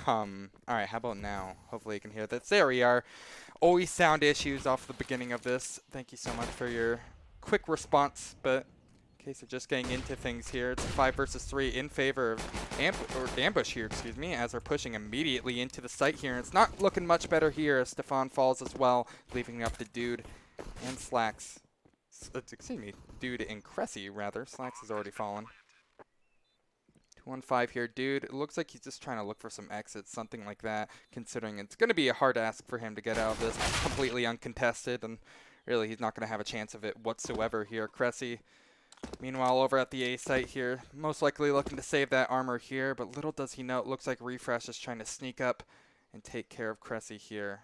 Alright, how about now? Hopefully you can hear this. There we are. Always sound issues off the beginning of this. Thank you so much for your quick response, but in case you're just getting into things here, it's a 5 versus 3 in favor of ambush here, excuse me, as they're pushing immediately into the site here. And it's not looking much better here as Stefan falls as well, leaving up the Dude and Slacks. Excuse me, Dude and Cressy, rather. Slacks has already fallen. 2-1-5 here, Dude. It looks like he's just trying to look for some exits, something like that, considering it's going to be a hard ask for him to get out of this completely uncontested, and really he's not going to have a chance of it whatsoever here. Cressy, meanwhile, over at the A site here, most likely looking to save that armor here, but little does he know, it looks like Refresh is trying to sneak up and take care of Cressy here.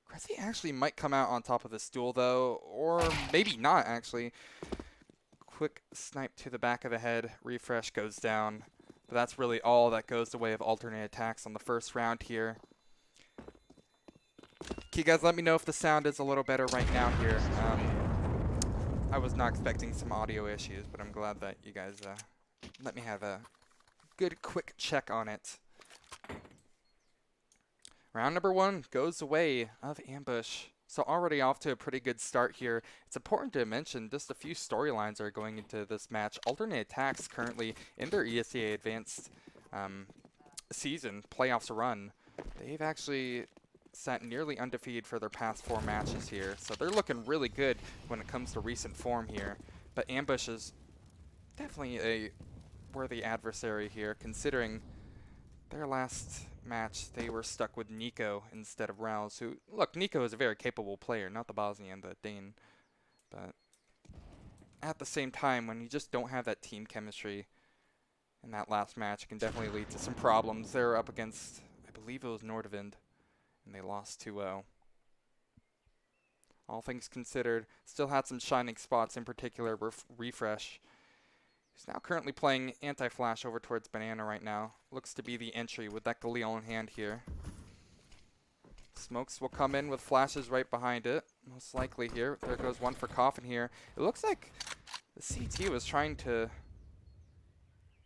Cressy actually might come out on top of this duel, though, or maybe not, actually. Quick snipe to the back of the head. Refresh goes down. But that's really all that goes the way of alternate attacks on the first round here. Can you guys let me know if the sound is a little better right now here? I was not expecting some audio issues, but I'm glad that you guys let me have a good quick check on it. Round number 1 goes the way of Ambush. So already off to a pretty good start here. It's important to mention just a few storylines are going into this match. Alternate aTTaX currently in their ESEA Advanced season playoffs run. They've actually sat nearly undefeated for their past 4 matches here. So they're looking really good when it comes to recent form here. But Ambush is definitely a worthy adversary here, considering their last match, they were stuck with Nico instead of Rouse, who, look, Nico is a very capable player, not the Bosnian, the Dane. But at the same time, when you just don't have that team chemistry in that last match, it can definitely lead to some problems. They were up against, I believe it was Nordavind, and they lost 2-0. All things considered, still had some shining spots, in particular Refresh. He's now currently playing anti-flash over towards Banana right now. Looks to be the entry with that Galil in hand here. Smokes will come in with flashes right behind it, most likely here. There goes one for Coffin here. It looks like the CT was trying to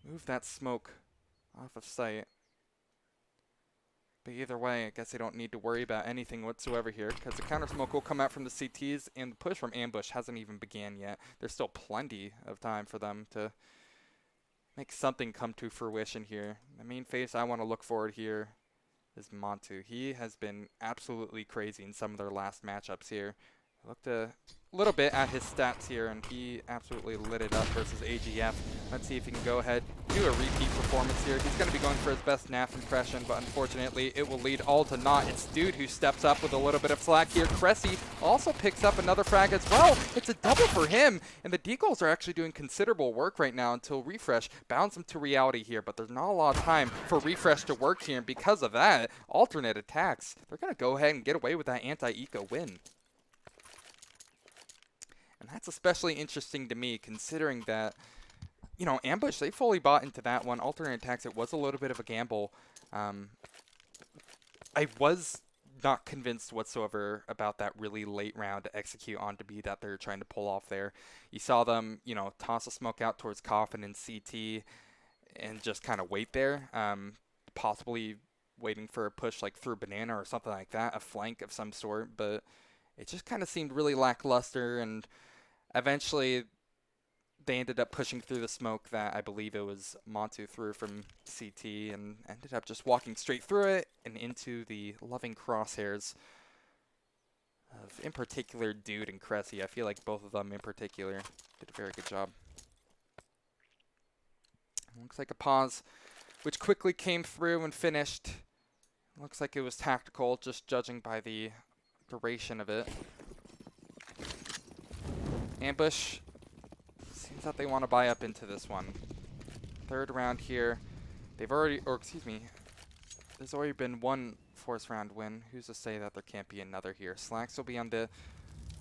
move that smoke off of sight. But either way, I guess they don't need to worry about anything whatsoever here, because the counter smoke will come out from the CTs, and the push from Ambush hasn't even began yet. There's still plenty of time for them to make something come to fruition here. The main face I want to look forward here is Montu. He has been absolutely crazy in some of their last matchups here. I looked a little bit at his stats here, and he absolutely lit it up versus AGF. Let's see if he can go ahead, do a repeat performance here. He's going to be going for his best NAF impression, but unfortunately it will lead all to naught. It's Dude who steps up with a little bit of slack here. Cressy also picks up another frag as well. It's a double for him, and the Deagles are actually doing considerable work right now until Refresh bounds them to reality here, but there's not a lot of time for Refresh to work here, and because of that, alternate aTTaX, they're going to go ahead and get away with that anti-eco win. And that's especially interesting to me, considering that, you know, Ambush, they fully bought into that one. Alternate aTTaX, it was a little bit of a gamble. I was not convinced whatsoever about that really late round to execute on to be that they're trying to pull off there. You saw them, you know, toss a smoke out towards Coffin and CT and just kind of wait there, possibly waiting for a push like through Banana or something like that, a flank of some sort, but it just kind of seemed really lackluster, and eventually they ended up pushing through the smoke that I believe it was Montu threw from CT, and ended up just walking straight through it and into the loving crosshairs of, in particular, Dude and Cressy. I feel like both of them in particular did a very good job. Looks like a pause, which quickly came through and finished. Looks like it was tactical, just judging by the duration of it. Ambush, seems that they want to buy up into this one. Third round here. They've already, or excuse me, there's already been one force round win. Who's to say that there can't be another here? Slacks will be on the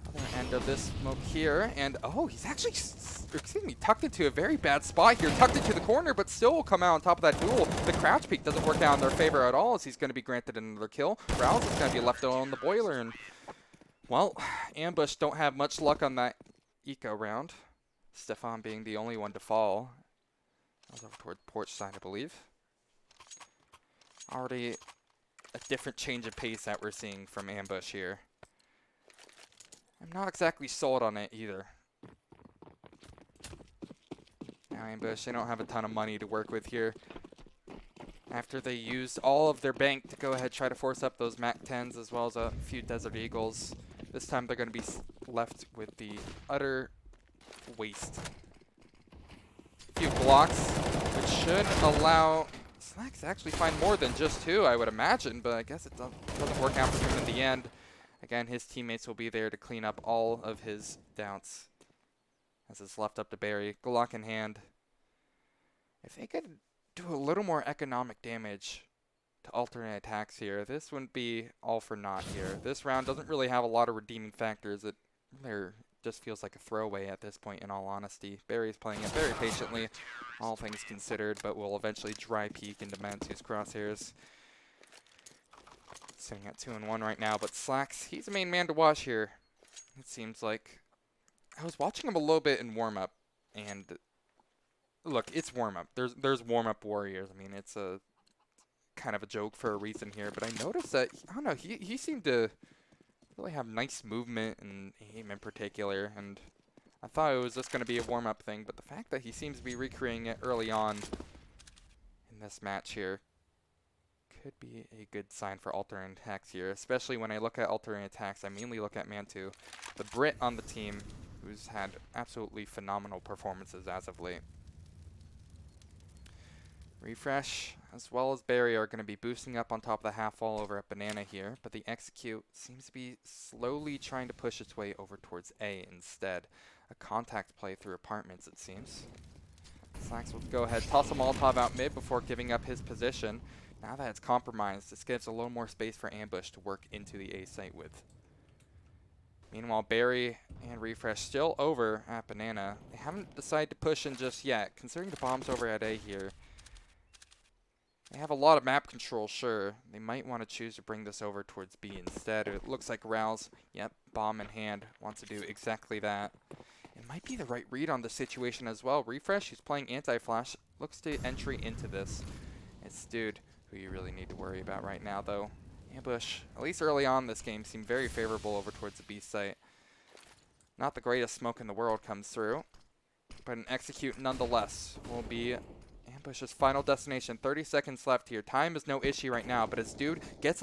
other end of this smoke here, and oh, he's actually, excuse me, tucked into a very bad spot here. Tucked into the corner, but still will come out on top of that duel. The crouch peek doesn't work out in their favor at all, as he's going to be granted another kill. Rouse is going to be left on the boiler, and well, Ambush don't have much luck on that eco round. Stefan being the only one to fall. That was over toward porch side, I believe. Already a different change of pace that we're seeing from Ambush here. I'm not exactly sold on it either. Now Ambush, they don't have a ton of money to work with here. After they used all of their bank to go ahead try to force up those MAC 10s as well as a few Desert Eagles, this time they're going to be left with the utter waste. A few blocks, which should allow Slacks to actually find more than just 2, I would imagine, but I guess it doesn't work out for him in the end. Again, his teammates will be there to clean up all of his doubts as it's left up to Barry. Glock in hand. If they could do a little more economic damage to alternate attacks here, this wouldn't be all for naught here. This round doesn't really have a lot of redeeming factors. It just feels like a throwaway at this point, in all honesty. Barry's playing it very patiently, all things considered, but will eventually dry peek into Mantu's crosshairs. Sitting at 2-1 right now, but Slacks, he's the main man to watch here. It seems like. I was watching him a little bit in warm-up, and look, it's warm-up. There's warm-up warriors. I mean, it's a kind of a joke for a reason here, but I noticed that, I don't know, he seemed to really have nice movement and aim in particular, and I thought it was just going to be a warm-up thing, but the fact that he seems to be recreating it early on in this match here could be a good sign for alternate attacks here, especially when I look at alternate attacks. I mainly look at Mantu, the Brit on the team, who's had absolutely phenomenal performances as of late. Refresh, as well as Barry, are going to be boosting up on top of the half wall over at Banana here, but the Execute seems to be slowly trying to push its way over towards A instead. A contact play through apartments, it seems. Slacks will go ahead, toss a Molotov out mid before giving up his position. Now that it's compromised, this gives a little more space for Ambush to work into the A site with. Meanwhile, Barry and Refresh still over at Banana. They haven't decided to push in just yet, considering the bombs over at A here. They have a lot of map control, sure. They might want to choose to bring this over towards B instead. It looks like Rouse, yep, bomb in hand, wants to do exactly that. It might be the right read on the situation as well. Refresh, he's playing anti-flash, looks to entry into this. It's Dude, who you really need to worry about right now, though. Ambush, at least early on this game, seemed very favorable over towards the B site. Not the greatest smoke in the world comes through, but an Execute nonetheless will be Ambush's final destination. 30 seconds left here. Time is no issue right now, but as Dude gets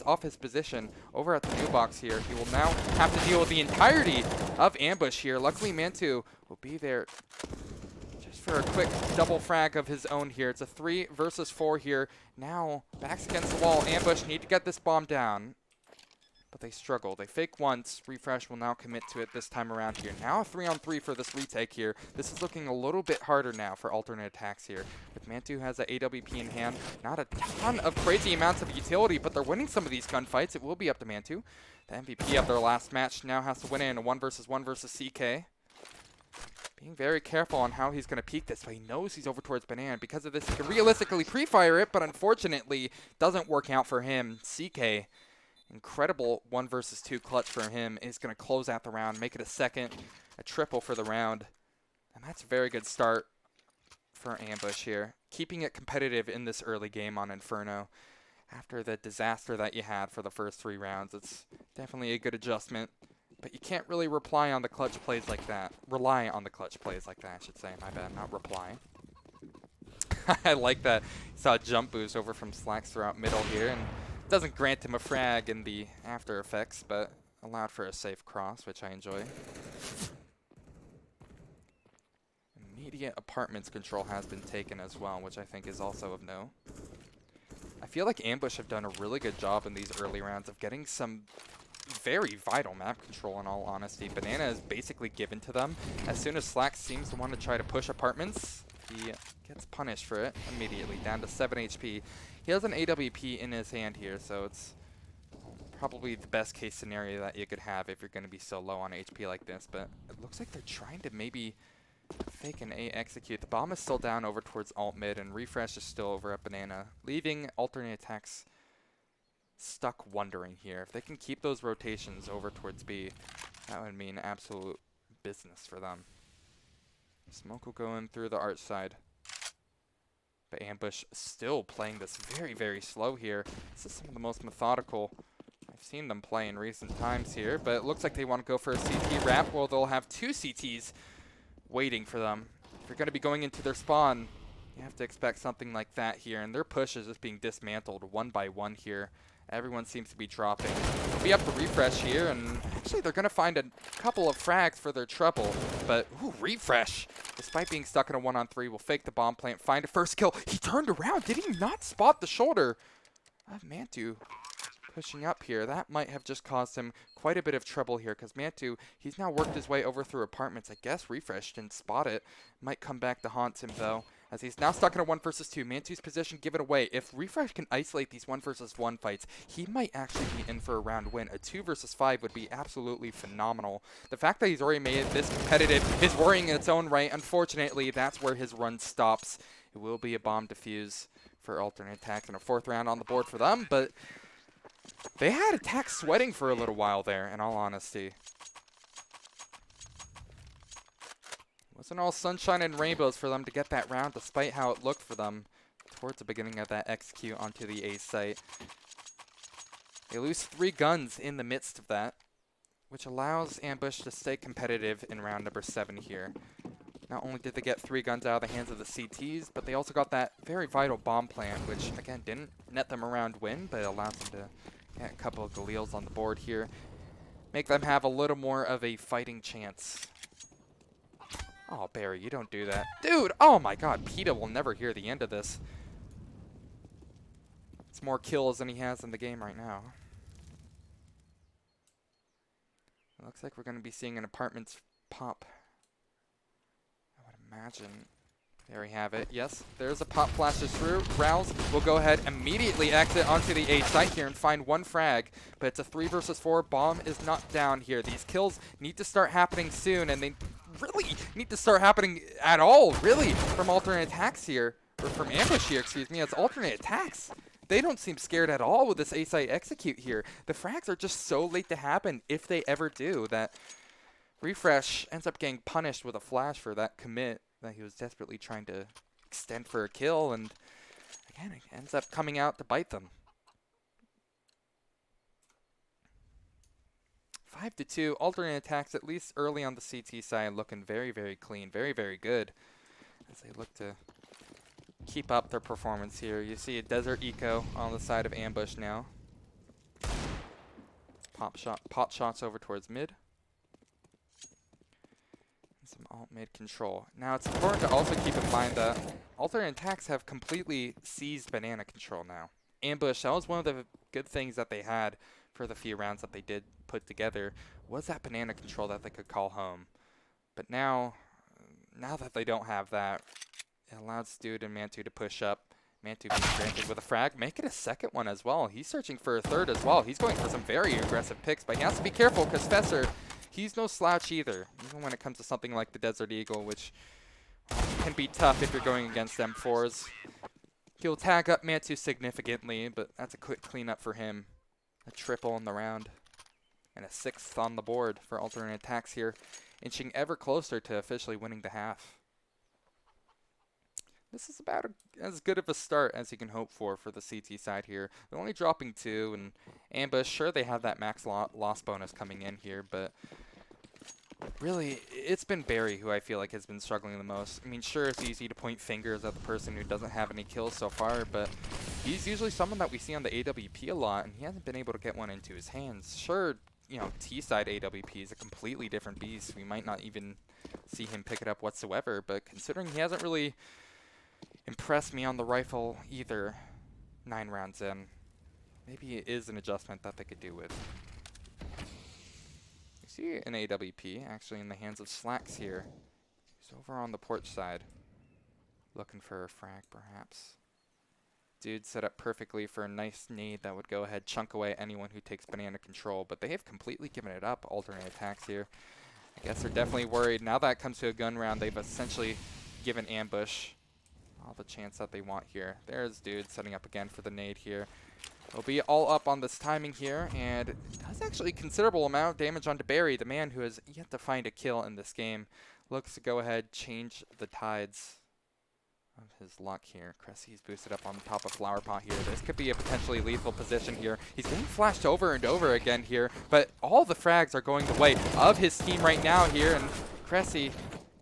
off his position over at the new box here, he will now have to deal with the entirety of Ambush here. Luckily, Mantu will be there just for a quick double frag of his own here. It's a 3 versus 4 here. Now, backs against the wall. Ambush need to get this bomb down, but they struggle. They fake once. Refresh will now commit to it this time around here. Now a 3-on-3 for this retake here. This is looking a little bit harder now for alternate attacks here. With Mantu has an AWP in hand. Not a ton of crazy amounts of utility, but they're winning some of these gunfights. It will be up to Mantu. The MVP of their last match now has to win it in a 1 versus 1 versus CK. Being very careful on how he's going to peek this, but he knows he's over towards Banana. Because of this, he can realistically pre-fire it, but unfortunately doesn't work out for him. CK, incredible 1 versus 2 clutch for him, is going to close out the round, make it a triple for the round. And that's a very good start for Ambush here. Keeping it competitive in this early game on Inferno. After the disaster that you had for the first 3 rounds, it's definitely a good adjustment. But you can't really rely on the clutch plays like that. Rely on the clutch plays like that, I should say. My bad, not reply. I like that. Saw a jump boost over from Slacks throughout middle here, and doesn't grant him a frag in the after effects, but allowed for a safe cross, which I enjoy. Immediate apartments control has been taken as well, which I think is also of note. I feel like Ambush have done a really good job in these early rounds of getting some very vital map control, in all honesty. Banana is basically given to them. As soon as Slacks seems to want to try to push apartments, he gets punished for it immediately, down to 7 HP. He has an AWP in his hand here, so it's probably the best case scenario that you could have if you're going to be so low on HP like this. But it looks like they're trying to maybe fake an A Execute. The bomb is still down over towards alt mid, and Refresh is still over at Banana, leaving alternate attacks stuck wondering here. If they can keep those rotations over towards B, that would mean absolute business for them. Smoke will go in through the arch side. But Ambush still playing this very, very slow here. This is some of the most methodical I've seen them play in recent times here. But it looks like they want to go for a CT wrap. Well, they'll have 2 CTs waiting for them. If you're going to be going into their spawn, you have to expect something like that here. And their push is just being dismantled one by one here. Everyone seems to be dropping. They'll be up to refresh here, and actually they're going to find a couple of frags for their trouble. But, ooh, refresh. Despite being stuck in a 1-on-3, will fake the bomb plant, find a first kill. He turned around. Did he not spot the shoulder of Mantu pushing up here? That might have just caused him quite a bit of trouble here, because Mantu, he's now worked his way over through apartments. I guess refresh didn't spot it. Might come back to haunt him, though, as he's now stuck in a 1 versus 2. Mantu's position given away. If Refresh can isolate these 1 versus 1 fights, he might actually be in for a round win. A 2 versus 5 would be absolutely phenomenal. The fact that he's already made it this competitive is worrying in its own right. Unfortunately, that's where his run stops. It will be a bomb defuse for alternate attack and a 4th round on the board for them, but they had aTTaX sweating for a little while there, in all honesty. Wasn't all sunshine and rainbows for them to get that round, despite how it looked for them towards the beginning of that execute onto the A site. They lose 3 guns in the midst of that, which allows Ambush to stay competitive in round number 7 here. Not only did they get 3 guns out of the hands of the CTs, but they also got that very vital bomb plant, which again didn't net them a round win, but it allows them to get a couple of Galeals on the board here. Make them have a little more of a fighting chance. Oh, Barry, you don't do that. Dude, oh my god, PETA will never hear the end of this. It's more kills than he has in the game right now. It looks like we're going to be seeing an apartments pop. I would imagine. There we have it. Yes, there's a pop flashes through. Rouse will go ahead, immediately exit onto the A site here and find 1 frag. But it's a 3 versus 4. Bomb is not down here. These kills need to start happening soon, and they really need to start happening at all, really, from alternate attacks here, or from Ambush here, excuse me, as alternate attacks. They don't seem scared at all with this A-site execute here. The frags are just so late to happen, if they ever do, that Refresh ends up getting punished with a flash for that commit that he was desperately trying to extend for a kill, and again, it ends up coming out to bite them. 5-2, alternate attacks, at least early on the CT side, looking very, very clean, very, very good, as they look to keep up their performance here. You see a Desert Eco on the side of Ambush now. Pot shots over towards mid. And some alt mid control. Now it's important to also keep in mind that alternate attacks have completely seized banana control now. Ambush, that was one of the good things that they had for the few rounds that they did put together, was that banana control that they could call home. But now that they don't have that, it allows Dude and Mantu to push up. Mantu being granted with a frag, make it a 2nd one as well. He's searching for a 3rd as well. He's going for some very aggressive picks, but he has to be careful because Fesser, he's no slouch either, even when it comes to something like the Desert Eagle, which can be tough if you're going against M4s. He'll tag up Mantu significantly, but that's a quick cleanup for him. A triple in the round, and a 6th on the board for alternate attacks here, inching ever closer to officially winning the half. This is about as good of a start as you can hope for the CT side here. They're only dropping 2, and Ambush, sure, they have that max loss bonus coming in here, but really, it's been Barry who I feel like has been struggling the most. I mean, sure, it's easy to point fingers at the person who doesn't have any kills so far, but he's usually someone that we see on the AWP a lot, and he hasn't been able to get one into his hands. Sure, you know, T-side AWP is a completely different beast. We might not even see him pick it up whatsoever, but considering he hasn't really impressed me on the rifle either 9 rounds in, maybe it is an adjustment that they could do with. You see an AWP actually in the hands of Slacks here. He's over on the porch side, looking for a frag perhaps. Dude set up perfectly for a nice nade that would go ahead, chunk away anyone who takes banana control, but they have completely given it up, alternate attacks here. I guess they're definitely worried. Now that it comes to a gun round, they've essentially given Ambush all the chance that they want here. There's Dude setting up again for the nade here. They'll be all up on this timing here, and it does actually considerable amount of damage onto Barry, the man who has yet to find a kill in this game. Looks to go ahead, change the tides of his luck here. Cressy's boosted up on the top of Flower Pot here. This could be a potentially lethal position here. He's getting flashed over and over again here, but all the frags are going the way of his team right now here, and Cressy,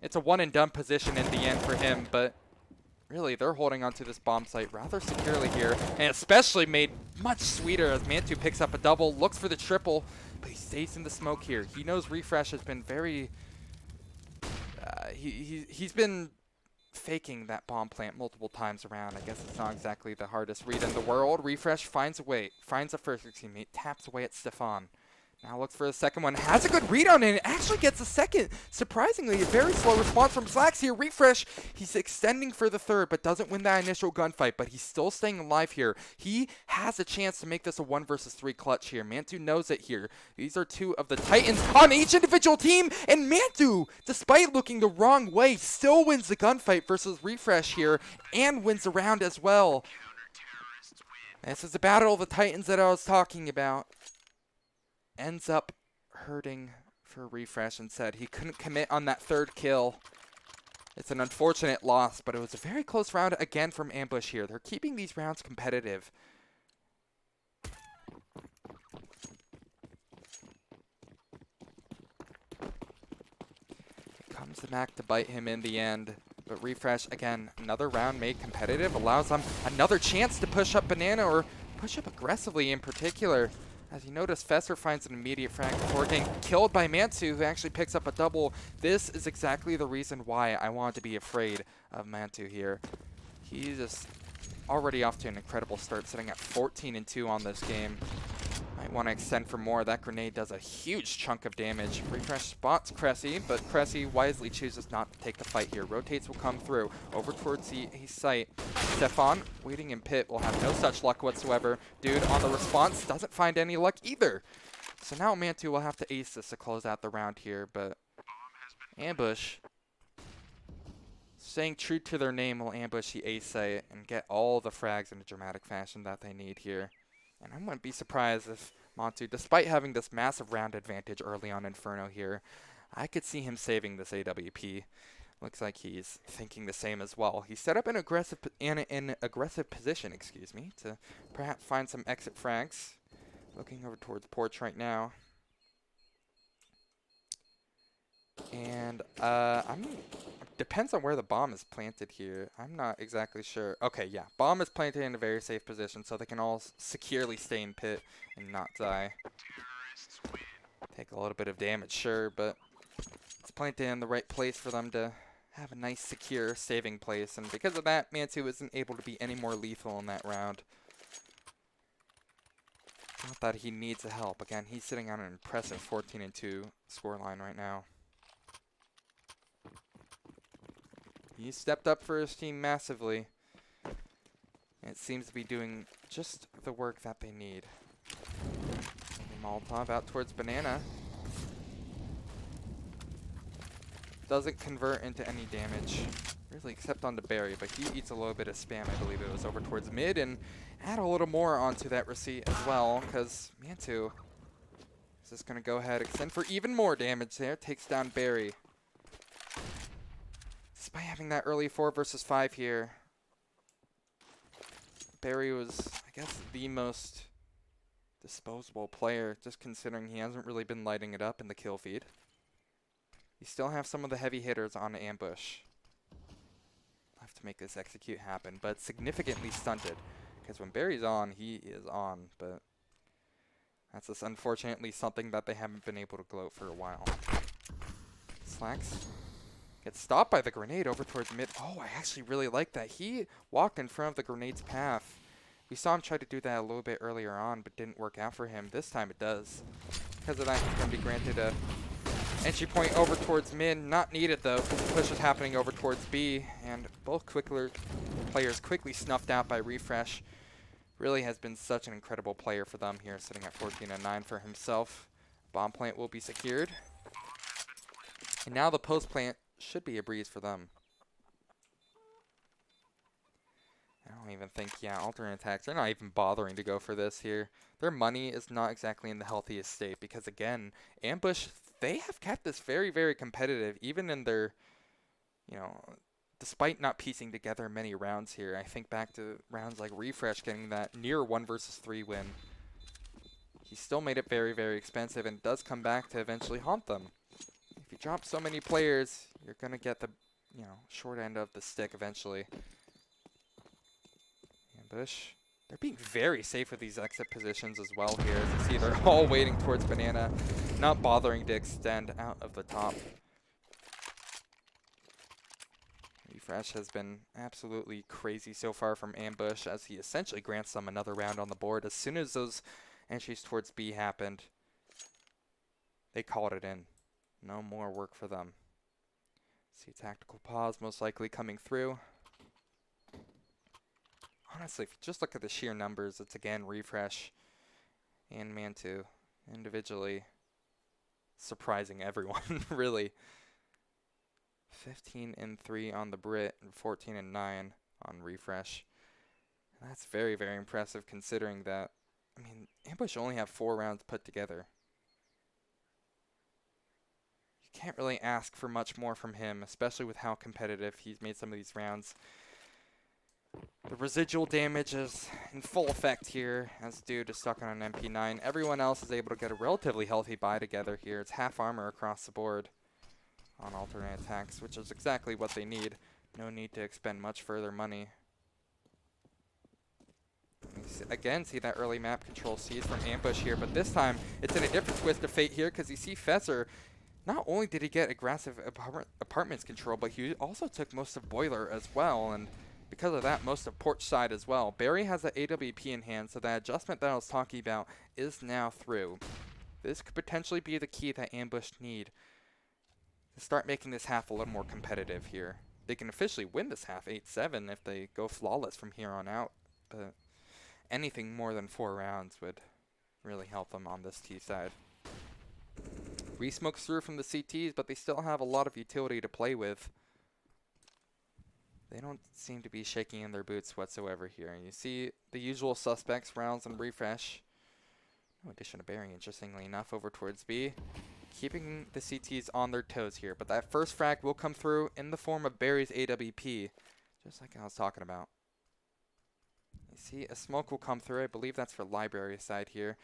it's a one and done position in the end for him, but really, they're holding onto this bomb site rather securely here, and especially made much sweeter as Mantu picks up a double, looks for the triple, but he stays in the smoke here. He knows Refresh has been very... he's been faking that bomb plant multiple times around. I guess it's not exactly the hardest read in the world. Refresh finds a way, finds a first teammate, taps away at Stefan. Now looks for the second one, has a good read on it, and actually gets a second. Surprisingly, a very slow response from Slacks here. Refresh, he's extending for the third, but doesn't win that initial gunfight, but he's still staying alive here. He has a chance to make this a 1 versus 3 clutch here. Mantu knows it here. These are two of the Titans on each individual team, and Mantu, despite looking the wrong way, still wins the gunfight versus Refresh here, and wins the round as well. This is the battle of the Titans that I was talking about. Ends up hurting for Refresh and said he couldn't commit on that third kill. It's an unfortunate loss, but it was a very close round again from Ambush here. They're keeping these rounds competitive. It comes the Mac to bite him in the end. But Refresh, again, another round made competitive, allows them another chance to push up Banana or push up aggressively in particular. As you notice, Fesser finds an immediate frag before getting killed by Mantu, who actually picks up a double. This is exactly the reason why I wanted to be afraid of Mantu here. He's just already off to an incredible start, sitting at 14-2 on this game. Might want to extend for more. That grenade does a huge chunk of damage. Refresh spots Cressy, but Cressy wisely chooses not to take the fight here. Rotates will come through over towards the site. Stefan, waiting in pit, will have no such luck whatsoever. Dude on the response doesn't find any luck either. So now Mantu will have to ace this to close out the round here, but Ambush, staying true to their name, will ambush the ESEA and get all the frags in a dramatic fashion that they need here. And I wouldn't be surprised if Mantu, despite having this massive round advantage early on Inferno here, I could see him saving this AWP. Looks like he's thinking the same as well. He set up an aggressive position, to perhaps find some exit frags. Looking over towards porch right now. And depends on where the bomb is planted here. I'm not exactly sure. Okay, yeah. Bomb is planted in a very safe position so they can all securely stay in pit and not die. Take a little bit of damage, sure, but it's planted in the right place for them to have a nice, secure saving place. And because of that, Mantu isn't able to be any more lethal in that round. Not that he needs the help. Again, he's sitting on an impressive 14-2 scoreline right now. He stepped up for his team massively. And it seems to be doing just the work that they need. Molotov out towards Banana. Doesn't convert into any damage, really, except on the Berry, but he eats a little bit of spam. I believe it was over towards mid, and add a little more onto that receipt as well, because Mantu is just going to go ahead, extend for even more damage there, takes down Berry. Despite having that early 4 versus 5 here, Berry was, I guess, the most disposable player, just considering he hasn't really been lighting it up in the kill feed. You still have some of the heavy hitters on Ambush. Have to make this execute happen, but significantly stunted. Because when Berry's on, he is on, but that's just unfortunately something that they haven't been able to gloat for a while. Slacks gets stopped by the grenade over towards mid. Oh, I actually really like that. He walked in front of the grenade's path. We saw him try to do that a little bit earlier on, but didn't work out for him. This time it does. Because of that, he's going to be granted a entry point over towards mid. Not needed, though, because the push is happening over towards B. And both players quickly snuffed out by Refresh. Really has been such an incredible player for them here, sitting at 14-9 for himself. Bomb plant will be secured. And now the post plant should be a breeze for them. I don't even think, yeah, alternate attacks, they're not even bothering to go for this here. Their money is not exactly in the healthiest state because, again, Ambush, they have kept this very, very competitive, even in their, despite not piecing together many rounds here. I think back to rounds like Refresh getting that near 1 versus 3 win. He still made it very, very expensive and does come back to eventually haunt them. If you drop so many players, you're going to get the, short end of the stick eventually. Ambush. They're being very safe with these exit positions as well here. As you see, they're all waiting towards banana, not bothering to extend out of the top. Refresh has been absolutely crazy so far from Ambush, as he essentially grants them another round on the board. As soon as those entries towards B happened, they called it in. No more work for them. See tactical pause most likely coming through. Honestly, if you just look at the sheer numbers, it's again Refresh and Man2 individually surprising everyone, really. 15 and 3 on the Brit and 14 and 9 on Refresh. And that's very, very impressive considering that, I mean, Ambush only have 4 rounds put together. You can't really ask for much more from him, especially with how competitive he's made some of these rounds. The residual damage is in full effect here, as Dude is stuck on an MP9. Everyone else is able to get a relatively healthy buy together here. It's half armor across the board on alternate attacks, which is exactly what they need. No need to expend much further money. Again, see that early map control sees from Ambush here, but this time it's in a different twist of fate here, because you see Fesser, not only did he get aggressive apartments control, but he also took most of Boiler as well, and because of that, most of Porch side as well. Barry has the AWP in hand, so that adjustment that I was talking about is now through. This could potentially be the key that Ambush need to start making this half a little more competitive here. They can officially win this half 8-7 if they go flawless from here on out, but anything more than 4 rounds would really help them on this T side. Re-smokes through from the CTs, but they still have a lot of utility to play with. They don't seem to be shaking in their boots whatsoever here. You see the usual suspects, Rounds and Refresh. No addition to Barry, interestingly enough, over towards B. Keeping the CTs on their toes here. But that first frag will come through in the form of Barry's AWP, just like I was talking about. You see a smoke will come through. I believe that's for library side here.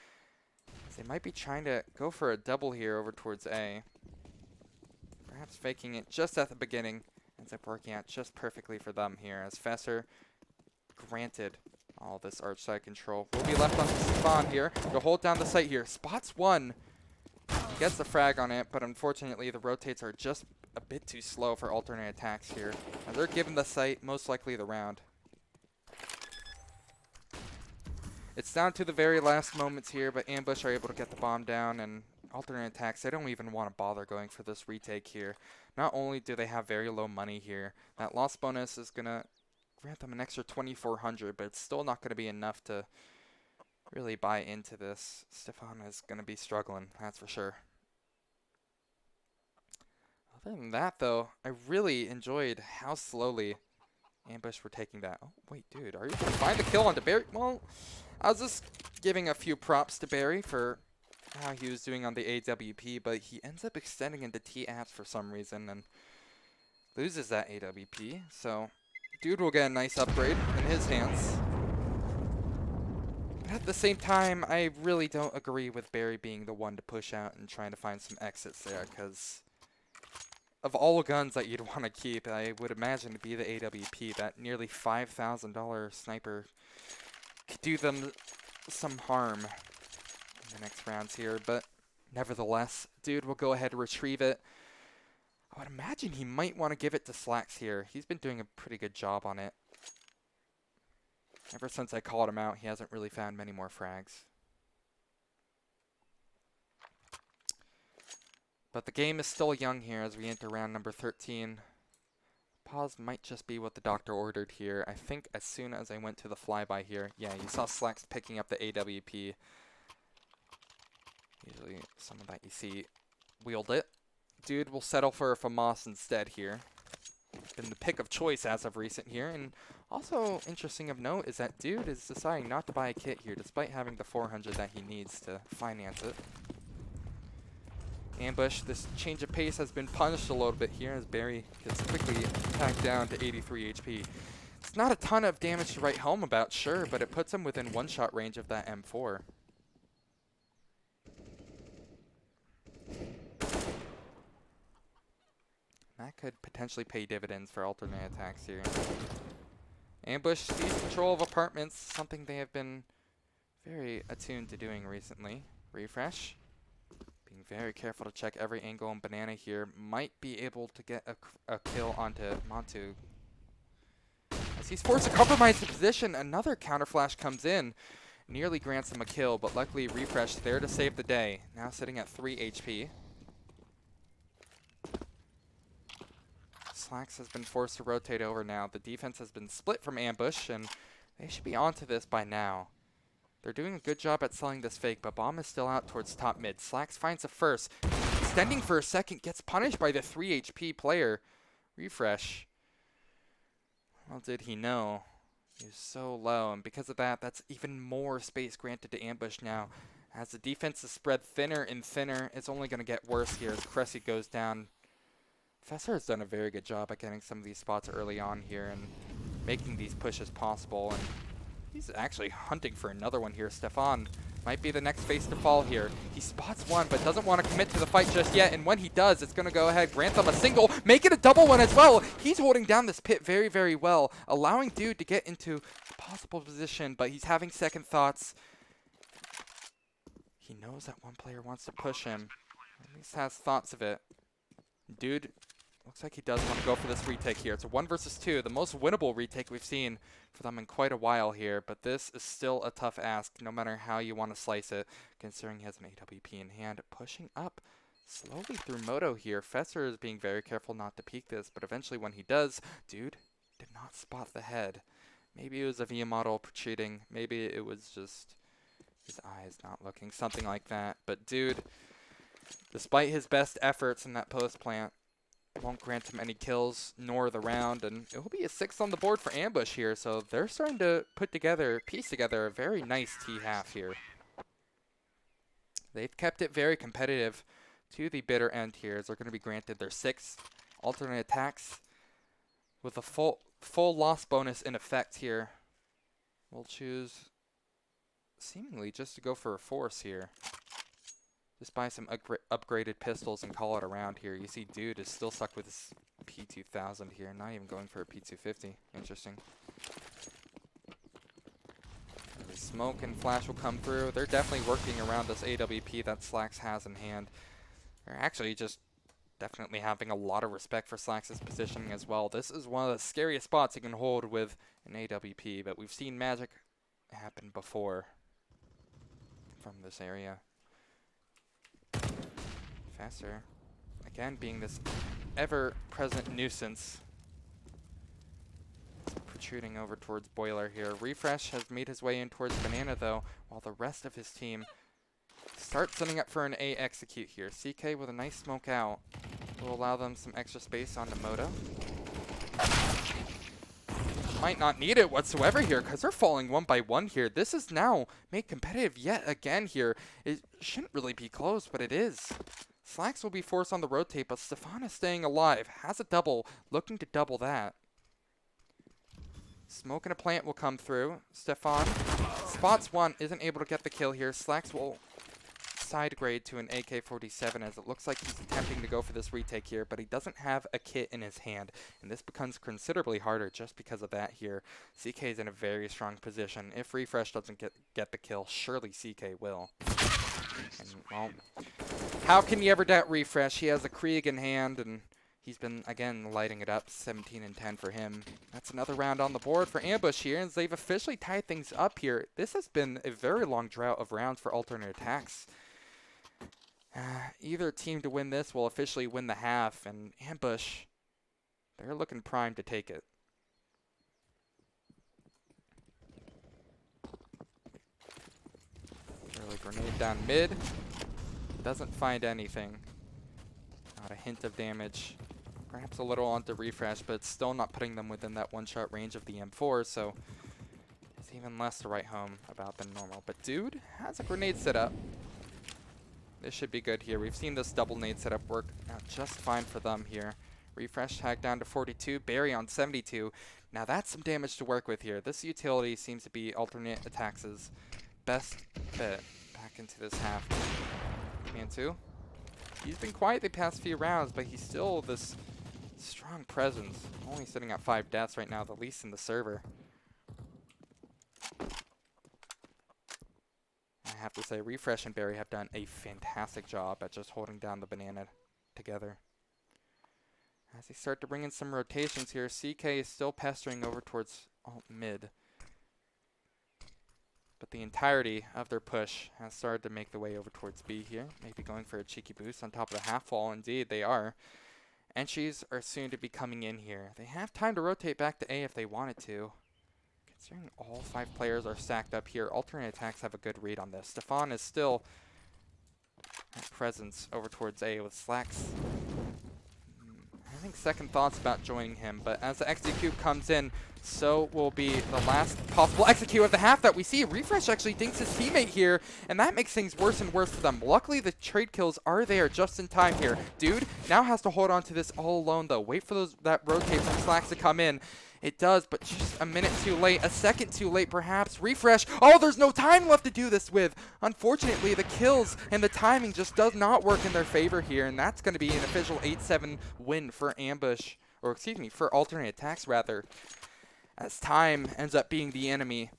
They might be trying to go for a double here over towards A. Perhaps faking it just at the beginning. Ends up working out just perfectly for them here, as Fesser, granted all this arch side control, will be left on spawn here to hold down the site here. Spots one. He gets the frag on it, but unfortunately the rotates are just a bit too slow for alternate attacks here. And they're given the site, most likely the round. It's down to the very last moments here, but Ambush are able to get the bomb down, and alternate attacks, they don't even want to bother going for this retake here. Not only do they have very low money here, that loss bonus is going to grant them an extra 2,400, but it's still not going to be enough to really buy into this. Stefan is going to be struggling, that's for sure. Other than that, though, I really enjoyed how slowly Ambush were taking that. Oh, wait, dude, are you going to find the kill onto Barry? Well, I was just giving a few props to Barry for how he was doing on the AWP, but he ends up extending into T-apps for some reason and loses that AWP. So, Dude will get a nice upgrade in his hands. But at the same time, I really don't agree with Barry being the one to push out and trying to find some exits there, because of all guns that you'd want to keep, I would imagine to be the AWP. That nearly $5,000 sniper could do them some harm in the next rounds here, but nevertheless, Dude will go ahead and retrieve it. I would imagine he might want to give it to Slacks here. He's been doing a pretty good job on it. Ever since I called him out, he hasn't really found many more frags. But the game is still young here as we enter round number 13. Pause might just be what the doctor ordered here. I think as soon as I went to the flyby here, yeah, you saw Slacks picking up the AWP. Usually someone that you see wield it. Dude will settle for a FAMAS instead here. Been the pick of choice as of recent here. And also interesting of note is that Dude is deciding not to buy a kit here despite having the 400 that he needs to finance it. Ambush, this change of pace has been punished a little bit here as Barry gets quickly tagged down to 83 HP. It's not a ton of damage to write home about, sure, but it puts him within one-shot range of that M4. That could potentially pay dividends for alternate attacks here. Ambush sees control of apartments, something they have been very attuned to doing recently. Refresh. Being very careful to check every angle, and Banana here might be able to get a kill onto Montu. As he's forced to compromise the position, another counter flash comes in. Nearly grants him a kill, but luckily Refresh there to save the day. Now sitting at 3 HP. Slacks has been forced to rotate over now. The defense has been split from Ambush, and they should be onto this by now. They're doing a good job at selling this fake, but Bomb is still out towards top mid. Slacks finds a first. Extending for a second, gets punished by the 3 HP player. Refresh. Well, did he know? He was so low, and because of that, that's even more space granted to Ambush now. As the defense is spread thinner and thinner, it's only going to get worse here as Cressy goes down. Fessor has done a very good job at getting some of these spots early on here and making these pushes possible. And he's actually hunting for another one here. Stefan might be the next face to fall here. He spots one, but doesn't want to commit to the fight just yet. And when he does, it's going to go ahead, grant them a single, make it a double one as well. He's holding down this pit very, very well, allowing Dude to get into a possible position, but he's having second thoughts. He knows that one player wants to push him. At least has thoughts of it. Dude looks like he does want to go for this retake here. It's a 1 versus 2, the most winnable retake we've seen for them in quite a while here, but this is still a tough ask, no matter how you want to slice it, considering he has an AWP in hand. Pushing up slowly through Moto here. Fessor is being very careful not to peek this, but eventually when he does, Dude did not spot the head. Maybe it was a VIA model protruding, maybe it was just his eyes not looking, something like that. But Dude, despite his best efforts in that post plant, won't grant him any kills nor the round, and it will be a 6 on the board for Ambush here, so they're starting to piece together a very nice T-half here. They've kept it very competitive to the bitter end here, as they're going to be granted their 6 alternate attacks with a full loss bonus in effect here. We'll choose seemingly just to go for a force here. Just buy some upgraded pistols and call it around here. You see Dude is still stuck with his P2000 here, not even going for a P250. Interesting. The smoke and flash will come through. They're definitely working around this AWP that Slacks has in hand. They're actually just definitely having a lot of respect for Slacks' positioning as well. This is one of the scariest spots you can hold with an AWP, but we've seen magic happen before from this area. Fessor, again, being this ever-present nuisance. Protruding over towards Boiler here. Refresh has made his way in towards Banana, though, while the rest of his team start setting up for an A execute here. CK with a nice smoke out will allow them some extra space onto Moto. Might not need it whatsoever here, because they're falling 1 by 1 here. This is now made competitive yet again here. It shouldn't really be close, but it is. Slacks will be forced on the rotate, but Stefan is staying alive. Has a double, looking to double that. Smoke and a plant will come through. Stefan spots one, isn't able to get the kill here. Slacks will side grade to an AK-47 as it looks like he's attempting to go for this retake here, but he doesn't have a kit in his hand, and this becomes considerably harder just because of that here. CK is in a very strong position. If Refresh doesn't get the kill, surely CK will. And, well, how can you ever doubt Refresh? He has a Krieg in hand, and he's been, again, lighting it up. 17 and 10 for him. That's another round on the board for Ambush here, and they've officially tied things up here. This has been a very long drought of rounds for alternate attacks. Either team to win this will officially win the half, and Ambush, they're looking primed to take it. Early grenade down mid. Doesn't find anything. Not a hint of damage. Perhaps a little onto Refresh, but still not putting them within that one-shot range of the M4, so it's even less to write home about than normal. But Dude has a grenade set up. This should be good here. We've seen this double nade setup work out just fine for them here. Refresh tag down to 42. Barry on 72. Now that's some damage to work with here. This utility seems to be alternate aTTaX's best bet back into this half. Cantu. He's been quiet the past few rounds, but he's still this strong presence. Only sitting at 5 deaths right now, the least in the server. I have to say, Refresh and Barry have done a fantastic job at just holding down the banana together. As they start to bring in some rotations here, CK is still pestering over towards alt mid. But the entirety of their push has started to make the way over towards B here. Maybe going for a cheeky boost on top of the half wall. Indeed, they are. Entries are soon to be coming in here. They have time to rotate back to A if they wanted to. Considering all 5 players are stacked up here, alternate aTTaX have a good read on this. Stefan is still at presence over towards A with Slacks. I think second thoughts about joining him, but as the execute comes in, so will be the last possible execute of the half that we see. Refresh actually dinks his teammate here, and that makes things worse and worse for them. Luckily, the trade kills are there just in time here. Dude now has to hold on to this all alone, though. Wait for that rotate from Slacks to come in. It does, but just a minute too late, a second too late perhaps. Refresh. Oh, there's no time left to do this with. Unfortunately, the kills and the timing just does not work in their favor here, and that's going to be an official 8-7 win for Ambush, or excuse me, for alternate aTTaX rather, as time ends up being the enemy.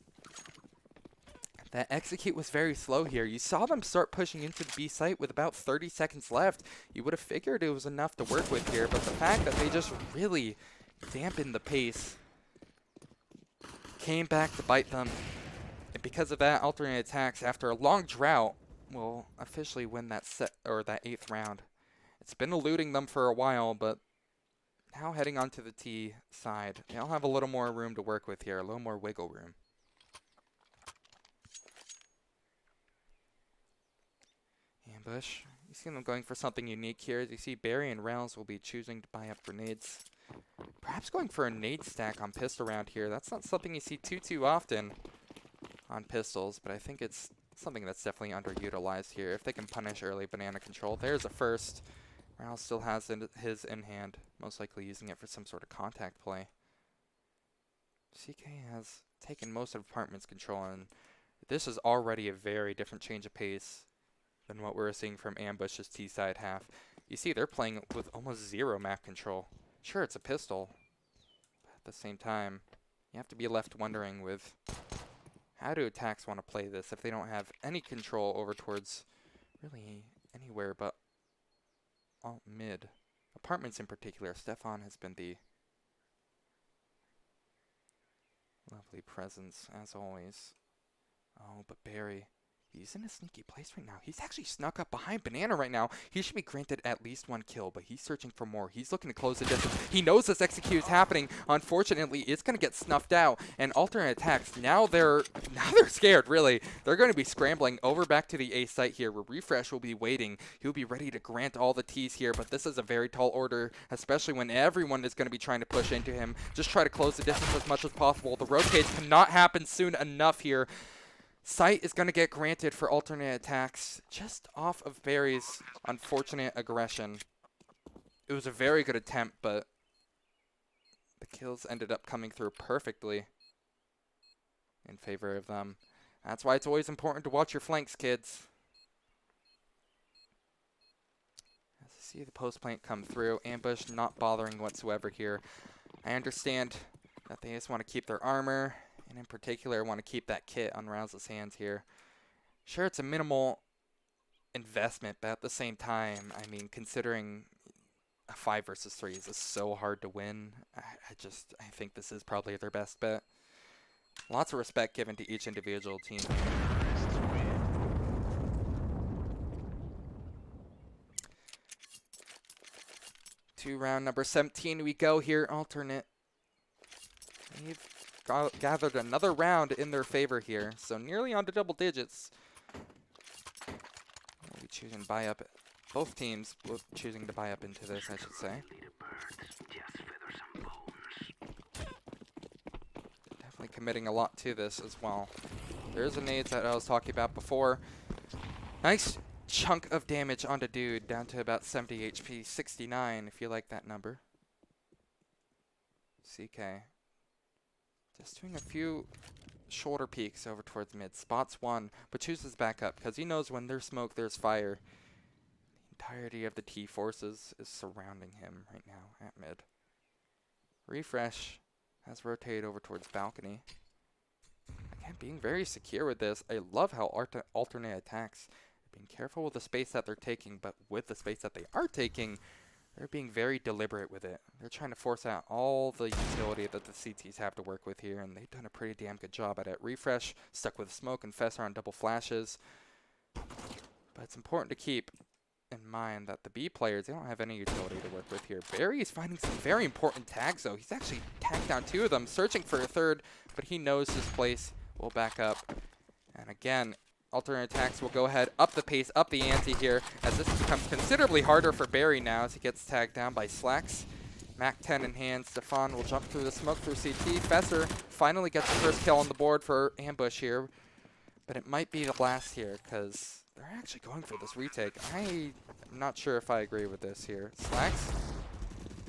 That execute was very slow here. You saw them start pushing into the B site with about 30 seconds left. You would have figured it was enough to work with here, but the fact that they just really dampened the pace came back to bite them. And because of that, alternate aTTaX, after a long drought, will officially win that set, or that 8th round. It's been eluding them for a while, but now heading onto the T side, they'll have a little more room to work with here, a little more wiggle room. Ambush. You see them going for something unique here. As you see, Barry and Rouse will be choosing to buy up grenades. Perhaps going for a nade stack on pistol round here. That's not something you see too often on pistols, but I think it's something that's definitely underutilized here. If they can punish early banana control, there's a first. Rouse still has his in hand, most likely using it for some sort of contact play. CK has taken most of Apartment's control, and this is already a very different change of pace than what we're seeing from Ambush's T-side half. You see, they're playing with almost 0 map control. Sure, it's a pistol, but at the same time, you have to be left wondering with how do aTTaX want to play this if they don't have any control over towards really anywhere but alt mid. Apartments in particular, Stefan has been the lovely presence as always. Oh, but Barry, he's in a sneaky place right now. He's actually snuck up behind Banana right now. He should be granted at least 1 kill, but he's searching for more. He's looking to close the distance. He knows this execute is happening. Unfortunately, it's going to get snuffed out. And alternate aTTaX, now they're scared, really. They're going to be scrambling over back to the A site here, where Refresh will be waiting. He'll be ready to grant all the T's here, but this is a very tall order, especially when everyone is going to be trying to push into him. Just try to close the distance as much as possible. The rotates cannot happen soon enough here. Site is going to get granted for alternate aTTaX just off of Barry's unfortunate aggression. It was a very good attempt, but the kills ended up coming through perfectly in favor of them. That's why it's always important to watch your flanks, kids. As you see the post plant come through, Ambush not bothering whatsoever here. I understand that they just want to keep their armor, and in particular, want to keep that kit on Rouse's hands here. Sure, it's a minimal investment, but at the same time, I mean, considering a 5 versus 3 is just so hard to win, I think this is probably their best bet. Lots of respect given to each individual team. To round number 17 we go here, alternate. They've gathered another round in their favor here, so nearly on to double digits. We'll be choosing to buy up. Both teams will choosing to buy up into this, I should say. Definitely committing a lot to this as well. There's a nades that I was talking about before. Nice chunk of damage onto dude, down to about 70 HP, 69 if you like that number. CK. Just doing a few shoulder peeks over towards mid. Spots one, but chooses back up because he knows when there's smoke, there's fire. The entirety of the T forces is surrounding him right now at mid. Refresh has rotated over towards balcony. Again, being very secure with this. I love how alternate attacks. Being careful with the space that they're taking, but with the space that they are taking, they're being very deliberate with it. They're trying to force out all the utility that the CTs have to work with here, and they've done a pretty damn good job at it. Refresh, stuck with smoke, and Fessor on double flashes. But it's important to keep in mind that the B players, they don't have any utility to work with here. Barry is finding some very important tags, though. He's actually tagged down two of them, searching for a third, but he knows his place will back up. And again, alternate attacks will go ahead, up the pace, up the ante here, as this becomes considerably harder for Barry now as he gets tagged down by Slacks. Mac 10 in hand, Stefan will jump through the smoke through CT. Fessor finally gets the first kill on the board for ambush here, but it might be the last here because they're actually going for this retake. I'm not sure if I agree with this here. Slacks,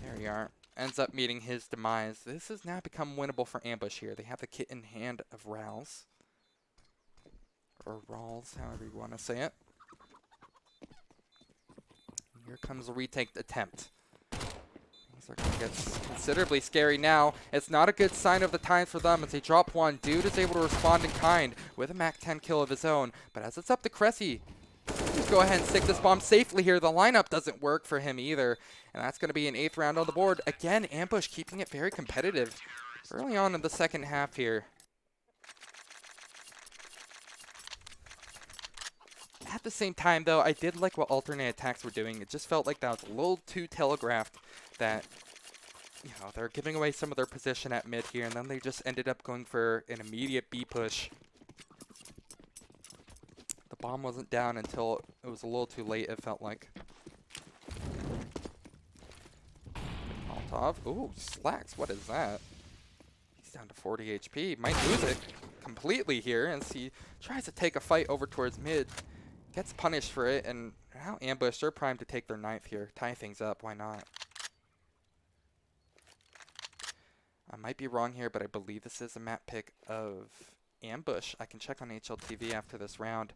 there you are, ends up meeting his demise. This has now become winnable for ambush here. They have the kit in hand of Rouse. Or Rawls, however you want to say it. And here comes the retake attempt. Things are going to get considerably scary now. It's not a good sign of the times for them as they drop one. Dude is able to respond in kind with a Mac 10 kill of his own. But as it's up to Cressy, just go ahead and stick this bomb safely here. The lineup doesn't work for him either. And that's going to be an 8th round on the board. Again, ambush keeping it very competitive early on in the second half here. At the same time, though, I did like what alternate attacks were doing. It just felt like that was a little too telegraphed that, you know, they're giving away some of their position at mid here, and then they just ended up going for an immediate B push. The bomb wasn't down until it was a little too late, it felt like. Molotov. Ooh, Slacks, what is that? He's down to 40 HP. Might lose it completely here as he tries to take a fight over towards mid. Gets punished for it, and now ambush. They're primed to take their 9th here. Tie things up, why not? I might be wrong here, but I believe this is a map pick of ambush. I can check on HLTV after this round.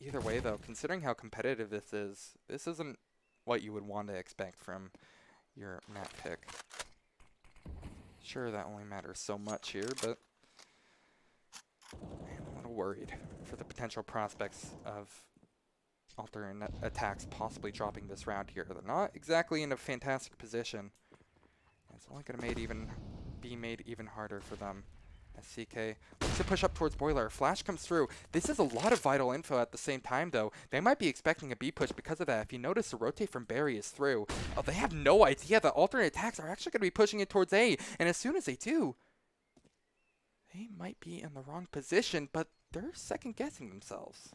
Either way, though, considering how competitive this isn't what you would want to expect from your map pick. Sure, that only matters so much here, but I'm a little worried for the potential prospects of alternate attacks possibly dropping this round here. They're not exactly in a fantastic position. It's only going to be made even harder for them. As CK looks to push up towards Boiler. Flash comes through. This is a lot of vital info at the same time, though. They might be expecting a B push because of that. If you notice, the rotate from Barry is through. Oh, they have no idea that alternate attacks are actually going to be pushing it towards A. And as soon as they do, they might be in the wrong position, but they're second-guessing themselves.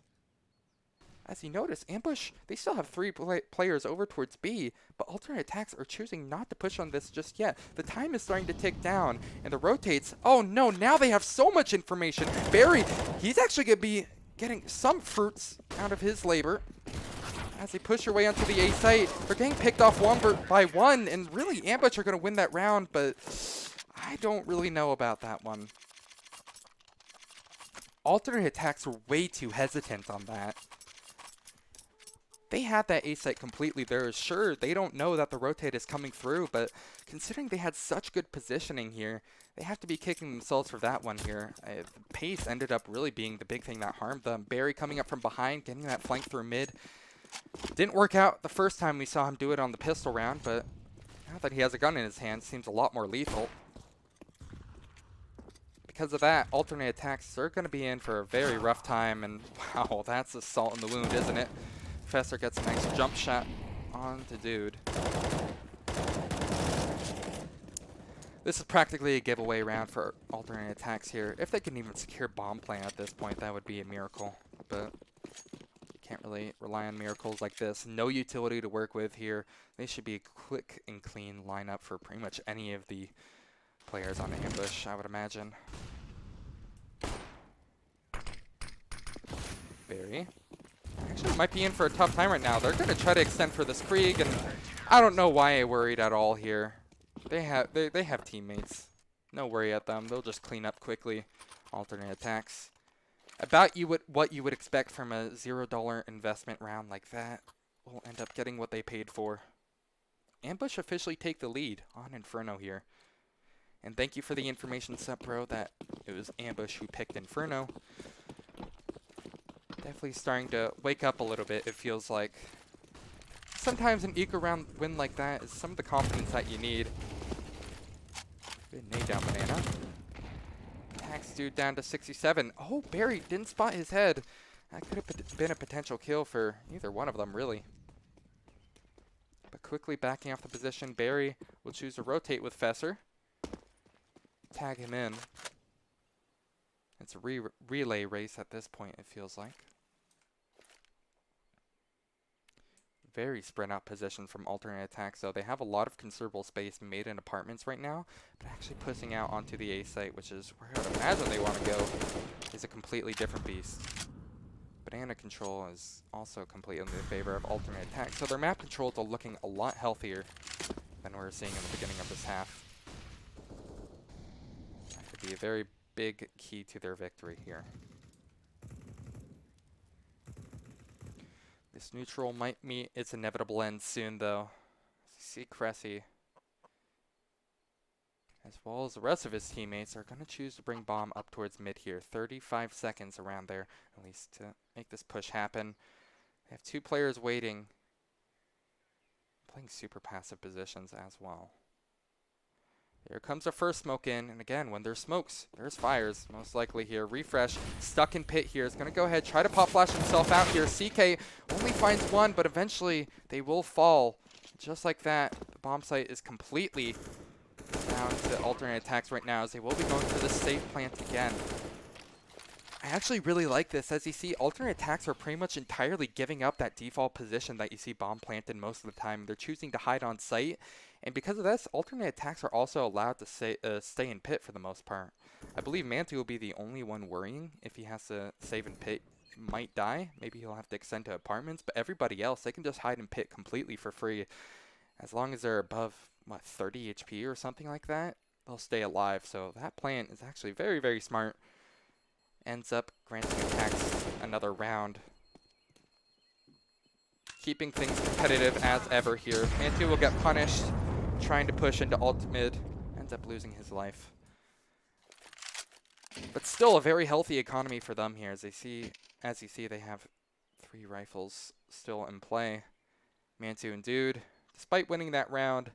As you notice, ambush, they still have 3 players over towards B, but alternate attacks are choosing not to push on this just yet. The time is starting to tick down, and the rotates, oh no, now they have so much information. Barry, he's actually going to be getting some fruits out of his labor. As they push their way onto the A site, they're getting picked off one by one, and really ambush are going to win that round, but I don't really know about that one. Alternate attacks were way too hesitant on that. They had that A site completely there. Sure, they don't know that the rotate is coming through, but considering they had such good positioning here, they have to be kicking themselves for that one here. The pace ended up really being the big thing that harmed them. Barry coming up from behind, getting that flank through mid. Didn't work out the first time we saw him do it on the pistol round, but now that he has a gun in his hand, seems a lot more lethal. Because of that, alternate attacks are going to be in for a very rough time, and wow, that's a salt in the wound, isn't it? Fessor gets a nice jump shot onto dude. This is practically a giveaway round for alternate attacks here. If they can even secure bomb plant at this point, that would be a miracle. But you can't really rely on miracles like this. No utility to work with here. They should be a quick and clean lineup for pretty much any of the players on ambush, I would imagine. Berry actually might be in for a tough time right now. They're going to try to extend for this Krieg, and I don't know why I worried at all here. They have teammates. No worry at them. They'll just clean up quickly. Alternate attacks. About what you would expect from a $0 investment round like that. Will end up getting what they paid for. Ambush officially take the lead on Inferno here. And thank you for the information, Sup-Bro, that it was Ambush who picked Inferno. Definitely starting to wake up a little bit, it feels like. Sometimes an eco round win like that is some of the confidence that you need. Good nade down Banana. Tax dude down to 67. Oh, Barry didn't spot his head. That could have been a potential kill for either one of them, really. But quickly backing off the position, Barry will choose to rotate with Fesser. Tag him in. It's a relay race at this point, it feels like. Very spread out position from alternate attacks, though. They have a lot of considerable space made in apartments right now, but actually pushing out onto the A site, which is where I would imagine they want to go, is a completely different beast. Banana control is also completely in the favor of alternate attacks, so their map controls are looking a lot healthier than we were seeing in the beginning of this half. That could be a very big key to their victory here. This neutral might meet its inevitable end soon, though. See Cressy, as well as the rest of his teammates, are going to choose to bring bomb up towards mid here. 35 seconds around there, at least, to make this push happen. They have two players waiting, playing super passive positions as well. Here comes the first smoke in, and again, when there's smokes, there's fires, most likely here. Refresh, stuck in pit here, is going to go ahead, try to pop flash himself out here. CK only finds one, but eventually they will fall. Just like that, the bomb site is completely down to alternate attacks right now, as they will be going for the safe plant again. I actually really like this. As you see, alternate attacks are pretty much entirely giving up that default position that you see bomb planted most of the time. They're choosing to hide on site. And because of this, alternate attacks are also allowed to stay in pit for the most part. I believe Mantu will be the only one worrying if he has to save in pit. He might die. Maybe he'll have to extend to apartments. But everybody else, they can just hide in pit completely for free. As long as they're above, what, 30 HP or something like that, they'll stay alive. So that plan is actually very, very smart. Ends up granting attacks another round. Keeping things competitive as ever here. Mantu will get punished, trying to push into alt mid. Ends up losing his life. But still a very healthy economy for them here. As you see, they have 3 rifles still in play. Mantu and Dude, despite winning that round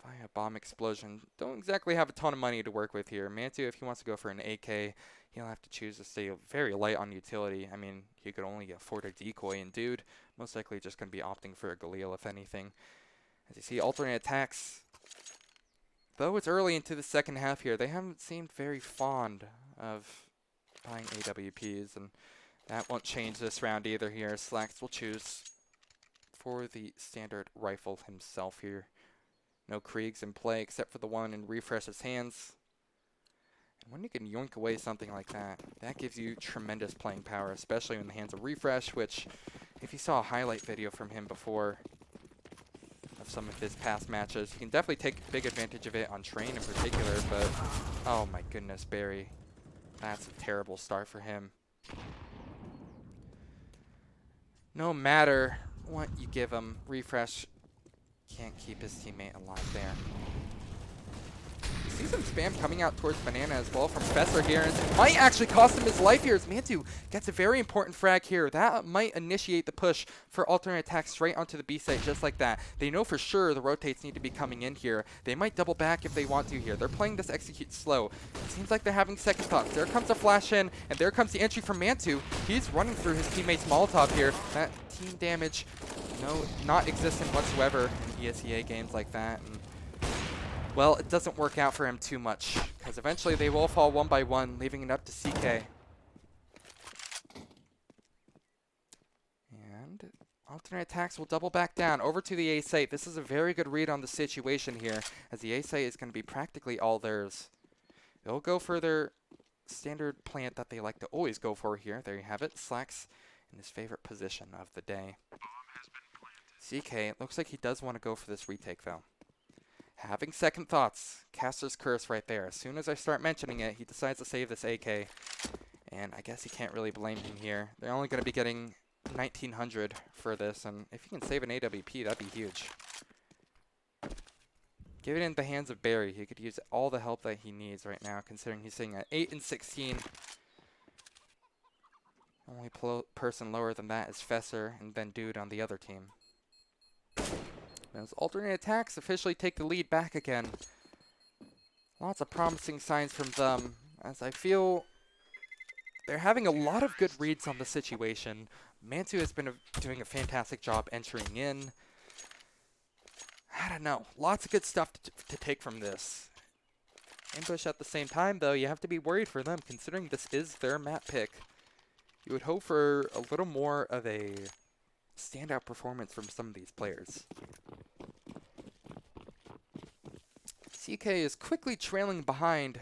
via bomb explosion, don't exactly have a ton of money to work with here. Mantu, if he wants to go for an AK, he'll have to choose to stay very light on utility. I mean, he could only afford a decoy, and Dude, most likely just going to be opting for a Galil, if anything. As you see, alternate attacks, though it's early into the second half here, they haven't seemed very fond of buying AWPs, and that won't change this round either here. Slacks will choose for the standard rifle himself here. No Kriegs in play except for the one in Refresh's hands. And when you can yoink away something like that, that gives you tremendous playing power, especially in the hands of Refresh, which, if you saw a highlight video from him before of some of his past matches, you can definitely take big advantage of it on Train in particular, but oh my goodness, Barry. That's a terrible start for him. No matter what you give him, Refresh can't keep his teammate alive there. You see some spam coming out towards Banana as well from Fesser here, and it might actually cost him his life here as Mantu gets a very important frag here. That might initiate the push for alternate attacks straight onto the B site just like that. They know for sure the rotates need to be coming in here. They might double back if they want to here. They're playing this execute slow. It seems like they're having second thoughts. There comes a flash in, and there comes the entry from Mantu. He's running through his teammate's Molotov here. That team damage, not existent whatsoever in ESEA games like that. And well, it doesn't work out for him too much, because eventually they will fall one by one, leaving it up to CK. And alternate attacks will double back down over to the A site. This is a very good read on the situation here, as the A site is going to be practically all theirs. They'll go for their standard plant that they like to always go for here. There you have it. Slacks in his favorite position of the day. CK, it looks like he does want to go for this retake, though. Having second thoughts. Caster's Curse right there. As soon as I start mentioning it, he decides to save this AK. And I guess he can't really blame him here. They're only going to be getting 1,900 for this. And if he can save an AWP, that'd be huge. Give it in the hands of Barry. He could use all the help that he needs right now, considering he's sitting at 8 and 16. Only person lower than that is Fesser, and then Dude on the other team. As alternate aTTaX officially take the lead back again. Lots of promising signs from them, as I feel they're having a lot of good reads on the situation. Mantu has been doing a fantastic job entering in. I don't know. Lots of good stuff to take from this. Ambush at the same time, though, you have to be worried for them, considering this is their map pick. You would hope for a little more of a standout performance from some of these players. CK is quickly trailing behind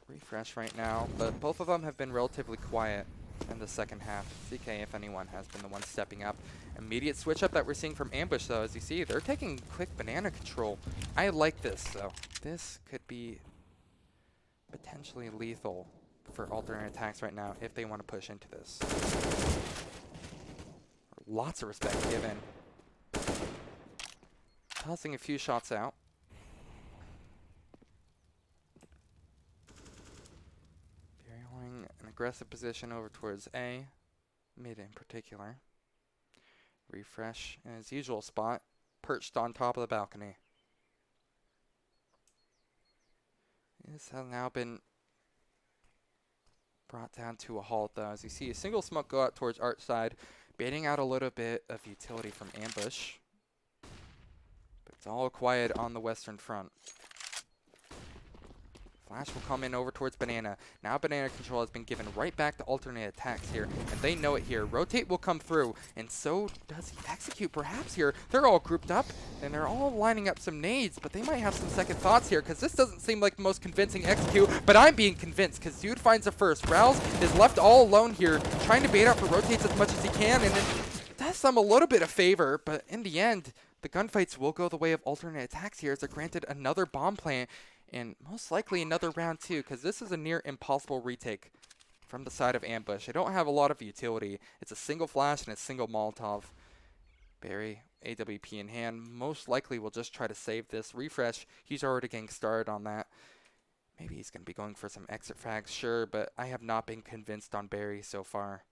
Refresh right now, but both of them have been relatively quiet in the second half. CK, if anyone, has been the one stepping up. Immediate switch up that we're seeing from Ambush, though, as you see, they're taking quick banana control. I like this, though. This could be potentially lethal for alternate aTTaX right now if they want to push into this. Lots of respect given. Tossing a few shots out. Very holding an aggressive position over towards A, mid in particular. Refresh in his usual spot, perched on top of the balcony. This has now been brought down to a halt, though, as you see a single smoke go out towards Arch side, baiting out a little bit of utility from Ambush. But it's all quiet on the western front. Flash will come in over towards Banana. Now banana control has been given right back to alternate aTTaX here, and they know it here. Rotate will come through, and so does he execute perhaps here. They're all grouped up, and they're all lining up some nades, but they might have some second thoughts here, because this doesn't seem like the most convincing execute, but I'm being convinced, because Dude finds the first. Rouse is left all alone here, trying to bait out for rotates as much as he can, and it does them a little bit of favor, but in the end, the gunfights will go the way of alternate aTTaX here, as they're granted another bomb plant, and most likely another round too, because this is a near impossible retake from the side of Ambush. They don't have a lot of utility. It's a single flash and a single Molotov. Barry, AWP in hand, most likely will just try to save this. Refresh, he's already getting started on that. Maybe he's going to be going for some exit frags, sure, but I have not been convinced on Barry so far.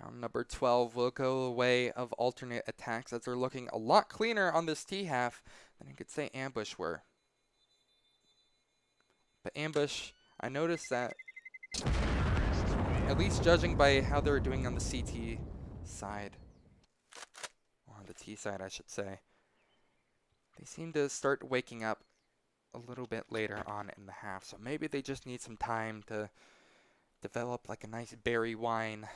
Round number 12 will go the way of alternate aTTaX, as they're looking a lot cleaner on this T half than I could say Ambush were. But Ambush, I noticed that, at least judging by how they were doing on the CT side, or on the T side I should say, they seem to start waking up a little bit later on in the half. So maybe they just need some time to develop like a nice berry wine.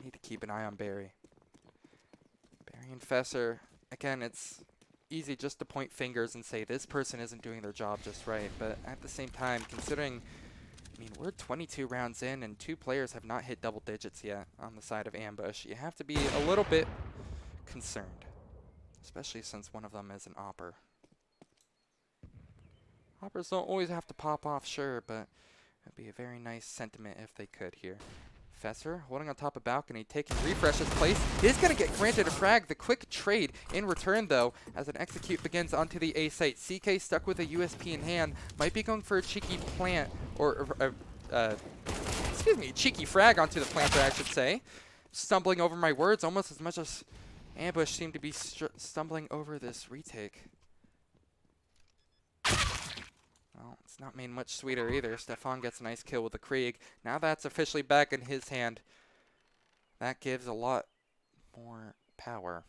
Need to keep an eye on Barry. Barry and Fesser, again, it's easy just to point fingers and say this person isn't doing their job just right, but at the same time, considering, I mean, we're 22 rounds in and 2 players have not hit double digits yet on the side of Ambush, you have to be a little bit concerned, especially since one of them is an Opper. Oppers don't always have to pop off, sure, but it'd be a very nice sentiment if they could here. Fesser holding on top of balcony, taking Refresh's place. Is going to get granted a frag. The quick trade in return, though, as an execute begins onto the A site. CK stuck with a USP in hand. Might be going for a cheeky plant, or excuse me, cheeky frag onto the planter, I should say. Stumbling over my words almost as much as Ambush seemed to be stumbling over this retake. Well, it's not made much sweeter either. Stefan gets a nice kill with the Krieg. Now that's officially back in his hand. That gives a lot more power.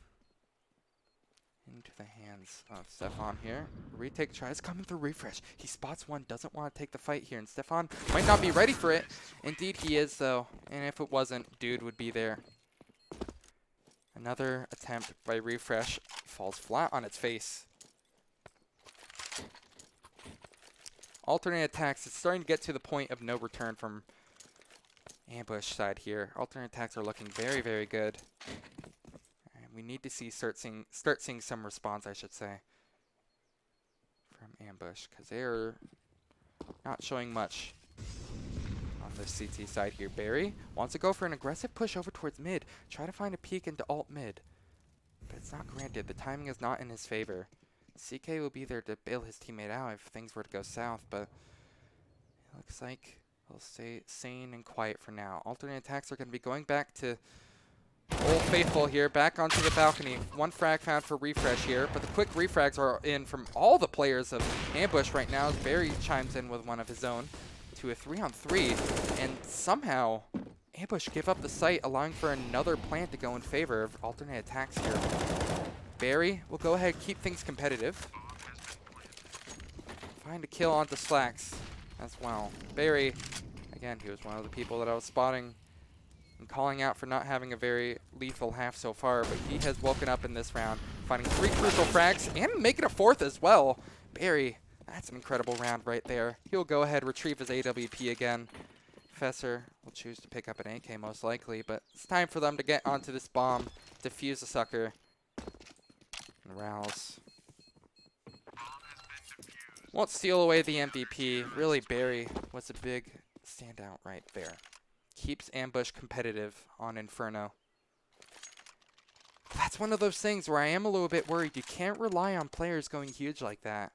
into the hands of Stefan here. Retake tries coming through refresh. He spots one, doesn't want to take the fight here, and Stefan might not be ready for it. Indeed he is though, and if it wasn't, dude would be there. Another attempt by refresh falls flat on its face. Alternate attacks, it's starting to get to the point of no return from ambush side here. Alternate attacks are looking very, very good. And we need to start seeing some response, I should say, from ambush, because they're not showing much on the CT side here. Barry wants to go for an aggressive push over towards mid, try to find a peek into alt mid, but it's not granted. The timing is not in his favor. CK will be there to bail his teammate out if things were to go south, but it looks like he'll stay sane and quiet for now. Alternate attacks are going to be going back to Old Faithful here, back onto the balcony. One frag found for refresh here, but the quick refrags are in from all the players of ambush right now as Barry chimes in with one of his own to a 3-on-3, and somehow ambush give up the site, allowing for another plant to go in favor of alternate attacks here. Barry will go ahead and keep things competitive. Find a kill onto Slacks as well. Barry, again, he was one of the people that I was spotting and calling out for not having a very lethal half so far, but he has woken up in this round, finding 3 crucial frags and making a 4th as well. Barry, that's an incredible round right there. He'll go ahead and retrieve his AWP again. Fesser will choose to pick up an AK most likely, but it's time for them to get onto this bomb, defuse the sucker. And Rouse won't steal away the MVP. Really, Barry was a big standout right there. Keeps ambush competitive on Inferno. That's one of those things where I am a little bit worried. You can't rely on players going huge like that.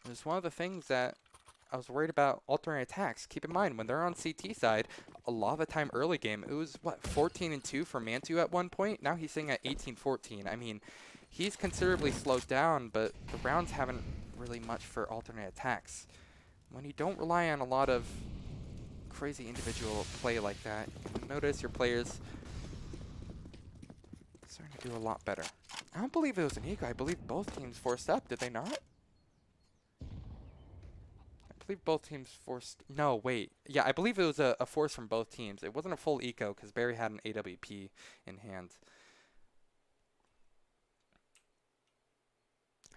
It was one of the things that I was worried about alternate attacks. Keep in mind, when they're on CT side, a lot of the time early game, it was, what, 14-2 for Mantu at one point? Now he's sitting at 18-14. I mean, he's considerably slowed down, but the rounds haven't really much for alternate attacks. When you don't rely on a lot of crazy individual play like that, you notice your players starting to do a lot better. I don't believe it was an eco. I believe both teams forced up. Did they not? I believe both teams forced. No, wait. Yeah, I believe it was a force from both teams. It wasn't a full eco because Barry had an AWP in hand.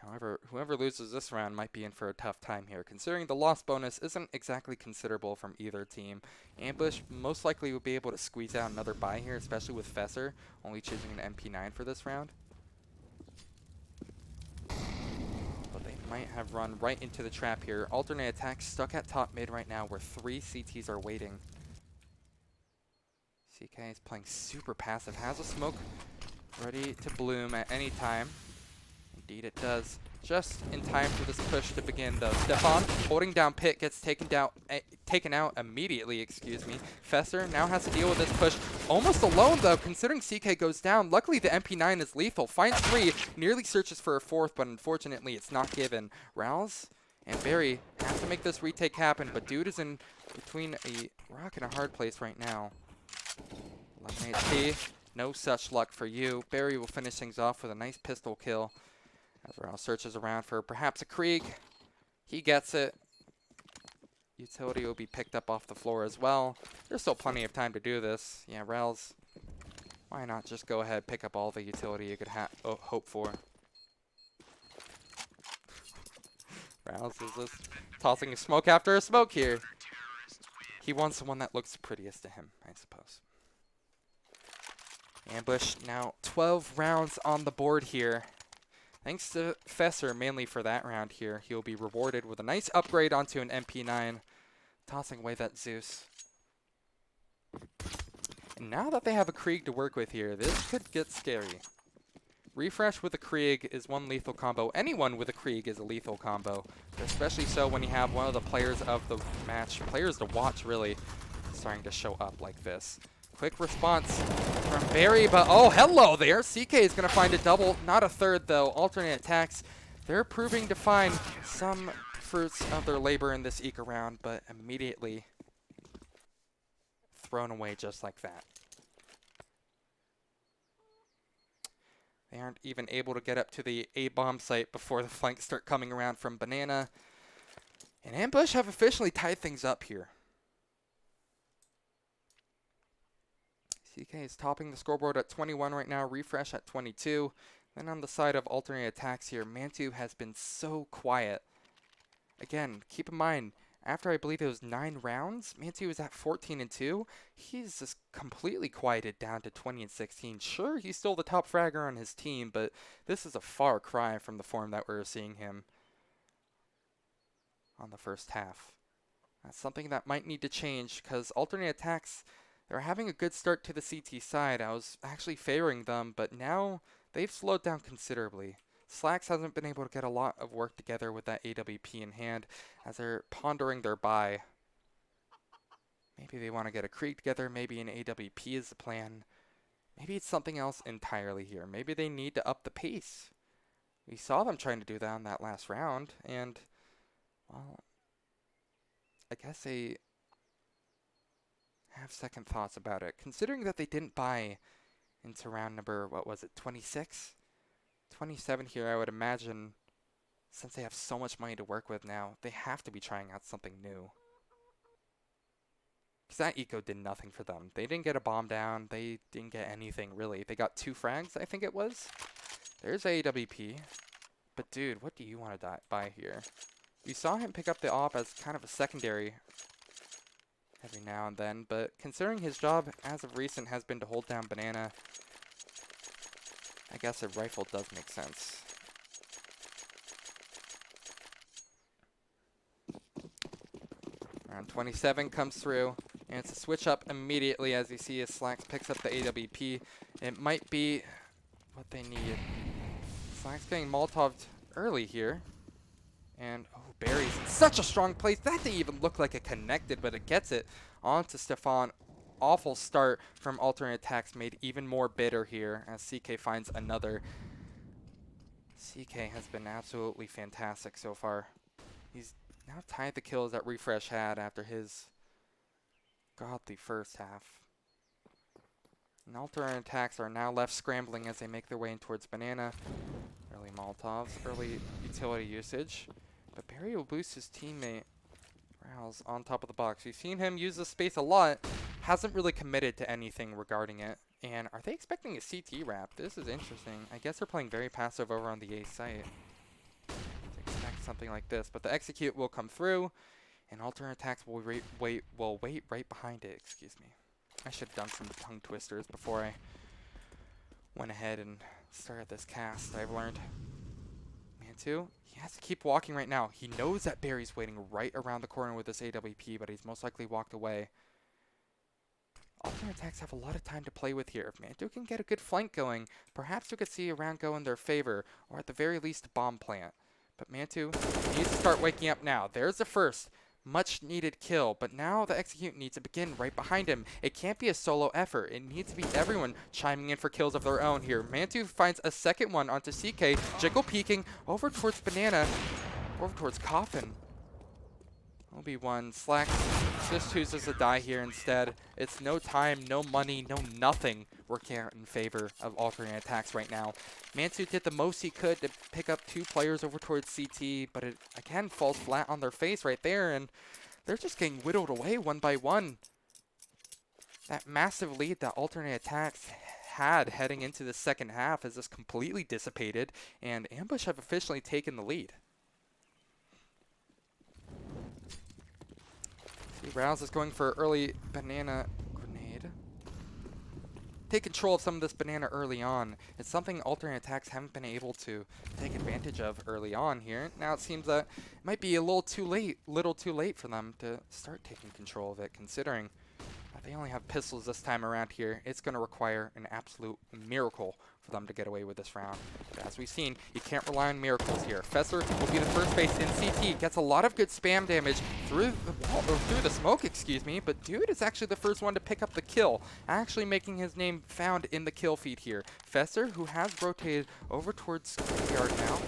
However, whoever loses this round might be in for a tough time here, considering the loss bonus isn't exactly considerable from either team. Ambush most likely will be able to squeeze out another buy here, especially with Fesser only choosing an MP9 for this round. But they might have run right into the trap here. Alternate attacks stuck at top mid right now where 3 CTs are waiting. CK is playing super passive, has a smoke ready to bloom at any time. Indeed it does. Just in time for this push to begin though. Stefan holding down Pit gets taken out immediately, excuse me. Fesser now has to deal with this push almost alone though, considering CK goes down. Luckily the MP9 is lethal. Finds 3, nearly searches for a 4th, but unfortunately it's not given. Rouse and Barry have to make this retake happen, but dude is in between a rock and a hard place right now. 11 HP, no such luck for you. Barry will finish things off with a nice pistol kill. As Rouse searches around for perhaps a Krieg. He gets it. Utility will be picked up off the floor as well. There's still plenty of time to do this. Yeah, Rouse, why not just go ahead, pick up all the utility you could hope for. Rouse is just tossing a smoke after a smoke here. He wants the one that looks prettiest to him, I suppose. Ambush now 12 rounds on the board here. Thanks to Fesser mainly for that round here. He'll be rewarded with a nice upgrade onto an MP9. Tossing away that Zeus. And now that they have a Krieg to work with here, this could get scary. Refresh with a Krieg is one lethal combo. Anyone with a Krieg is a lethal combo. Especially so when you have one of the players of the match, players to watch really, starting to show up like this. Quick response from Barry, but oh, hello there. CK is going to find a double, not a 3rd though. Alternate attacks, they're proving to find some fruits of their labor in this eco round, but immediately thrown away just like that. They aren't even able to get up to the A-bomb site before the flanks start coming around from Banana. And Ambush have officially tied things up here. CK is topping the scoreboard at 21 right now, Refresh at 22. Then on the side of alternate attacks here, Mantu has been so quiet. Again, keep in mind, after I believe it was 9 rounds, Mantu is at 14-2. He's just completely quieted down to 20-16. Sure, he's still the top fragger on his team, but this is a far cry from the form that we're seeing him on the first half. That's something that might need to change because alternate attacks, they're having a good start to the CT side. I was actually favoring them, but now they've slowed down considerably. Slacks hasn't been able to get a lot of work together with that AWP in hand as they're pondering their buy. Maybe they want to get a Krieg together. Maybe an AWP is the plan. Maybe it's something else entirely here. Maybe they need to up the pace. We saw them trying to do that in that last round, and, well, I guess they have second thoughts about it. Considering that they didn't buy into round number, what was it, 26? 27 here, I would imagine, since they have so much money to work with now, they have to be trying out something new. Because that eco did nothing for them. They didn't get a bomb down. They didn't get anything, really. They got 2 frags, I think it was. There's AWP. But, dude, what do you want to buy here? We saw him pick up the AWP as kind of a secondary every now and then, but considering his job as of recent has been to hold down Banana, I guess a rifle does make sense. Round 27 comes through, and it's a switch up immediately as you see as Slacks picks up the AWP. It might be what they need. Slacks getting Molotov'd early here. And, oh, Barry's in such a strong place. That didn't even look like it connected, but it gets it onto Stefan. Awful start from alternate attacks, made even more bitter here as CK finds another. CK has been absolutely fantastic so far. He's now tied the kills that Refresh had after his godly first half. And alternate attacks are now left scrambling as they make their way in towards Banana. Early Molotovs, early utility usage. But Barry will boost his teammate Rouse on top of the box. We've seen him use the space a lot. Hasn't really committed to anything regarding it. And are they expecting a CT wrap? This is interesting. I guess they're playing very passive over on the A site. Expect something like this. But the execute will come through. And alternate attacks will wait right behind it. Excuse me. I should have done some tongue twisters before I went ahead and started this cast. I've learned. Mantu, he has to keep walking right now. He knows that Barry's waiting right around the corner with this AWP, but he's most likely walked away. Alternate attacks have a lot of time to play with here. If Mantu can get a good flank going, perhaps we could see a round go in their favor, or at the very least a bomb plant. But Mantu needs to start waking up now. There's the first much needed kill, but now the execute needs to begin right behind him. It can't be a solo effort. It needs to be everyone chiming in for kills of their own here. Mantu finds a second one onto CK. Jiggle peeking over towards Banana, over towards Coffin. Obi-Wan Slack just chooses to die here instead. It's no time, no money, no nothing working out in favor of alternate attacks right now. Mantu did the most he could to pick up 2 players over towards CT, but it again falls flat on their face right there, and they're just getting whittled away one by one. That massive lead that alternate attacks had heading into the second half has just completely dissipated, and Ambush have officially taken the lead. Rouse is going for early Banana grenade. Take control of some of this Banana early on. It's something alternate attacks haven't been able to take advantage of early on here. Now it seems that it might be a little too late for them to start taking control of it, considering they only have pistols this time around here. It's going to require an absolute miracle for them to get away with this round. But as we've seen, you can't rely on miracles here. Fesser will be the first base in CT. Gets a lot of good spam damage through the wall, or through the smoke, excuse me. But dude is actually the first one to pick up the kill, actually making his name found in the kill feed here. Fesser, who has rotated over towards Graveyard now.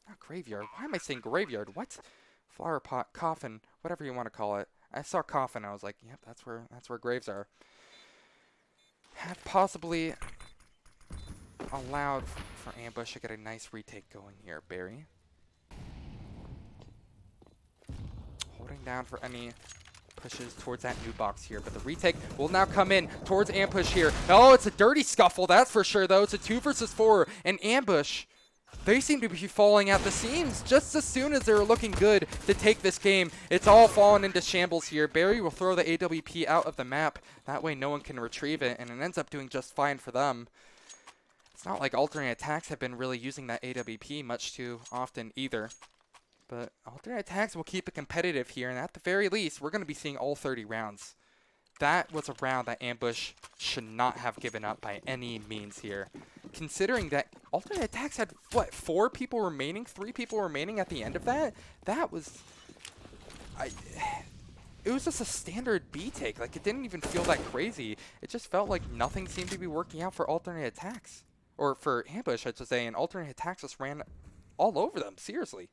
Not Graveyard. Why am I saying Graveyard? What? Flower pot, coffin, whatever you want to call it. I saw coffin. I was like, yep, that's where graves are. Have possibly allowed for Ambush to get a nice retake going here. Barry holding down for any pushes towards that new box here, but the retake will now come in towards Ambush here. Oh, it's a dirty scuffle, that's for sure, though. It's a 2 versus 4, and Ambush, they seem to be falling at the seams just as soon as they were looking good to take this game. It's all fallen into shambles here. Barry will throw the AWP out of the map. That way no one can retrieve it, and it ends up doing just fine for them. It's not like alternate aTTaX have been really using that AWP much too often either. But alternate aTTaX will keep it competitive here, and at the very least, we're going to be seeing all 30 rounds. That was a round that Ambush should not have given up by any means here. Considering that alternate aTTaX had, what, 4 people remaining? 3 people remaining at the end of that? That was... it was just a standard B take. Like, it didn't even feel that crazy. It just felt like nothing seemed to be working out for alternate aTTaX. Or for Ambush, I should say, and alternate aTTaX just ran all over them, seriously.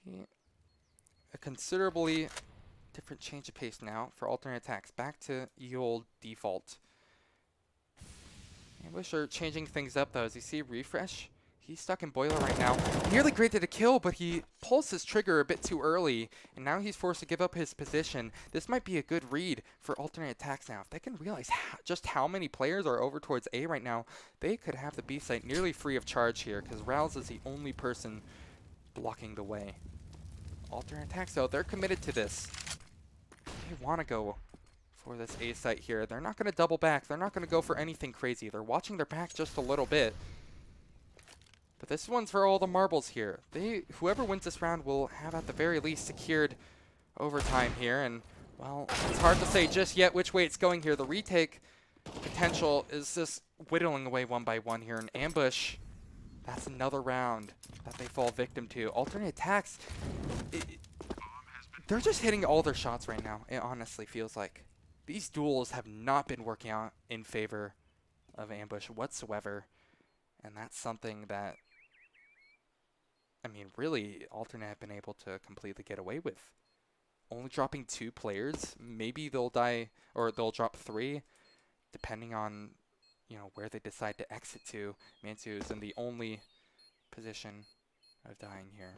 See, a considerably different change of pace now for alternate aTTaX. Back to the old default. Ambush are changing things up though. As you see, Refresh, he's stuck in Boiler right now. Nearly graded a kill, but he pulls his trigger a bit too early, and now he's forced to give up his position. This might be a good read for alternate aTTaX now. If they can realize just how many players are over towards A right now, they could have the B site nearly free of charge here, because Rouse is the only person blocking the way. Alternate aTTaX, though, they're committed to this. They want to go for this A site here. They're not going to double back. They're not going to go for anything crazy. They're watching their back just a little bit. But this one's for all the marbles here. Whoever wins this round will have at the very least secured overtime here. And, well, it's hard to say just yet which way it's going here. The retake potential is just whittling away one by one here. An Ambush, that's another round that they fall victim to. Alternate aTTaX, they're just hitting all their shots right now, it honestly feels like. These duels have not been working out in favor of Ambush whatsoever. And that's something that, I mean, really, alternate have been able to completely get away with. Only dropping 2 players. Maybe they'll die, or they'll drop 3, depending on, you know, where they decide to exit to. Mansu is in the only position of dying here.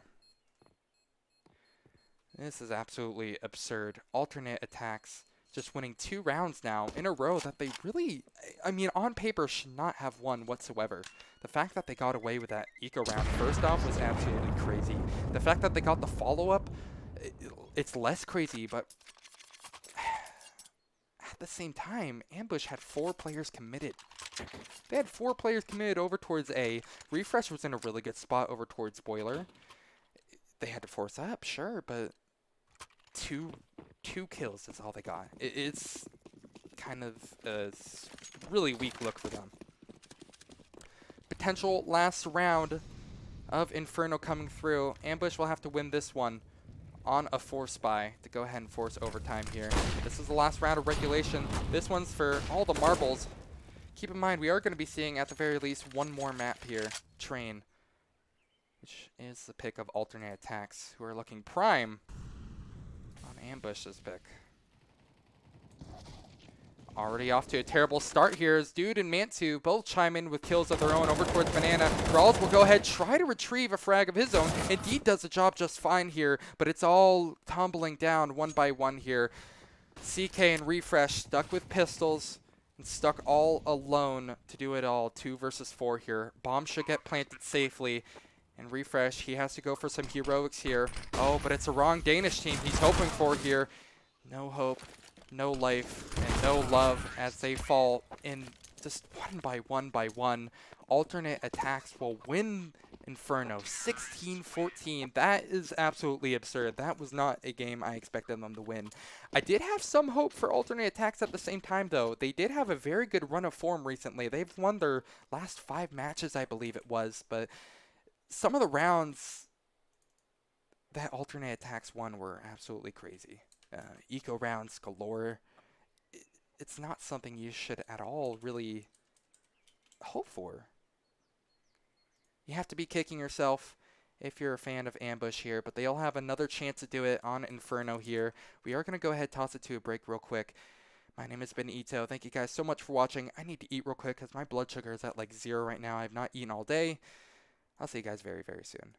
This is absolutely absurd. Alternate aTTaX just winning 2 rounds now in a row that they really, I mean, on paper should not have won whatsoever. The fact that they got away with that eco round first off was absolutely crazy. The fact that they got the follow-up, it's less crazy, but at the same time, Ambush had 4 players committed. They had 4 players committed over towards A. Refresh was in a really good spot over towards Boiler. They had to force up, sure, but two kills is all they got. It's kind of a really weak look for them. Potential last round of Inferno coming through. Ambush will have to win this one on a force buy to go ahead and force overtime here. This is the last round of regulation. This one's for all the marbles. Keep in mind, we are going to be seeing at the very least one more map here, Train, which is the pick of alternate aTTaX, who are looking prime on Ambush's pick. Already off to a terrible start here as Dude and Mantu both chime in with kills of their own over towards Banana. Rawls will go ahead, try to retrieve a frag of his own. Indeed does the job just fine here, but it's all tumbling down one by one here. CK and Refresh stuck with pistols and stuck all alone to do it all. 2 versus 4 here. Bomb should get planted safely. And Refresh, he has to go for some heroics here. Oh, but it's a wrong Danish team he's hoping for here. No hope, no life, and no love as they fall in just one by one. Alternate aTTaX will win Inferno 16-14. That is absolutely absurd. That was not a game I expected them to win. I did have some hope for alternate aTTaX at the same time, though. They did have a very good run of form recently. They've won their last 5 matches, I believe it was, but some of the rounds that alternate aTTaX won were absolutely crazy. Eco rounds galore. It's not something you should at all really hope for. You have to be kicking yourself if you're a fan of Ambush here, but they'll have another chance to do it on Inferno here. We are going to go ahead and toss it to a break real quick. My name has been Ito. Thank you guys so much for watching. I need to eat real quick because my blood sugar is at like 0 right now. I have not eaten all day. I'll see you guys very, very soon.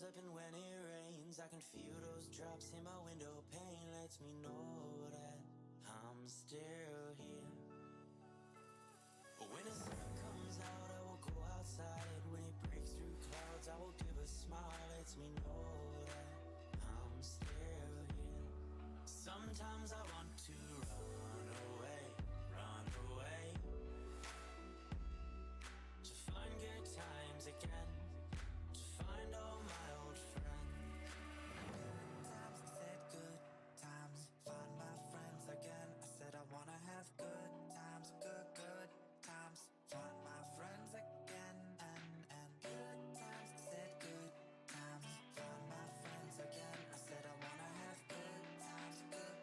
slipping when it rains. I can feel those drops in my window pane. Lets me know that I'm still here. But when the sun comes out, I will go outside. When it breaks through clouds, I will give a smile. Lets me know that I'm still here. Sometimes I want to run away, run away, to find good times again, to find all my old friends. Good times, I said good times, find my friends again. I said I wanna have good times, good times, find my friends again. And good times, I said good times, find my friends again. I said I wanna have good times, good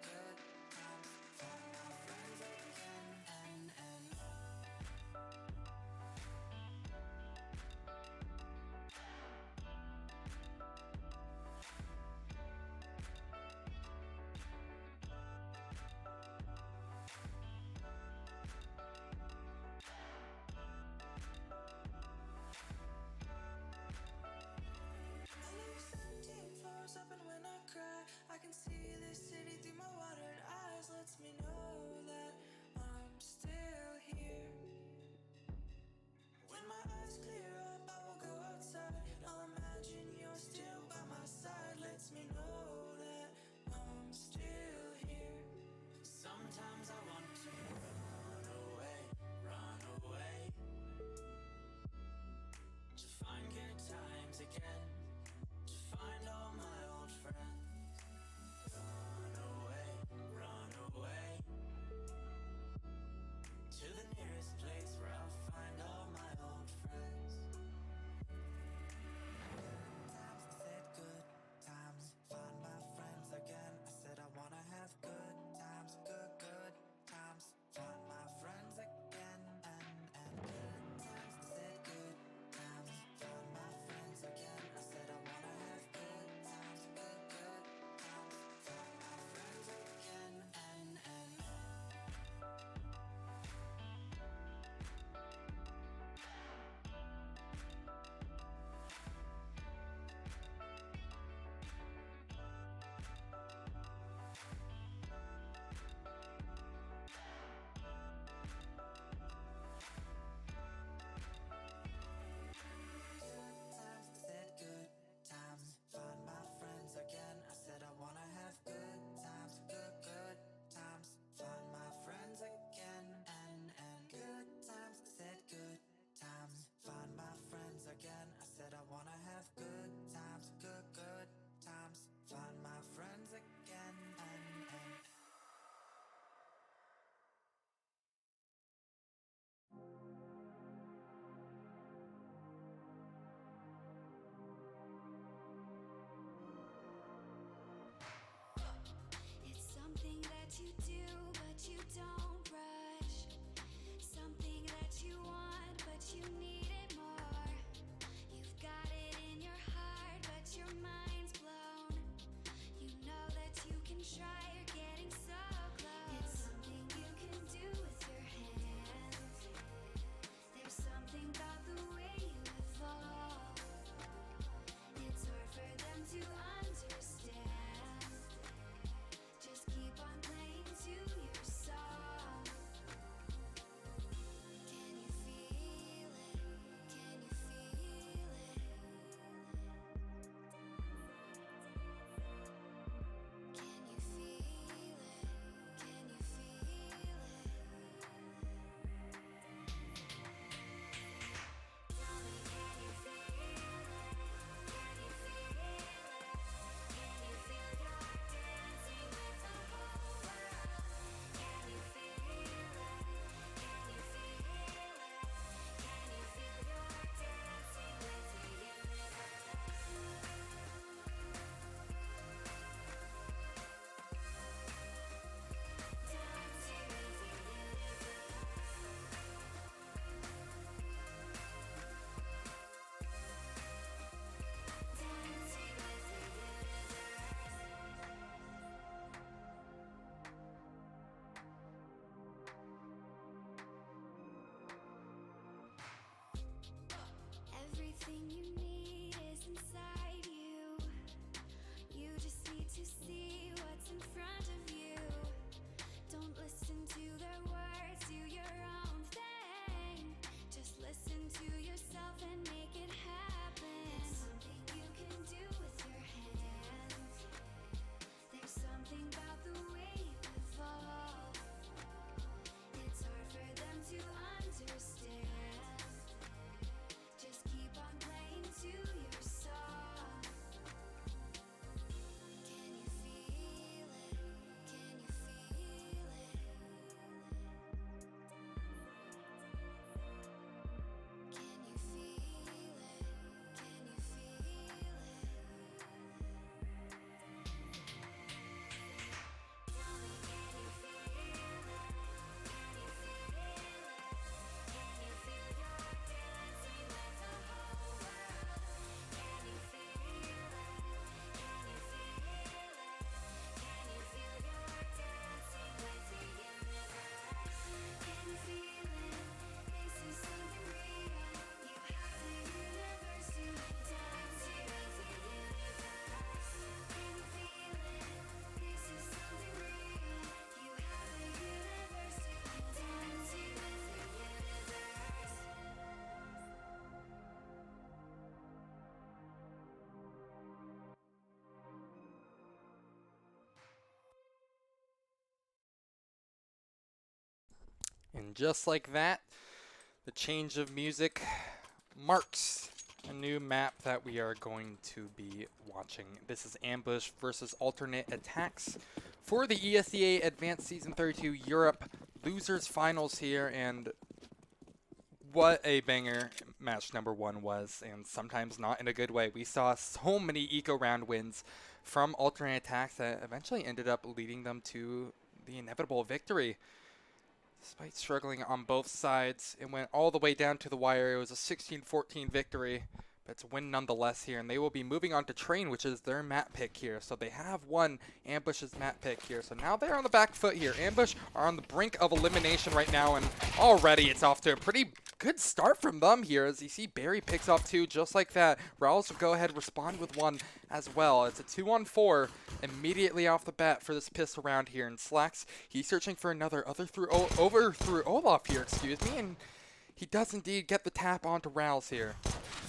And just like that, the change of music marks a new map that we are going to be watching. This is Ambush versus Alternate Attacks for the ESEA Advanced Season 32 Europe Losers Finals here, and what a banger match number 1 was, and sometimes not in a good way. We saw so many eco round wins from Alternate Attacks that eventually ended up leading them to the inevitable victory. Despite struggling on both sides, it went all the way down to the wire. It was a 16-14 victory, but it's a win nonetheless here, and they will be moving on to Train, which is their map pick here. So they have won Ambush's map pick here. So now they're on the back foot here. Ambush are on the brink of elimination right now, and already it's off to a pretty good start from them here. As you see, Barry picks off 2 just like that. Rawls will go ahead and respond with 1 as well. It's a 2-on-4 immediately off the bat for this pistol round here. And Slacks, he's searching for another over through Olaf here, excuse me, and he does indeed get the tap onto Rawls here.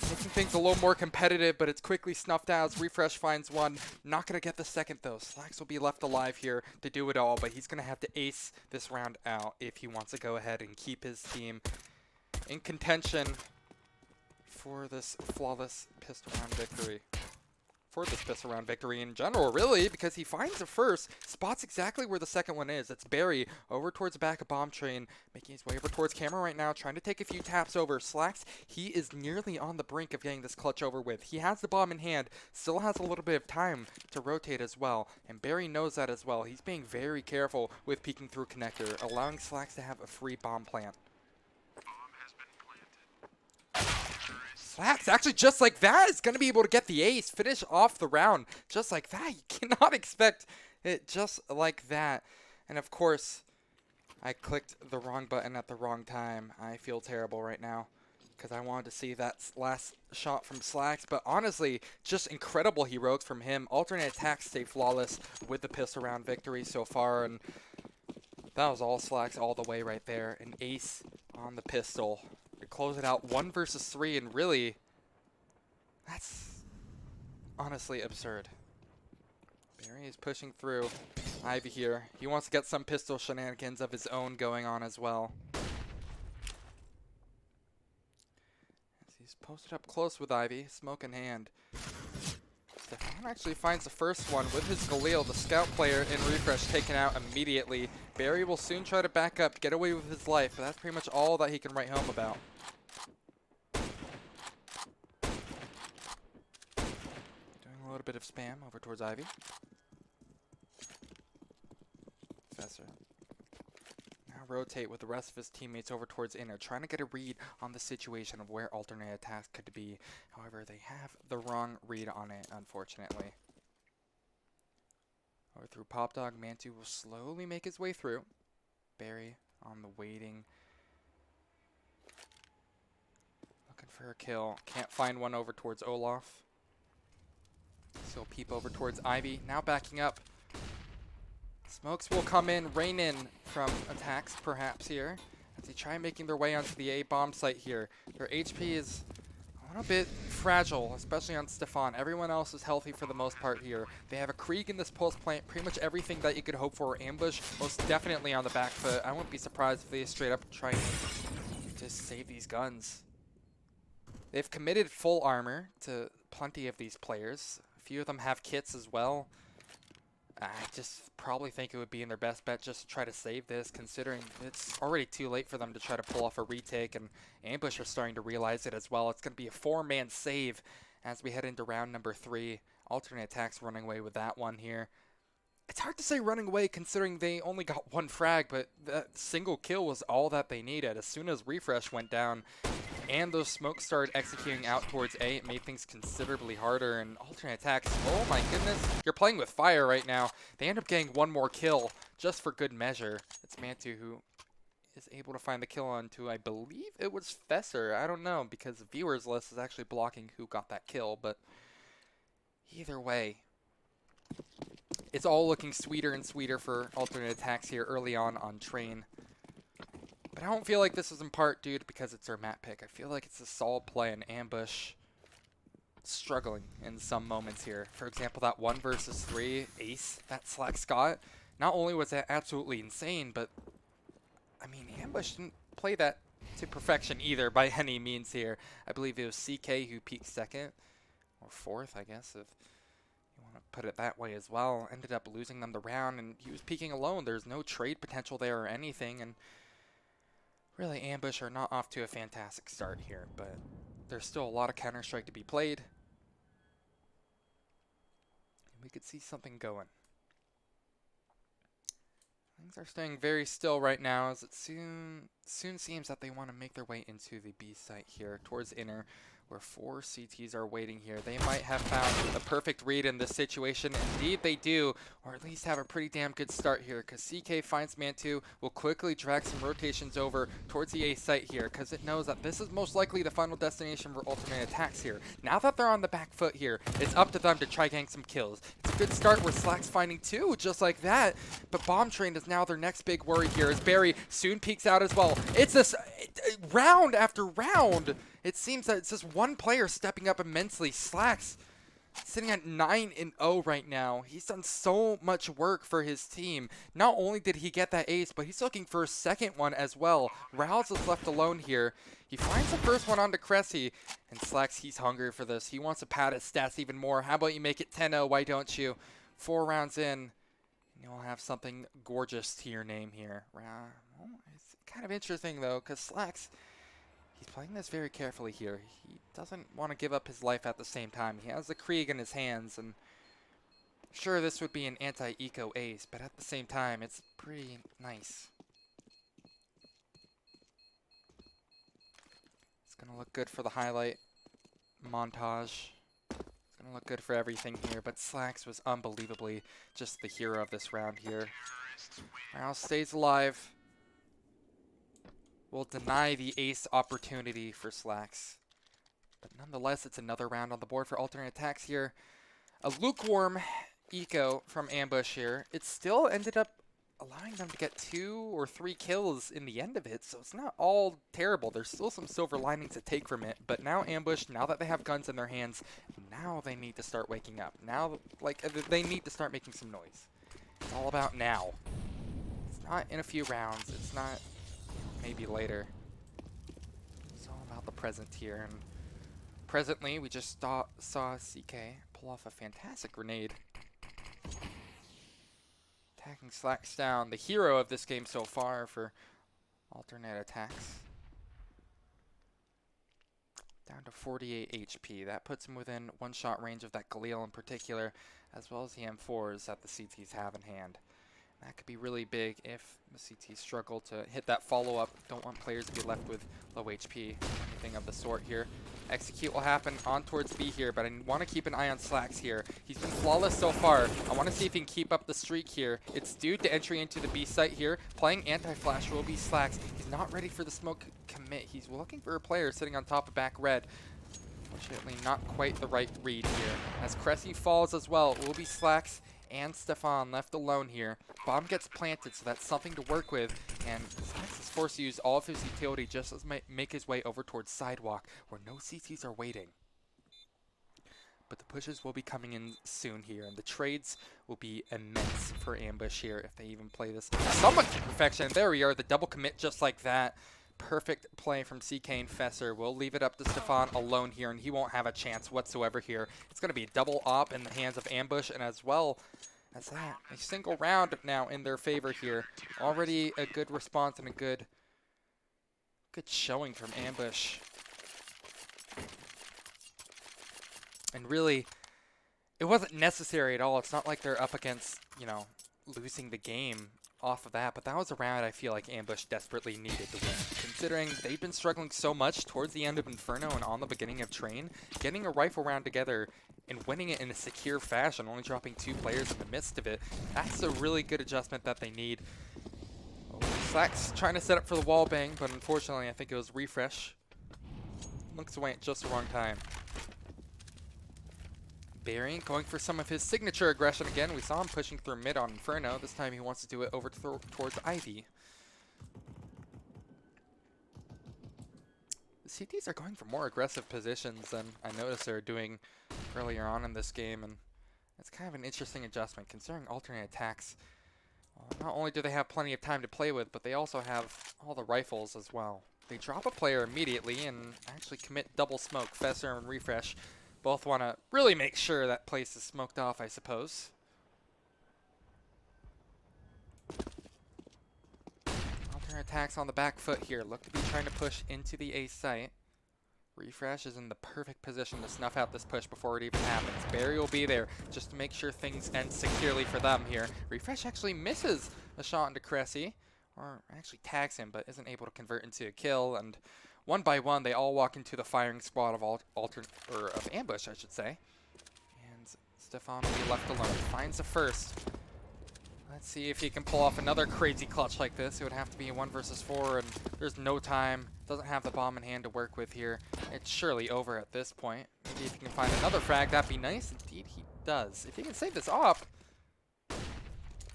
Making things a little more competitive, but it's quickly snuffed out as Refresh finds 1. Not going to get the second, though. Slacks will be left alive here to do it all, but he's going to have to ace this round out if he wants to go ahead and keep his team in contention for this flawless pistol round victory. For this pistol round victory in general, really, because he finds the first, spots exactly where the second one is. It's Barry over towards the back of Bomb Train, making his way over towards camera right now, trying to take a few taps over. Slacks, he is nearly on the brink of getting this clutch over with. He has the bomb in hand, still has a little bit of time to rotate as well, and Barry knows that as well. He's being very careful with peeking through connector, allowing Slacks to have a free bomb plant. Slacks, actually just like that, is going to be able to get the ace, finish off the round just like that. You cannot expect it just like that. And of course, I clicked the wrong button at the wrong time. I feel terrible right now because I wanted to see that last shot from Slacks. But honestly, just incredible heroics from him. Alternate Attacks stay flawless with the pistol round victory so far. And that was all Slacks all the way right there. An ace on the pistol. Close it out 1 versus 3, and really, that's honestly absurd. Barry is pushing through. Ivy here. He wants to get some pistol shenanigans of his own going on as well. As he's posted up close with Ivy, smoke in hand. Stefan actually finds the first one with his Galil, the scout player, in Refresh taken out immediately. Barry will soon try to back up, get away with his life, but that's pretty much all that he can write home about. Doing a little bit of spam over towards Ivy. Professor. Now rotate with the rest of his teammates over towards inner, trying to get a read on the situation of where alternate attacks could be. However, they have the wrong read on it, unfortunately. Over through Pop Dog, Mantu will slowly make his way through. Barry on the waiting. Looking for a kill. Can't find one over towards Olaf. So peep over towards Ivy. Now backing up. Smokes will come in, rain in from attacks perhaps here, as they try making their way onto the A bomb site here. Their HP is a little bit fragile, especially on Stefan. Everyone else is healthy for the most part here. They have a Krieg in this pulse plant, pretty much everything that you could hope for. Ambush, most definitely on the back foot. I wouldn't be surprised if they straight up try to save these guns. They've committed full armor to plenty of these players. A few of them have kits as well. I just probably think it would be in their best bet just to try to save this, considering it's already too late for them to try to pull off a retake, and Ambush are starting to realize it as well. It's going to be a 4-man save as we head into round number 3. Alternate Attacks running away with that one here. It's hard to say running away considering they only got 1 frag, but that single kill was all that they needed. As soon as Refresh went down and those smokes started executing out towards A, it made things considerably harder. And Alternate Attacks, oh my goodness, you're playing with fire right now. They end up getting 1 more kill just for good measure. It's Mantu who is able to find the kill onto, I believe it was Fesser. I don't know, because the viewers list is actually blocking who got that kill, but either way, it's all looking sweeter and sweeter for Alternate Attacks here early on Train. But I don't feel like this is in part due to because it's their map pick. I feel like it's a solid play in Ambush struggling in some moments here. For example, that 1 versus 3 ace that Slacks got. Not only was that absolutely insane, but I mean, Ambush didn't play that to perfection either by any means here. I believe it was CK who peaked second, or fourth, I guess, if you want to put it that way as well. Ended up losing them the round, and he was peaking alone. There's no trade potential there or anything, and really Ambush are not off to a fantastic start here, but there's still a lot of Counter-Strike to be played. And we could see something going. Things are staying very still right now, as it soon seems that they want to make their way into the B site here towards inner, where 4 CTs are waiting here. They might have found a perfect read in this situation. Indeed they do, or at least have a pretty damn good start here, because CK finds Man2, will quickly drag some rotations over towards the A site here, because it knows that this is most likely the final destination for alternate attacks here. Now that they're on the back foot here, it's up to them to try getting some kills. It's a good start where Slack's finding 2, just like that, but Bomb Train is now their next big worry here, as Barry soon peeks out as well. It's this round after round. It seems that it's just one player stepping up immensely. Slack's sitting at 9-0 right now. He's done so much work for his team. Not only did he get that ace, but he's looking for a second one as well. Rouse is left alone here. He finds the first one onto Cressy, and Slack's, he's hungry for this. He wants to pad his stats even more. How about you make it 10-0? Why don't you? 4 rounds in, you'll have something gorgeous to your name here. Well, it's kind of interesting though, because Slack's, he's playing this very carefully here. He doesn't want to give up his life at the same time. He has the Krieg in his hands, and sure, this would be an anti-eco ace, but at the same time, it's pretty nice. It's going to look good for the highlight montage. It's going to look good for everything here, but Slacks was unbelievably just the hero of this round here. Rouse stays alive. Will deny the ace opportunity for Slacks. But nonetheless, it's another round on the board for alternate attacks here. A lukewarm eco from Ambush here. It still ended up allowing them to get 2 or 3 kills in the end of it, so it's not all terrible. There's still some silver linings to take from it, but now Ambush, now that they have guns in their hands, now they need to start waking up. Now, like, they need to start making some noise. It's all about now. It's not in a few rounds. It's not maybe later. It's all about the present here, and presently we just saw CK pull off a fantastic grenade. Attacking Slacks down, the hero of this game so far for alternate attacks. Down to 48 HP. That puts him within one-shot range of that Galil in particular, as well as the M4s that the CTs have in hand. That could be really big if the CTs struggle to hit that follow-up. Don't want players to be left with low HP, anything of the sort here. Execute will happen on towards B here, but I want to keep an eye on Slacks here. He's been flawless so far. I want to see if he can keep up the streak here. It's due to entry into the B site here. Playing anti-flash will be Slacks. He's not ready for the smoke commit. He's looking for a player sitting on top of back red. Unfortunately, not quite the right read here. As Cressy falls as well, it will be Slacks and Stefan left alone here. Bomb gets planted, so that's something to work with, and Slacks is forced to use all of his utility just as make his way over towards Sidewalk, where no CTs are waiting. But the pushes will be coming in soon here, and the trades will be immense for Ambush here if they even play this somewhat to perfection. There we are, the double commit just like that. Perfect play from CK and Fesser. We'll leave it up to Stefan alone here, and he won't have a chance whatsoever here. It's going to be a double op in the hands of Ambush, and as well as that, a single round now in their favor here. Already a good response and a good showing from Ambush. And really, it wasn't necessary at all. It's not like they're up against, you know, losing the game off of that, but that was a round I feel like Ambush desperately needed to win. Considering they've been struggling so much towards the end of Inferno and on the beginning of Train, getting a rifle round together and winning it in a secure fashion, only dropping 2 players in the midst of it, that's a really good adjustment that they need. Oh, Slacks trying to set up for the wall bang, but unfortunately I think it was refresh. Looks away at just the wrong time. Barry going for some of his signature aggression again. We saw him pushing through mid on Inferno. This time he wants to do it over towards Ivy. The CTs are going for more aggressive positions than I noticed they were doing earlier on in this game, and it's kind of an interesting adjustment considering alternate attacks Not only do they have plenty of time to play with, but they also have all the rifles as well. They drop a player immediately and actually commit double smoke. Fesser and Refresh both want to really make sure that place is smoked off, I suppose. Alternate attacks on the back foot here. Look to be trying to push into the A site. Refresh is in the perfect position to snuff out this push before it even happens. Barry will be there just to make sure things end securely for them here. Refresh actually misses a shot into Cressy, or actually tags him, but isn't able to convert into a kill. And one by one, they all walk into the firing squad of of ambush, I should say. And Stefan will be left alone. Finds the first. Let's see if he can pull off another crazy clutch like this. It would have to be a 1 versus 4, and there's no time. Doesn't have the bomb in hand to work with here. It's surely over at this point. Maybe if he can find another frag, that'd be nice. Indeed, he does. If he can save this off,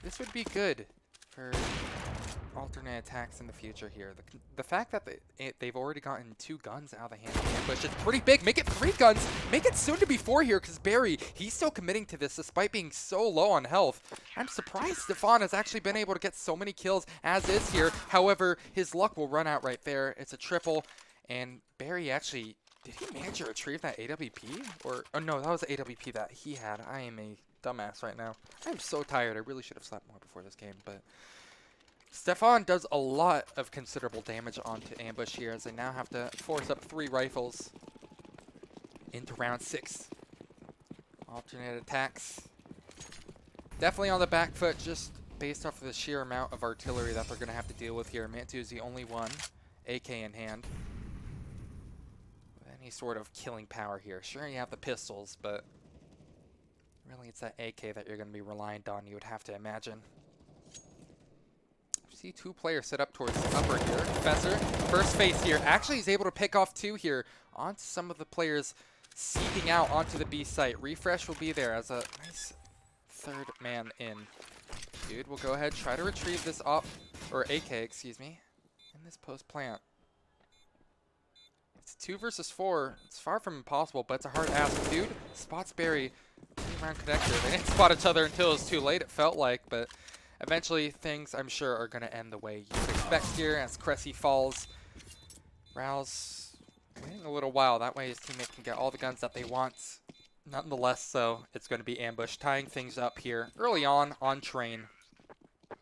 this would be good for alternate attacks in the future here. The fact that they've already gotten 2 guns out of the hand of the ambush is pretty big. Make it 3 guns. Make it soon to be 4 here, because Barry, he's still committing to this despite being so low on health. I'm surprised Stefan has actually been able to get so many kills as is here. However, his luck will run out right there. It's a triple, and Barry actually, did he manage to retrieve that AWP? Or, oh no, that was the AWP that he had. I am a dumbass right now. I'm so tired. I really should have slept more before this game, but Stefan does a lot of considerable damage onto ambush here, as they now have to force up 3 rifles into round 6. Alternate attacks. Definitely on the back foot, just based off of the sheer amount of artillery that they're going to have to deal with here. Mantu is the only one, AK in hand, with any sort of killing power here. Sure, you have the pistols, but really it's that AK that you're going to be reliant on, you would have to imagine. See 2 players set up towards the upper here. Professor, first face here. Actually, he's able to pick off 2 here onto some of the players seeping out onto the B site. Refresh will be there as a nice 3rd man in. Dude will go ahead, try to retrieve this AK, excuse me, in this post plant. It's 2 versus 4. It's far from impossible, but it's a hard ask. Dude spots Barry. 3-round connector. They didn't spot each other until it was too late, it felt like, but eventually, things, I'm sure, are going to end the way you would expect here as Cressy falls. Rouse waiting a little while. That way his teammate can get all the guns that they want. Nonetheless, so it's going to be ambush, tying things up here early on train. I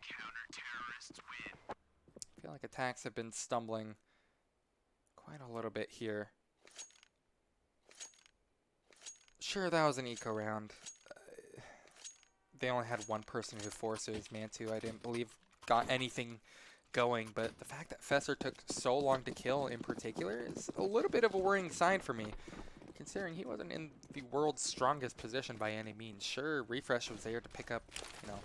feel like attacks have been stumbling quite a little bit here. Sure, that was an eco round. They only had 1 person who forced it, was Mantu. I didn't believe got anything going, but the fact that Fesser took so long to kill in particular is a little bit of a worrying sign for me, considering he wasn't in the world's strongest position by any means. Sure, Refresh was there to pick up, you know,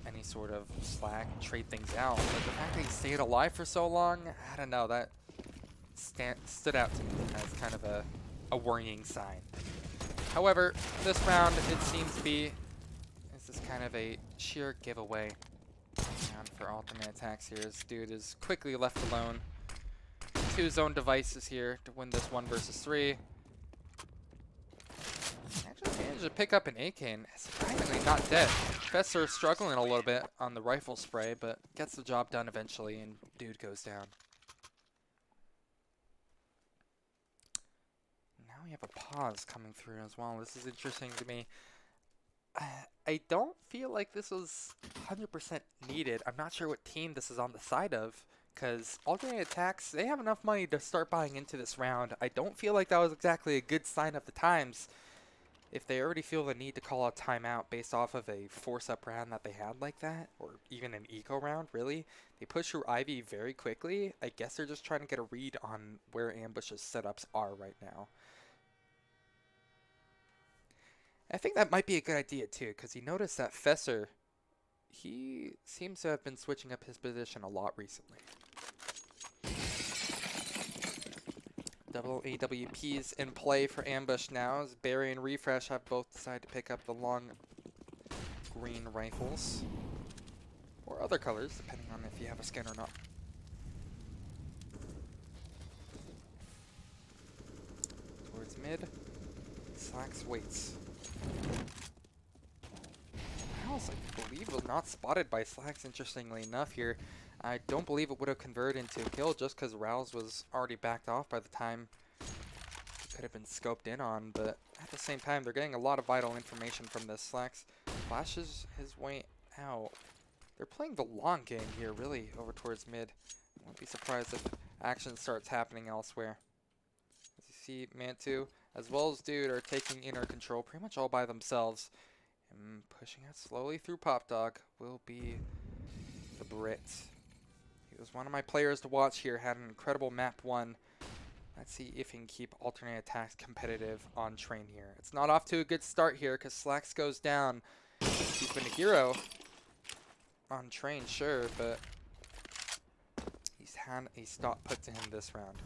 any sort of slack, trade things out, but the fact that he stayed alive for so long, I don't know, that stood out to me as kind of a worrying sign. However, this round, it seems to be is kind of a sheer giveaway round for alternate attacks here. This dude is quickly left alone to his own devices here to win this 1 versus 3. Actually managed to pick up an AK and surprisingly not dead. Professor struggling a little bit on the rifle spray, but gets the job done eventually, and dude goes down. Now we have a pause coming through as well. This is interesting to me. I don't feel like this was 100% needed. I'm not sure what team this is on the side of, because alternate attacks, they have enough money to start buying into this round. I don't feel like that was exactly a good sign of the times. If they already feel the need to call a timeout based off of a force-up round that they had like that, or even an eco round, really, they push through Ivy very quickly. I guess they're just trying to get a read on where Ambush's setups are right now. I think that might be a good idea too, because you notice that Fesser, he seems to have been switching up his position a lot recently. Double AWPs in play for ambush now, as Barry and Refresh have both decided to pick up the long green rifles, or other colors, depending on if you have a skin or not. Towards mid, Slacks waits. Rouse, I believe, was not spotted by Slacks, interestingly enough here. I don't believe it would have converted into a kill just because Rouse was already backed off by the time he could have been scoped in on, but at the same time, they're getting a lot of vital information from this. Slacks flashes his way out. They're playing the long game here, really, over towards mid. I won't be surprised if action starts happening elsewhere. As you see, Mantu, as well as Dude, are taking inner control pretty much all by themselves. And pushing it slowly through Pop Dog will be the Brit. He was one of my players to watch here, had an incredible map 1. Let's see if he can keep alternate attacks competitive on train here. It's not off to a good start here because Slacks goes down. He's been a hero on train, sure, but he's had a stop put to him this round.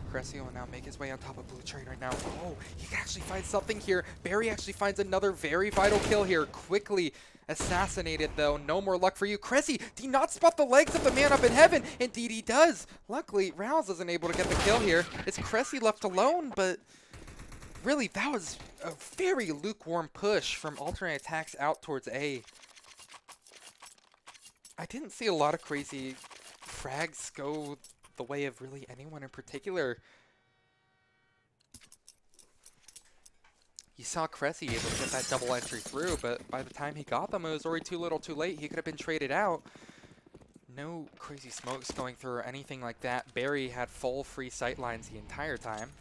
Cressy will now make his way on top of blue train right now. Oh, he can actually find something here. Barry actually finds another very vital kill here. Quickly assassinated, though. No more luck for you. Cressy, do you not spot the legs of the man up in heaven? Indeed he does. Luckily, Rouse isn't able to get the kill here. It's Cressy left alone, but really, that was a very lukewarm push from alternate attacks out towards A. I didn't see a lot of crazy frags go the way of really anyone in particular. You saw Cressy able to get that double entry through, but by the time he got them, it was already too little too late. He could have been traded out. No crazy smokes going through or anything like that. Barry had full free sight lines the entire time.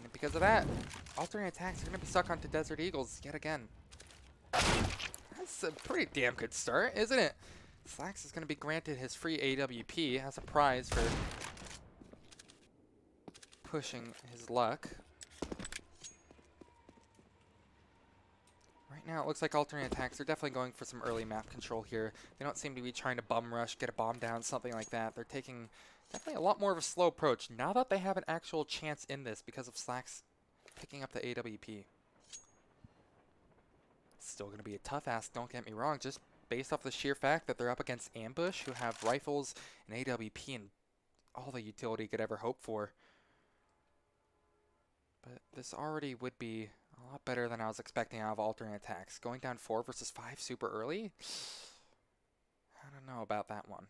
And because of that, alternate attacks are going to be stuck onto Desert Eagles yet again. That's a pretty damn good start, isn't it? Slacks is going to be granted his free AWP as a prize for pushing his luck. Right now, it looks like alternate attacks are definitely going for some early map control here. They don't seem to be trying to bum rush, get a bomb down, something like that. They're taking definitely a lot more of a slow approach now that they have an actual chance in this because of Slacks picking up the AWP. It's still going to be a tough ask, don't get me wrong, just based off the sheer fact that they're up against Ambush, who have rifles and AWP and all the utility you could ever hope for. But this already would be a lot better than I was expecting out of alternate attacks. Going down 4 versus 5 super early? I don't know about that one.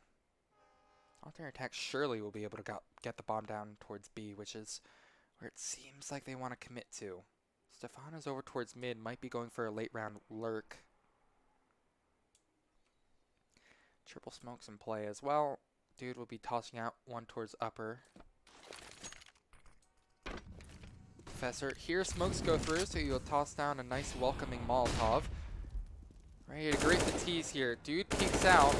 Alternate attacks surely will be able to get the bomb down towards B, which is where it seems like they want to commit to. Stefan is over towards mid, might be going for a late round lurk. Triple smokes in play as well. Dude will be tossing out one towards upper. Professor, here smokes go through, so you'll toss down a nice welcoming Molotov. Ready to grate the tease here. Dude peeks out.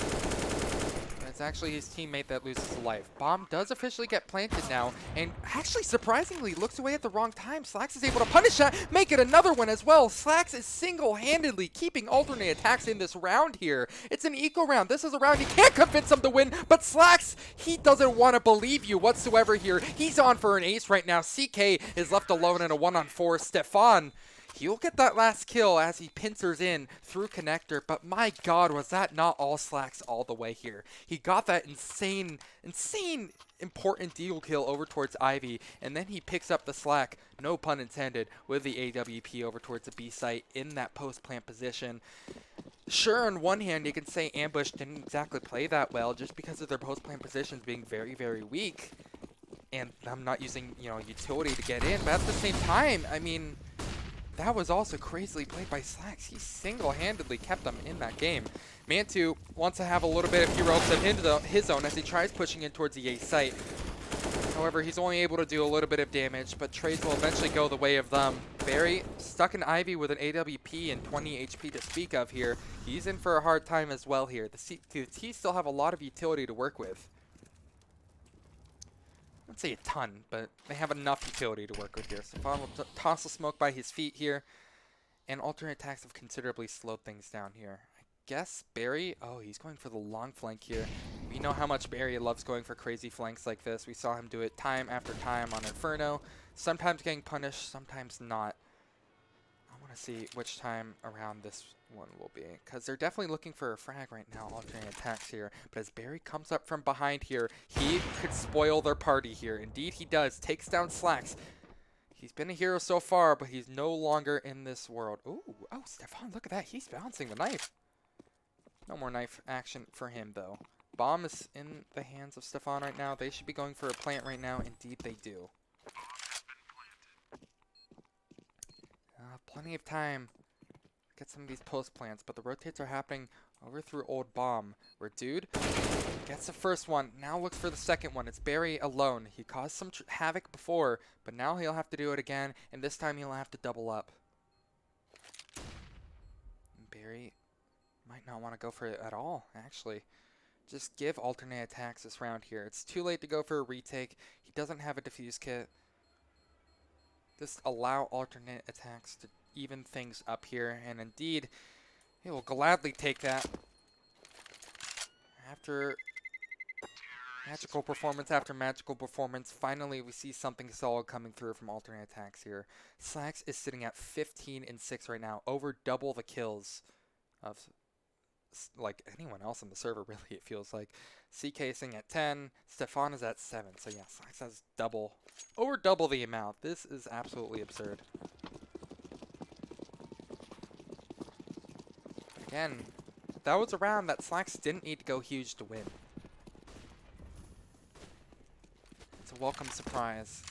It's actually his teammate that loses a life. Bomb does officially get planted now, and actually surprisingly looks away at the wrong time. Slacks is able to punish that, make it another one as well. Slacks is single-handedly keeping alternate attacks in this round here. It's an eco round. This is a round he can't convince him to win, but Slacks, he doesn't want to believe you whatsoever here. He's on for an ace right now. CK is left alone in a 1-on-4. Stefan, he'll get that last kill as he pincers in through connector, but my god, was that not all Slacks all the way here. He got that insane important deal kill over towards Ivy, and then he picks up the slack, no pun intended, with the AWP over towards the B site in that post-plant position. Sure, on one hand, you can say Ambush didn't exactly play that well just because of their post-plant positions being very, very weak, and them not using, utility to get in, but at the same time, I mean, that was also crazily played by Slacks. He single-handedly kept them in that game. Mantu wants to have a little bit of heroics of his own as he tries pushing in towards the A site. However, he's only able to do a little bit of damage, but trades will eventually go the way of them. Barry stuck in Ivy with an AWP and 20 HP to speak of here. He's in for a hard time as well here. The T still have a lot of utility to work with. I wouldn't say a ton, but they have enough utility to work with here. Stefan will toss a smoke by his feet here, and alternate attacks have considerably slowed things down here. I guess Barry, oh, he's going for the long flank here. We know how much Barry loves going for crazy flanks like this. We saw him do it time after time on Inferno, sometimes getting punished, sometimes not. I want to see which time around this one will be, because they're definitely looking for a frag right now, alternate attacks here. But as Barry comes up from behind here, he could spoil their party here. Indeed he does. Takes down Slacks. He's been a hero so far, but he's no longer in this world. Ooh, oh, Stefan, look at that. He's bouncing the knife. No more knife action for him, though. Bomb is in the hands of Stefan right now. They should be going for a plant right now. Indeed, they do. Plenty of time to get some of these post plants, but the rotates are happening over through old bomb, where dude gets the first one, now looks for the second one. It's Barry alone. He caused some havoc before, but now he'll have to do it again, and this time he'll have to double up. And Barry might not want to go for it at all, actually. Just give alternate attacks this round here. It's too late to go for a retake. He doesn't have a defuse kit. Just allow alternate attacks to even things up here, and indeed, he will gladly take that. After magical performance after magical performance, finally we see something solid coming through from alternate attacks here. Slacks is sitting at 15 and 6 right now, over double the kills of like anyone else on the server, really, it feels like. CK sitting at 10, Stefan is at 7, so yeah, Slacks has over double the amount. This is absolutely absurd. Again, that was a round that Slacks didn't need to go huge to win. It's a welcome surprise.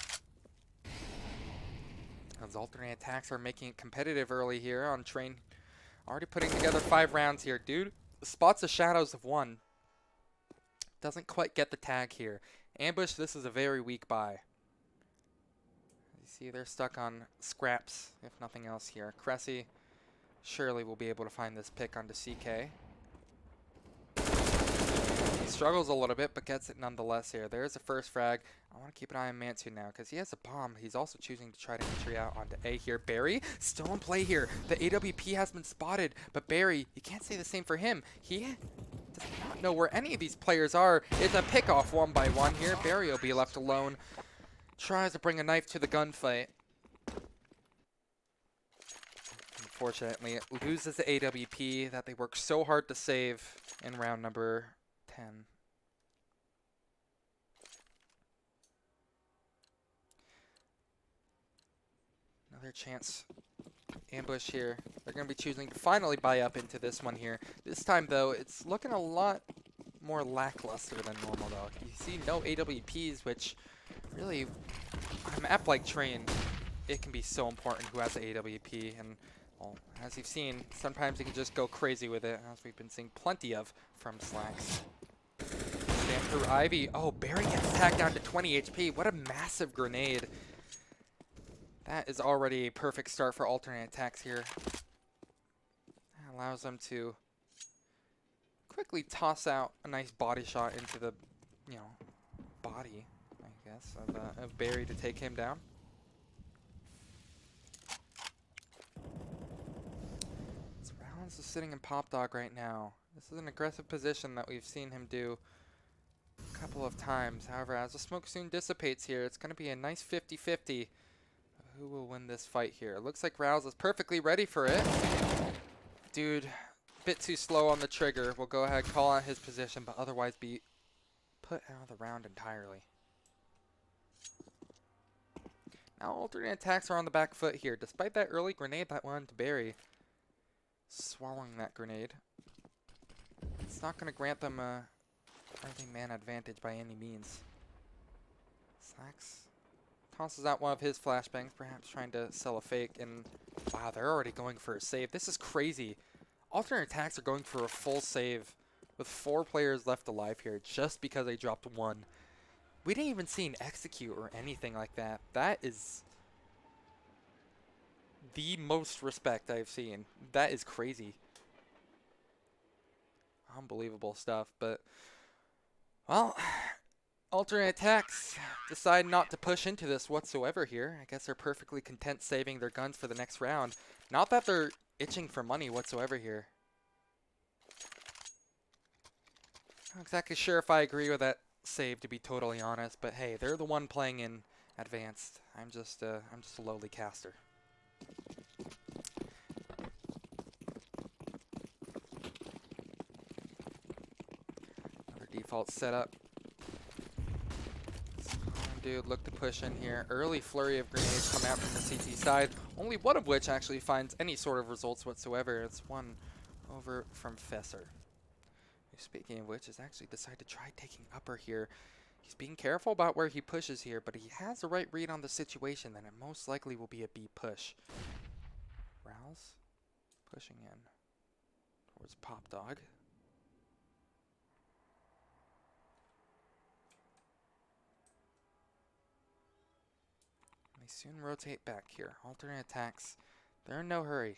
Those alternate attacks are making it competitive early here on Train. Already putting together 5 rounds here. Dude, spots the shadows of 1. Doesn't quite get the tag here. Ambush, this is a very weak buy. You see they're stuck on scraps, if nothing else here. Cressy surely will be able to find this pick onto CK. He struggles a little bit, but gets it nonetheless here. There's the first frag. I want to keep an eye on Mantu now, because he has a bomb. He's also choosing to try to entry out onto A here. Barry, still in play here. The AWP has been spotted, but Barry, you can't say the same for him. He does not know where any of these players are. It's a pick-off 1 by 1 here. Barry will be left alone. Tries to bring a knife to the gunfight. Unfortunately, it loses the AWP that they worked so hard to save in round number 10. Another chance. Ambush here. They're going to be choosing to finally buy up into this one here. This time, though, it's looking a lot more lackluster than normal, though. You see no AWPs, which really, on a map like Train, it can be so important who has the AWP. And well, as you've seen, sometimes you can just go crazy with it, as we've been seeing plenty of from Slacks. Stand through Ivy. Oh, Barry gets tagged down to 20 HP. What a massive grenade. That is already a perfect start for alternate attacks here. That allows them to quickly toss out a nice body shot into the, body, I guess, of Barry to take him down. Rounds is sitting in Pop Dog right now. This is an aggressive position that we've seen him do a couple of times. However, as the smoke soon dissipates here, it's going to be a nice 50-50. Who will win this fight here? It looks like Rouse is perfectly ready for it. Dude, a bit too slow on the trigger. We'll go ahead and call out his position, but otherwise be put out of the round entirely. Now alternate attacks are on the back foot here. Despite that early grenade that went to Barry, swallowing that grenade, it's not going to grant them a early man advantage by any means. Slacks tosses out one of his flashbangs, perhaps trying to sell a fake, and wow, they're already going for a save. This is crazy. Alternate attacks are going for a full save with 4 players left alive here just because they dropped 1. We didn't even see an execute or anything like that. That is the most respect I've seen. That is crazy. Unbelievable stuff, but well, alternate attacks decide not to push into this whatsoever here. I guess they're perfectly content saving their guns for the next round. Not that they're itching for money whatsoever here. Not exactly sure if I agree with that save, to be totally honest, but hey, they're the one playing in advanced. I'm just a lowly caster. Another default setup. dude look to push in here. Early flurry of grenades come out from the CT side, only one of which actually finds any sort of results whatsoever. It's one over from Fesser, who, speaking of which, has actually decided to try taking upper here. He's being careful about where he pushes here, but he has the right read on the situation that it most likely will be a B push. Rouse pushing in towards Pop Dog. They soon rotate back here. Alternate attacks. They're in no hurry.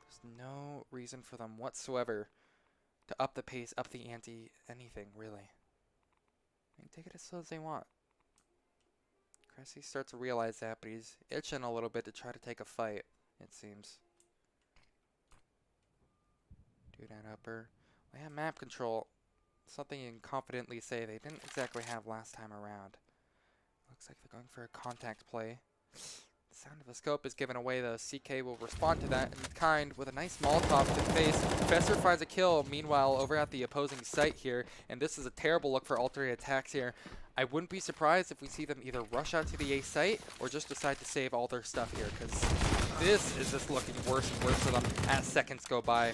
There's no reason for them whatsoever to up the pace, up the ante, anything really. They can take it as slow as they want. Cressy starts to realize that, but he's itching a little bit to try to take a fight, it seems. Dude at upper. They have map control. Something you can confidently say they didn't exactly have last time around. Looks like they're going for a contact play. The sound of a scope is given away though. CK will respond to that in kind with a nice Molotov to the face. Fesser finds a kill, meanwhile over at the opposing site here, and this is a terrible look for alternate attacks here. I wouldn't be surprised if we see them either rush out to the A site or just decide to save all their stuff here, because this is just looking worse and worse for them as seconds go by.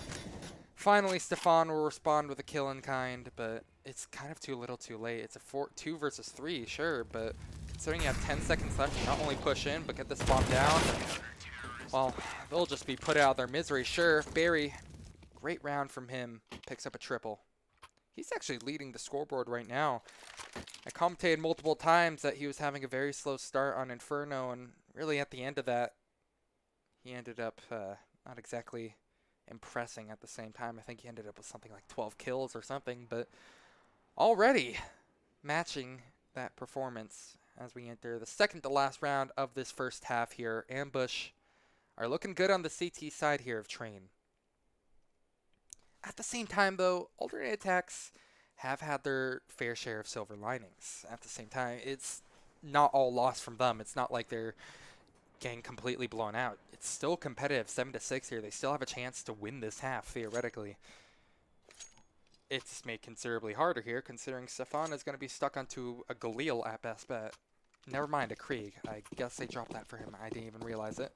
Finally, Stefan will respond with a kill in kind, but it's kind of too little too late. It's a 2 versus 3, sure, but considering you have 10 seconds left, you not only push in, but get this bomb down, well, they'll just be put out of their misery, sure. Barry, great round from him, picks up a triple. He's actually leading the scoreboard right now. I commentated multiple times that he was having a very slow start on Inferno, and really at the end of that, he ended up not exactly impressing at the same time. I think he ended up with something like 12 kills or something, but already matching that performance as we enter the second to last round of this first half here. Ambush are looking good on the CT side here of Train. At the same time, though, alternate attacks have had their fair share of silver linings. At the same time, it's not all lost from them. It's not like they're getting completely blown out. It's still competitive, 7-6 here. They still have a chance to win this half, theoretically. It's made considerably harder here, considering Stefan is going to be stuck onto a Galil at best bet. Never mind, a Krieg. I guess they dropped that for him. I didn't even realize it.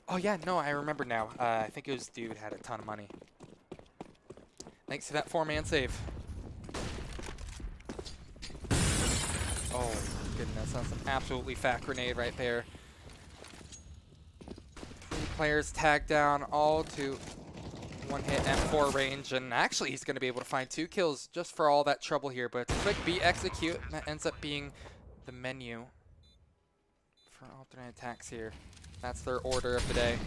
Oh yeah, no, I remember now. I think it was Dude had a ton of money. Thanks to that 4-man save. Oh, goodness, that's an absolutely fat grenade right there. 3 players tagged down, all to one-hit M4 range, and actually he's going to be able to find 2 kills just for all that trouble here, but quick B execute, and that ends up being the menu for alternate attacks here. That's their order of the day.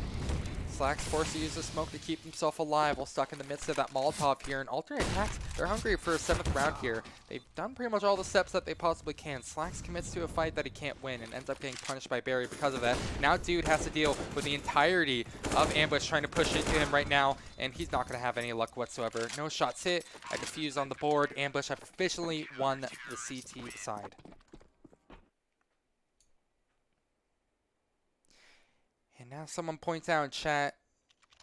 Slack's forced to use the smoke to keep himself alive while stuck in the midst of that Molotov here. And alternate attacks, they're hungry for a 7th round here. They've done pretty much all the steps that they possibly can. Slacks commits to a fight that he can't win and ends up getting punished by Barry because of that. Now Dude has to deal with the entirety of Ambush trying to push into him right now, and he's not going to have any luck whatsoever. No shots hit, a defuse on the board. Ambush have officially won the CT side. And now someone points out in chat,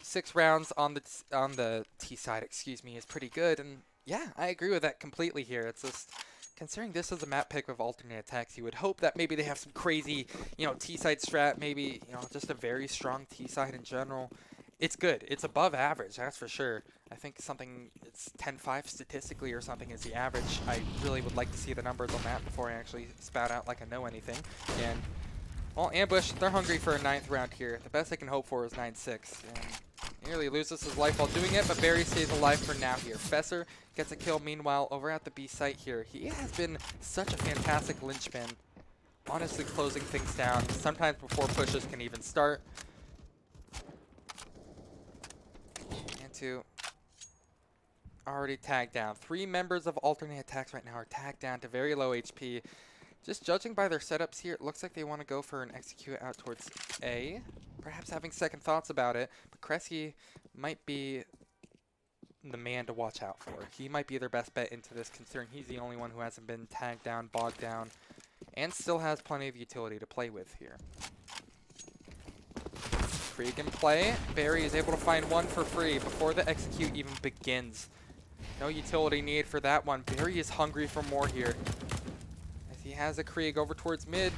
6 rounds on the T side, excuse me, is pretty good. And yeah, I agree with that completely here. It's just, considering this is a map pick of alternate attacks, you would hope that maybe they have some crazy, T side strat, maybe, just a very strong T side in general. It's good. It's above average, that's for sure. I think it's 10-5 statistically or something is the average. I really would like to see the numbers on that before I actually spout out like I know anything. And well, Ambush, they're hungry for a 9th round here. The best they can hope for is 9-6. And nearly loses his life while doing it, but Barry stays alive for now here. Fesser gets a kill, meanwhile, over at the B site here. He has been such a fantastic linchpin, honestly closing things down, sometimes before pushes can even start. And 2 already tagged down. 3 members of alternate attacks right now are tagged down to very low HP. Just judging by their setups here, it looks like they want to go for an execute out towards A. Perhaps having second thoughts about it, but Cressy might be the man to watch out for. He might be their best bet into this, considering he's the only one who hasn't been tagged down, bogged down, and still has plenty of utility to play with here. Krieg in play. Barry is able to find 1 for free before the execute even begins. No utility need for that one. Barry is hungry for more here. He has a Krieg over towards mid.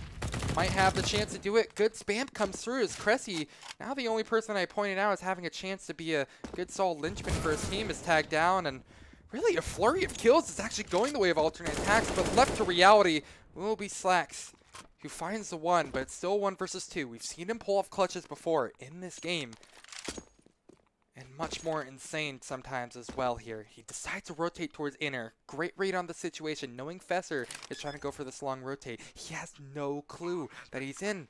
Might have the chance to do it. Good spam comes through as Cressy, now the only person I pointed out is having a chance to be a good solid linchpin for his team, is tagged down, and really a flurry of kills is actually going the way of alternate attacks, but left to reality will be Slacks, who finds the one, but it's still 1 versus 2. We've seen him pull off clutches before in this game, and much more insane sometimes as well here. He decides to rotate towards inner. Great read on the situation, knowing Fesser is trying to go for this long rotate. He has no clue that he's in.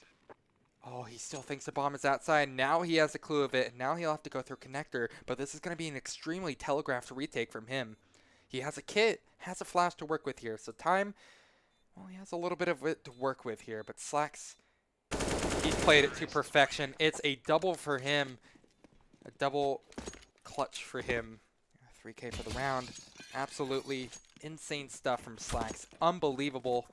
Oh, he still thinks the bomb is outside. Now he has a clue of it, and now he'll have to go through connector, but this is going to be an extremely telegraphed retake from him. He has a kit, has a flash to work with here, so time, well, he has a little bit of it to work with here, but Slacks, he's played it to perfection. It's a double for him. A double clutch for him. 3K for the round. Absolutely insane stuff from Slacks. Unbelievable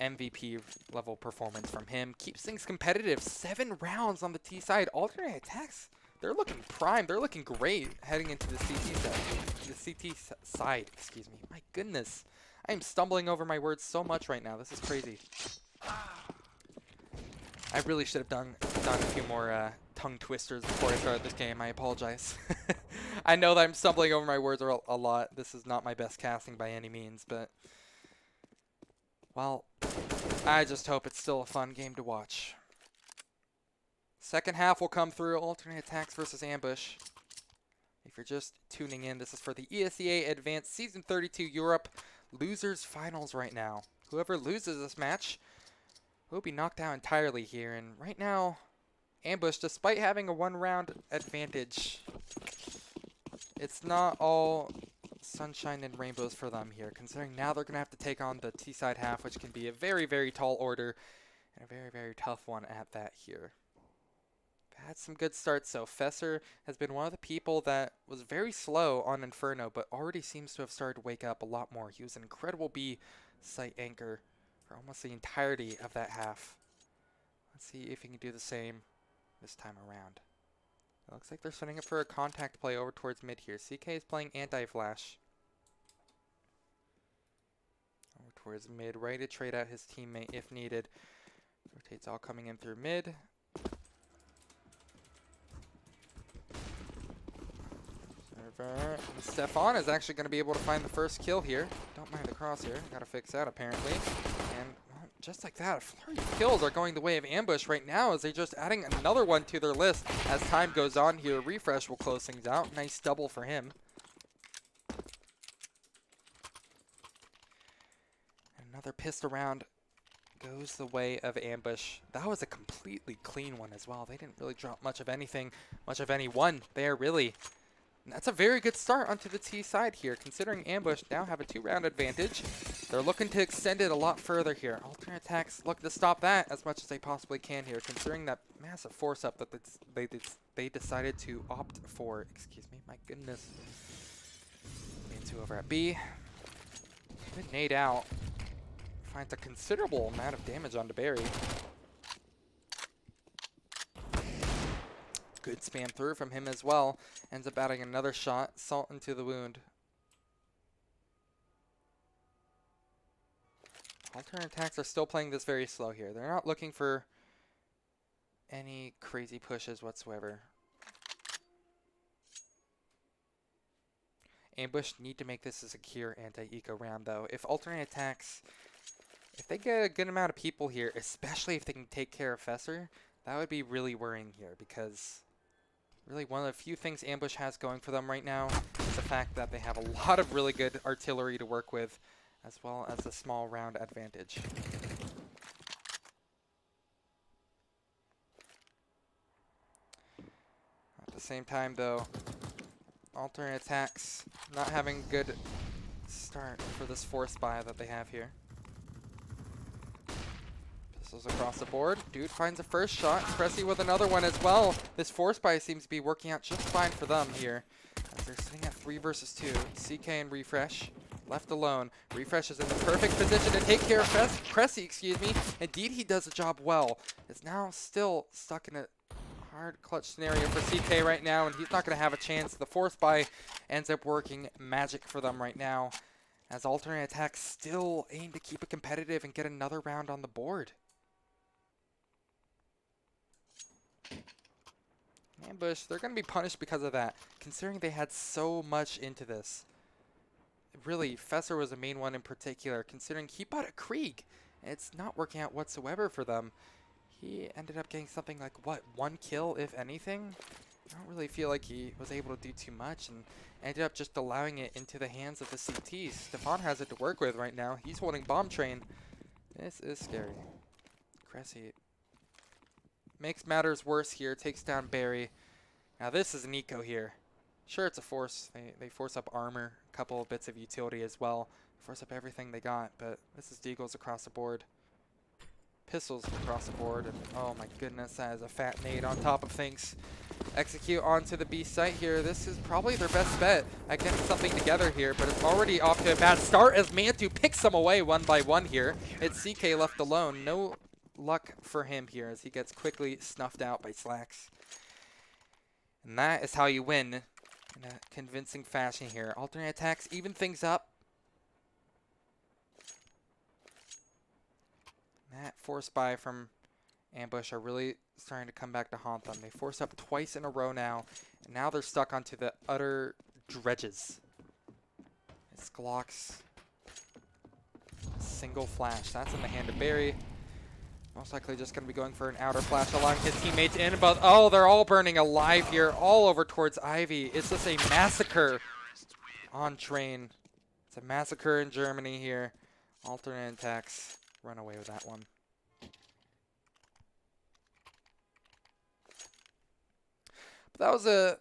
MVP level performance from him. Keeps things competitive. 7 rounds on the T side. Alternate attacks, they're looking prime. They're looking great heading into the CT side. The CT side, excuse me. My goodness. I am stumbling over my words so much right now. This is crazy. I really should have done a few more tongue twisters before I started this game. I apologize. I know that I'm stumbling over my words a lot. This is not my best casting by any means, but, well, I just hope it's still a fun game to watch. Second half will come through. Alternate attacks versus ambush. If you're just tuning in, this is for the ESEA Advanced Season 32 Europe Losers Finals right now. Whoever loses this match will be knocked out entirely here, and right now, Ambush, despite having a 1-round advantage, it's not all sunshine and rainbows for them here, considering now they're going to have to take on the T-side half, which can be a very, very tall order, and a very, very tough one at that here. Had some good starts, so Fesser has been one of the people that was very slow on Inferno, but already seems to have started to wake up a lot more. He was an incredible B site anchor for almost the entirety of that half. Let's see if he can do the same this time around. It looks like they're setting up for a contact play over towards mid here. CK is playing anti-flash. Over towards mid, ready to trade out his teammate if needed. Rotates all coming in through mid. Stefan is actually going to be able to find the first kill here. Don't mind the crosshair. Got to fix that apparently. And well, just like that, a flurry of kills are going the way of Ambush right now as they're just adding another one to their list as time goes on here. Refresh will close things out. Nice double for him. Another pistol round goes the way of Ambush. That was a completely clean one as well. They didn't really drop much of anything, much of anyone there really. And that's a very good start onto the T side here, considering Ambush now have a 2-round advantage. They're looking to extend it a lot further here. Alternate attacks look to stop that as much as they possibly can here, considering that massive force up that they decided to opt for. Excuse me, my goodness. Into over at B. Good nade out. Finds a considerable amount of damage onto Barry. Good spam through from him as well. Ends up adding another shot. Salt into the wound. Alternate attacks are still playing this very slow here. They're not looking for any crazy pushes whatsoever. Ambush need to make this a secure anti-eco round though. If alternate attacks, if they get a good amount of people here, especially if they can take care of Fesser, that would be really worrying here because really one of the few things Ambush has going for them right now is the fact that they have a lot of really good artillery to work with, as well as a small round advantage. At the same time though, alternate attacks not having a good start for this force buy that they have here. Pistols across the board. Dude finds a first shot. Cressy with another one as well. This force buy seems to be working out just fine for them here, as they're sitting at 3 versus 2. CK and Refresh left alone. Refresh is in the perfect position to take care of Cressy, excuse me. Indeed, he does the job well. Is now still stuck in a hard clutch scenario for CK right now, and he's not going to have a chance. The force buy ends up working magic for them right now, as alternate attacks still aim to keep it competitive and get another round on the board. Ambush, they're going to be punished because of that, considering they had so much into this. Really, Fesser was the main one in particular, considering he bought a Krieg. And it's not working out whatsoever for them. He ended up getting something like, what, 1 kill, if anything? I don't really feel like he was able to do too much and ended up just allowing it into the hands of the CTs. Stefan has it to work with right now. He's holding Bomb Train. This is scary. Cressy makes matters worse here, takes down Barry. Now this is an eco here. Sure, it's a force. They force up armor, a couple of bits of utility as well. Force up everything they got, but this is deagles across the board. Pistols across the board, and oh my goodness, that is a fat nade on top of things. Execute onto the B site here. This is probably their best bet at getting something together here, but it's already off to a bad start as Mantu picks them away one by one here. It's CK left alone. No luck for him here as he gets quickly snuffed out by Slacks. And that is how you win in a convincing fashion here. Alternate attacks even things up. That force buy from Ambush are really starting to come back to haunt them. They force up twice in a row now, and now they're stuck onto the utter dredges. It's Glock's single flash. That's in the hand of Barry. Most likely just going to be going for an outer flash, allowing his teammates in, but oh, they're all burning alive here, all over towards Ivy. It's just a massacre on Train. It's a massacre in Germany here. Alternate attacks run away with that one. But that was a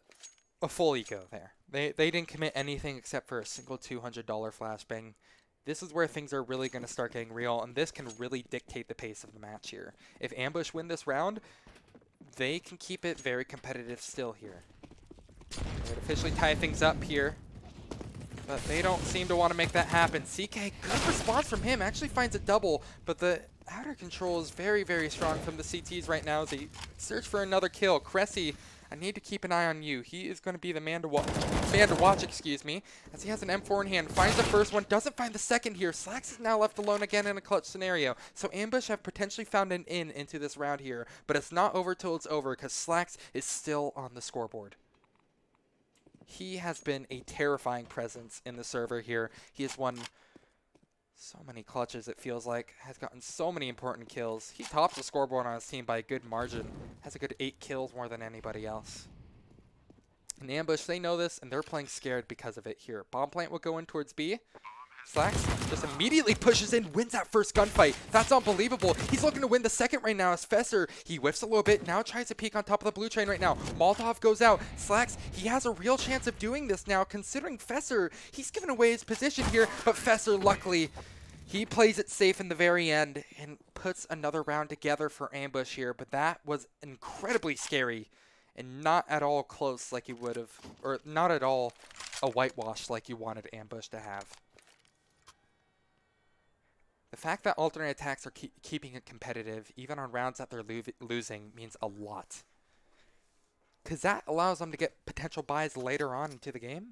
full eco there. They didn't commit anything except for a single $200 flashbang. This is where things are really going to start getting real, and this can really dictate the pace of the match here. If Ambush win this round, they can keep it very competitive still here. They would officially tie things up here, but they don't seem to want to make that happen. CK, good response from him, actually finds a double, but the outer control is very, very strong from the CTs right now as they search for another kill. Cressy, I need to keep an eye on you. He is going to be the man to watch, excuse me, as he has an M4 in hand. Finds the first one, doesn't find the second here. Slacks is now left alone again in a clutch scenario. So Ambush have potentially found an in into this round here, but it's not over till it's over because Slacks is still on the scoreboard. He has been a terrifying presence in the server here. He has won so many clutches, it feels like. Has gotten so many important kills. He tops the scoreboard on his team by a good margin. Has a good 8 kills more than anybody else. In Ambush, they know this, and they're playing scared because of it here. Bomb plant will go in towards B. Slacks just immediately pushes in, wins that first gunfight. That's unbelievable. He's looking to win the second right now as Fesser. He whiffs a little bit, now tries to peek on top of the blue train right now. Molotov goes out. Slacks, he has a real chance of doing this now, considering Fesser, he's given away his position here, but Fesser, luckily, he plays it safe in the very end and puts another round together for Ambush here, but that was incredibly scary and not at all close like you would have, or not at all a whitewash like you wanted Ambush to have. The fact that alternate attacks are keeping it competitive, even on rounds that they're losing, means a lot. Because that allows them to get potential buys later on into the game.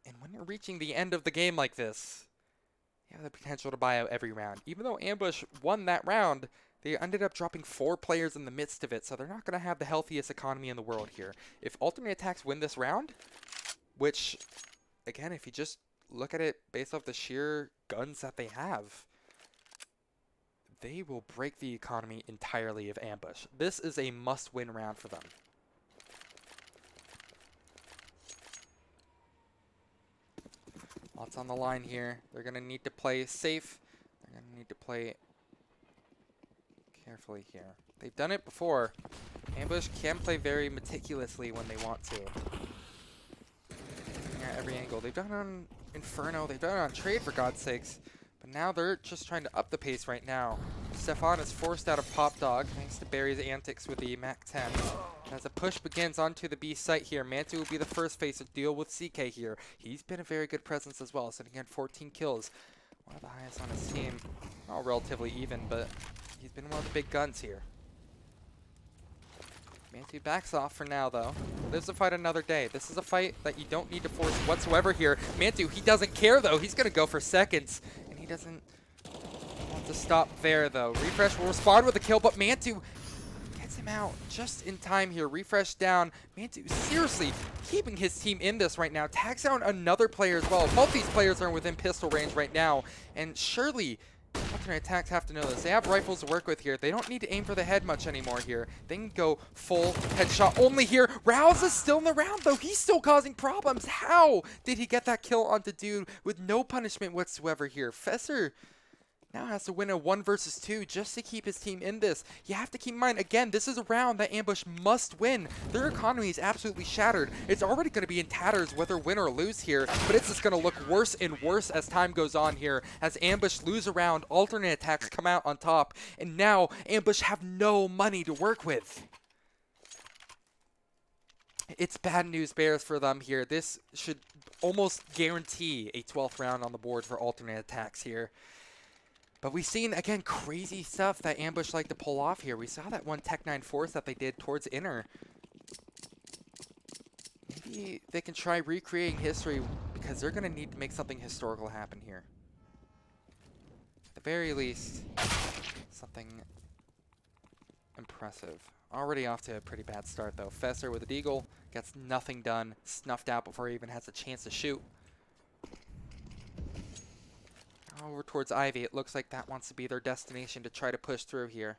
And when you're reaching the end of the game like this, you have the potential to buy out every round. Even though Ambush won that round, they ended up dropping 4 players in the midst of it, so they're not going to have the healthiest economy in the world here. If alternate attacks win this round, which, again, if you just look at it based off the sheer guns that they have, they will break the economy entirely of Ambush. This is a must-win round for them. Lots on the line here. They're going to need to play safe. They're going to need to play carefully here. They've done it before. Ambush can play very meticulously when they want to. At every angle. They've done it on Inferno. They've done it on Trade, for God's sakes. But now they're just trying to up the pace right now. Stefan is forced out of Pop Dog thanks to Barry's antics with the MAC-10. As the push begins onto the B site here, Mantu will be the first face to deal with CK here. He's been a very good presence as well, sitting at 14 kills. One of the highest on his team. All relatively even, but he's been one of the big guns here. Mantu backs off for now, though. Lives to fight another day. This is a fight that you don't need to force whatsoever here. Mantu, he doesn't care, though. He's going to go for seconds. And he doesn't want to stop there, though. Refresh will respond with a kill, but Mantu gets him out just in time here. Refresh down. Mantu seriously keeping his team in this right now. Tags down another player as well. Both these players are within pistol range right now. And surely alternate attacks have to know this. They have rifles to work with here. They don't need to aim for the head much anymore here. They can go full headshot only here. Rouse is still in the round, though. He's still causing problems. How did he get that kill onto Dude with no punishment whatsoever here? Fesser now has to win a 1 versus 2 just to keep his team in this. You have to keep in mind, again, this is a round that Ambush must win. Their economy is absolutely shattered. It's already going to be in tatters whether win or lose here, but it's just going to look worse and worse as time goes on here. As Ambush lose a round, alternate attacks come out on top, and now Ambush have no money to work with. It's bad news bears for them here. This should almost guarantee a 12th round on the board for alternate attacks here. But we've seen, again, crazy stuff that Ambush like to pull off here. We saw that one Tech 9 Force that they did towards Inner. Maybe they can try recreating history because they're going to need to make something historical happen here. At the very least, something impressive. Already off to a pretty bad start, though. Fesser with a deagle gets nothing done. Snuffed out before he even has a chance to shoot. Over towards Ivy, it looks like that wants to be their destination to try to push through here.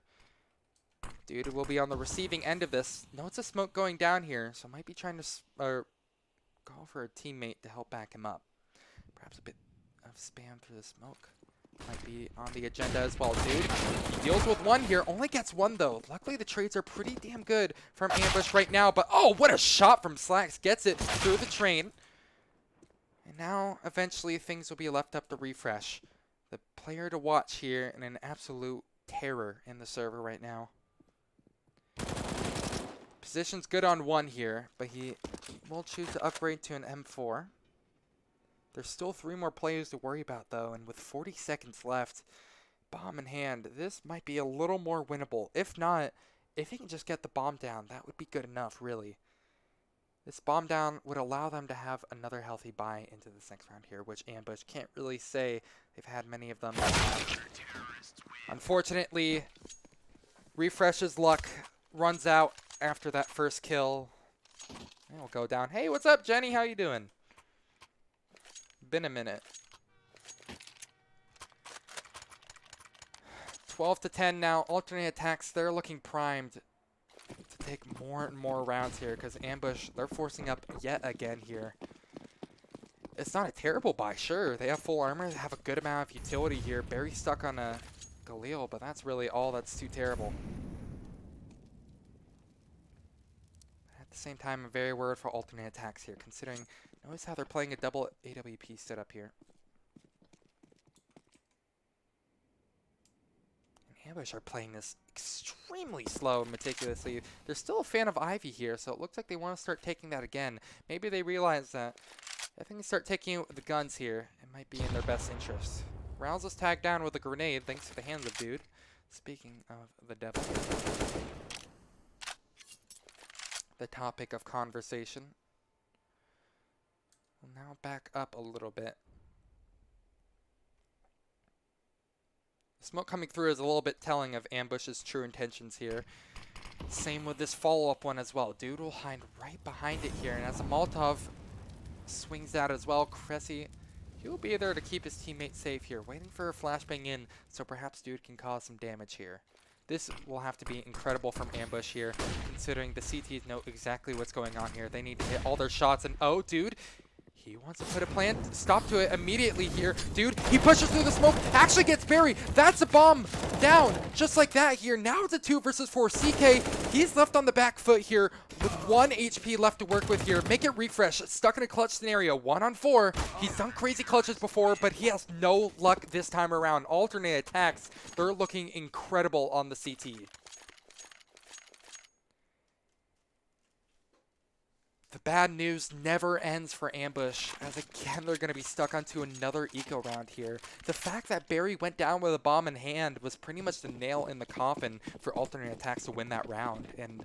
Dude will be on the receiving end of this. Notes a smoke going down here, so might be trying to call for a teammate to help back him up. Perhaps a bit of spam through the smoke might be on the agenda as well. Dude, he deals with one here, only gets one though. Luckily the trades are pretty damn good from Ambush right now, but oh, what a shot from Slacks. Gets it through the train. And now, eventually, things will be left up to Refresh. The player to watch here and an absolute terror in the server right now. Position's good on one here, but he will choose to upgrade to an M4. There's still 3 more players to worry about, though, and with 40 seconds left, bomb in hand, this might be a little more winnable. If not, if he can just get the bomb down, that would be good enough, really. This bomb down would allow them to have another healthy buy into this next round here, which Ambush can't really say they've had many of them. Unfortunately, Refresh's luck runs out after that first kill. And we'll go down. Hey, what's up, Jenny? How you doing? Been a minute. 12 to 10 now. Alternate attacks, they're looking primed to take more and more rounds here because Ambush, they're forcing up yet again here. It's not a terrible buy, sure. They have full armor, they have a good amount of utility here. Barry stuck on a Galil, but that's really all that's too terrible. At the same time, I'm very worried for alternate attacks here, considering, notice how they're playing a double AWP setup here. Ambush are playing this extremely slow and meticulously. They're still a fan of Ivy here, so it looks like they want to start taking that again. Maybe they realize that if they can start taking the guns here, it might be in their best interest. Rouse is tagged down with a grenade, thanks to the hands of Dude. Speaking of the devil. The topic of conversation. We'll now back up a little bit. Smoke coming through is a little bit telling of Ambush's true intentions here. Same with this follow-up one as well. Dude will hide right behind it here, and as a Molotov swings out as well, Cressy, he'll be there to keep his teammate safe here, waiting for a flashbang in, so perhaps Dude can cause some damage here. This will have to be incredible from Ambush here, considering the CTs know exactly what's going on here. They need to hit all their shots, and oh, Dude, he wants to put a plan stop to it immediately here. Dude, he pushes through the smoke, actually gets Barry. That's a bomb down, just like that here. Now it's a 2 versus 4. CK, he's left on the back foot here with 1 HP left to work with here. Make it Refresh, stuck in a clutch scenario, 1 on 4. He's done crazy clutches before, but he has no luck this time around. Alternate attacks, they're looking incredible on the CT. The bad news never ends for Ambush, as again they're going to be stuck onto another eco round here. The fact that Barry went down with a bomb in hand was pretty much the nail in the coffin for alternate attacks to win that round. And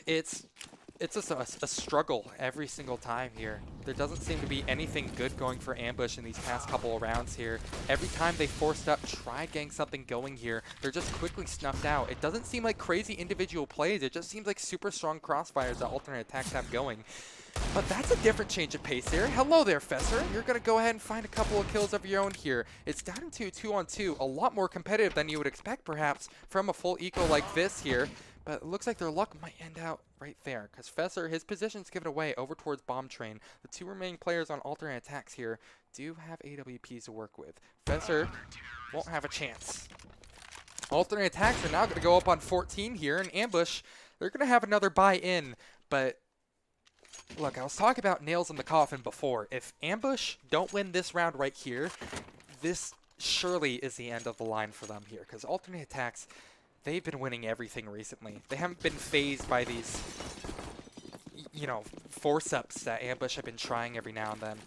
It's just a struggle every single time here. There doesn't seem to be anything good going for Ambush in these past couple of rounds here. Every time they forced up, tried getting something going here, they're just quickly snuffed out. It doesn't seem like crazy individual plays. It just seems like super strong crossfires that alternate attacks have going. But that's a different change of pace here. Hello there, Fesser. You're going to go ahead and find a couple of kills of your own here. It's down to 2-on-2, a lot more competitive than you would expect, perhaps, from a full eco like this here. But it looks like their luck might end out right there, because Fesser, his position's given away over towards Bomb Train. The two remaining players on alternate attacks here do have AWPs to work with. Fesser won't have a chance. Alternate attacks are now going to go up on 14 here, and Ambush, they're going to have another buy-in, but look, I was talking about nails in the coffin before. If Ambush don't win this round right here, this surely is the end of the line for them here, because alternate attacks, they've been winning everything recently. They haven't been phased by these, you know, force-ups that Ambush have been trying every now and then.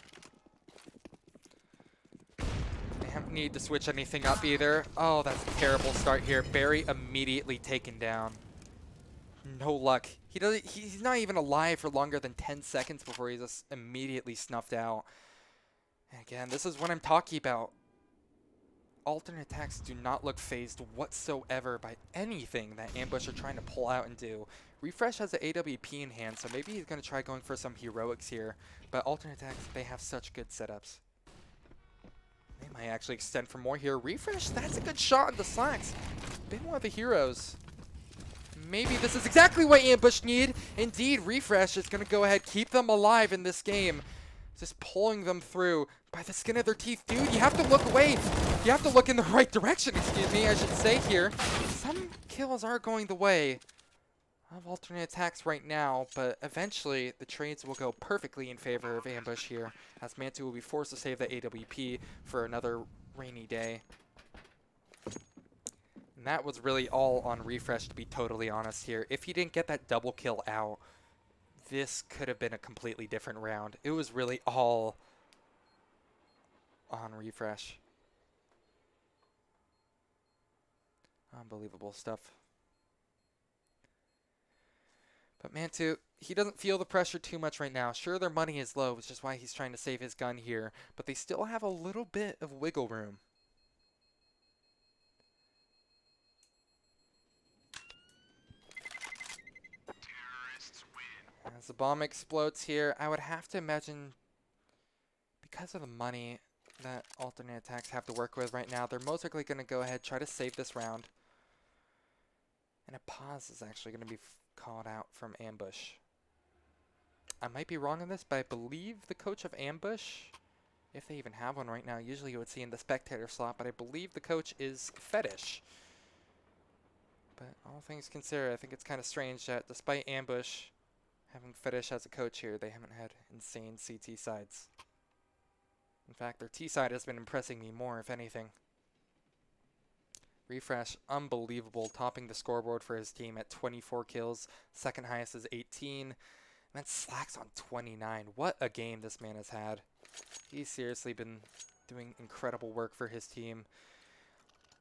They haven't needed to switch anything up either. Oh, that's a terrible start here. Barry immediately taken down. No luck. He's not even alive for longer than 10 seconds before he's just immediately snuffed out. And again, this is what I'm talking about. Alternate attacks do not look phased whatsoever by anything that Ambush are trying to pull out and do. Refresh has an AWP in hand, so maybe he's going to try going for some heroics here. But alternate attacks, they have such good setups. They might actually extend for more here. Refresh, that's a good shot in the slacks. Been one of the heroes. Maybe this is exactly what Ambush need. Indeed, Refresh is going to go ahead, keep them alive in this game. Just pulling them through by the skin of their teeth. Dude, you have to look away. You have to look in the right direction, excuse me, I should say here. Some kills are going the way of alternate attacks right now, but eventually the trades will go perfectly in favor of Ambush here, as Mantu will be forced to save the AWP for another rainy day. And that was really all on Refresh, to be totally honest here. If he didn't get that double kill out, this could have been a completely different round. It was really all on Refresh. Unbelievable stuff. But Mantu, he doesn't feel the pressure too much right now. Sure, their money is low, which is why he's trying to save his gun here, but they still have a little bit of wiggle room. As the bomb explodes here, I would have to imagine, because of the money that alternate attacks have to work with right now, they're most likely going to go ahead, try to save this round. And a pause is actually going to be called out from Ambush. I might be wrong on this, but I believe the coach of Ambush, if they even have one right now, usually you would see in the spectator slot, but I believe the coach is Fetish. But all things considered, I think it's kind of strange that despite Ambush having Fetish as a coach here, they haven't had insane CT sides. In fact, their T side has been impressing me more, if anything. Refresh, unbelievable, topping the scoreboard for his team at 24 kills. Second highest is 18. And then Slacks on 29. What a game this man has had. He's seriously been doing incredible work for his team.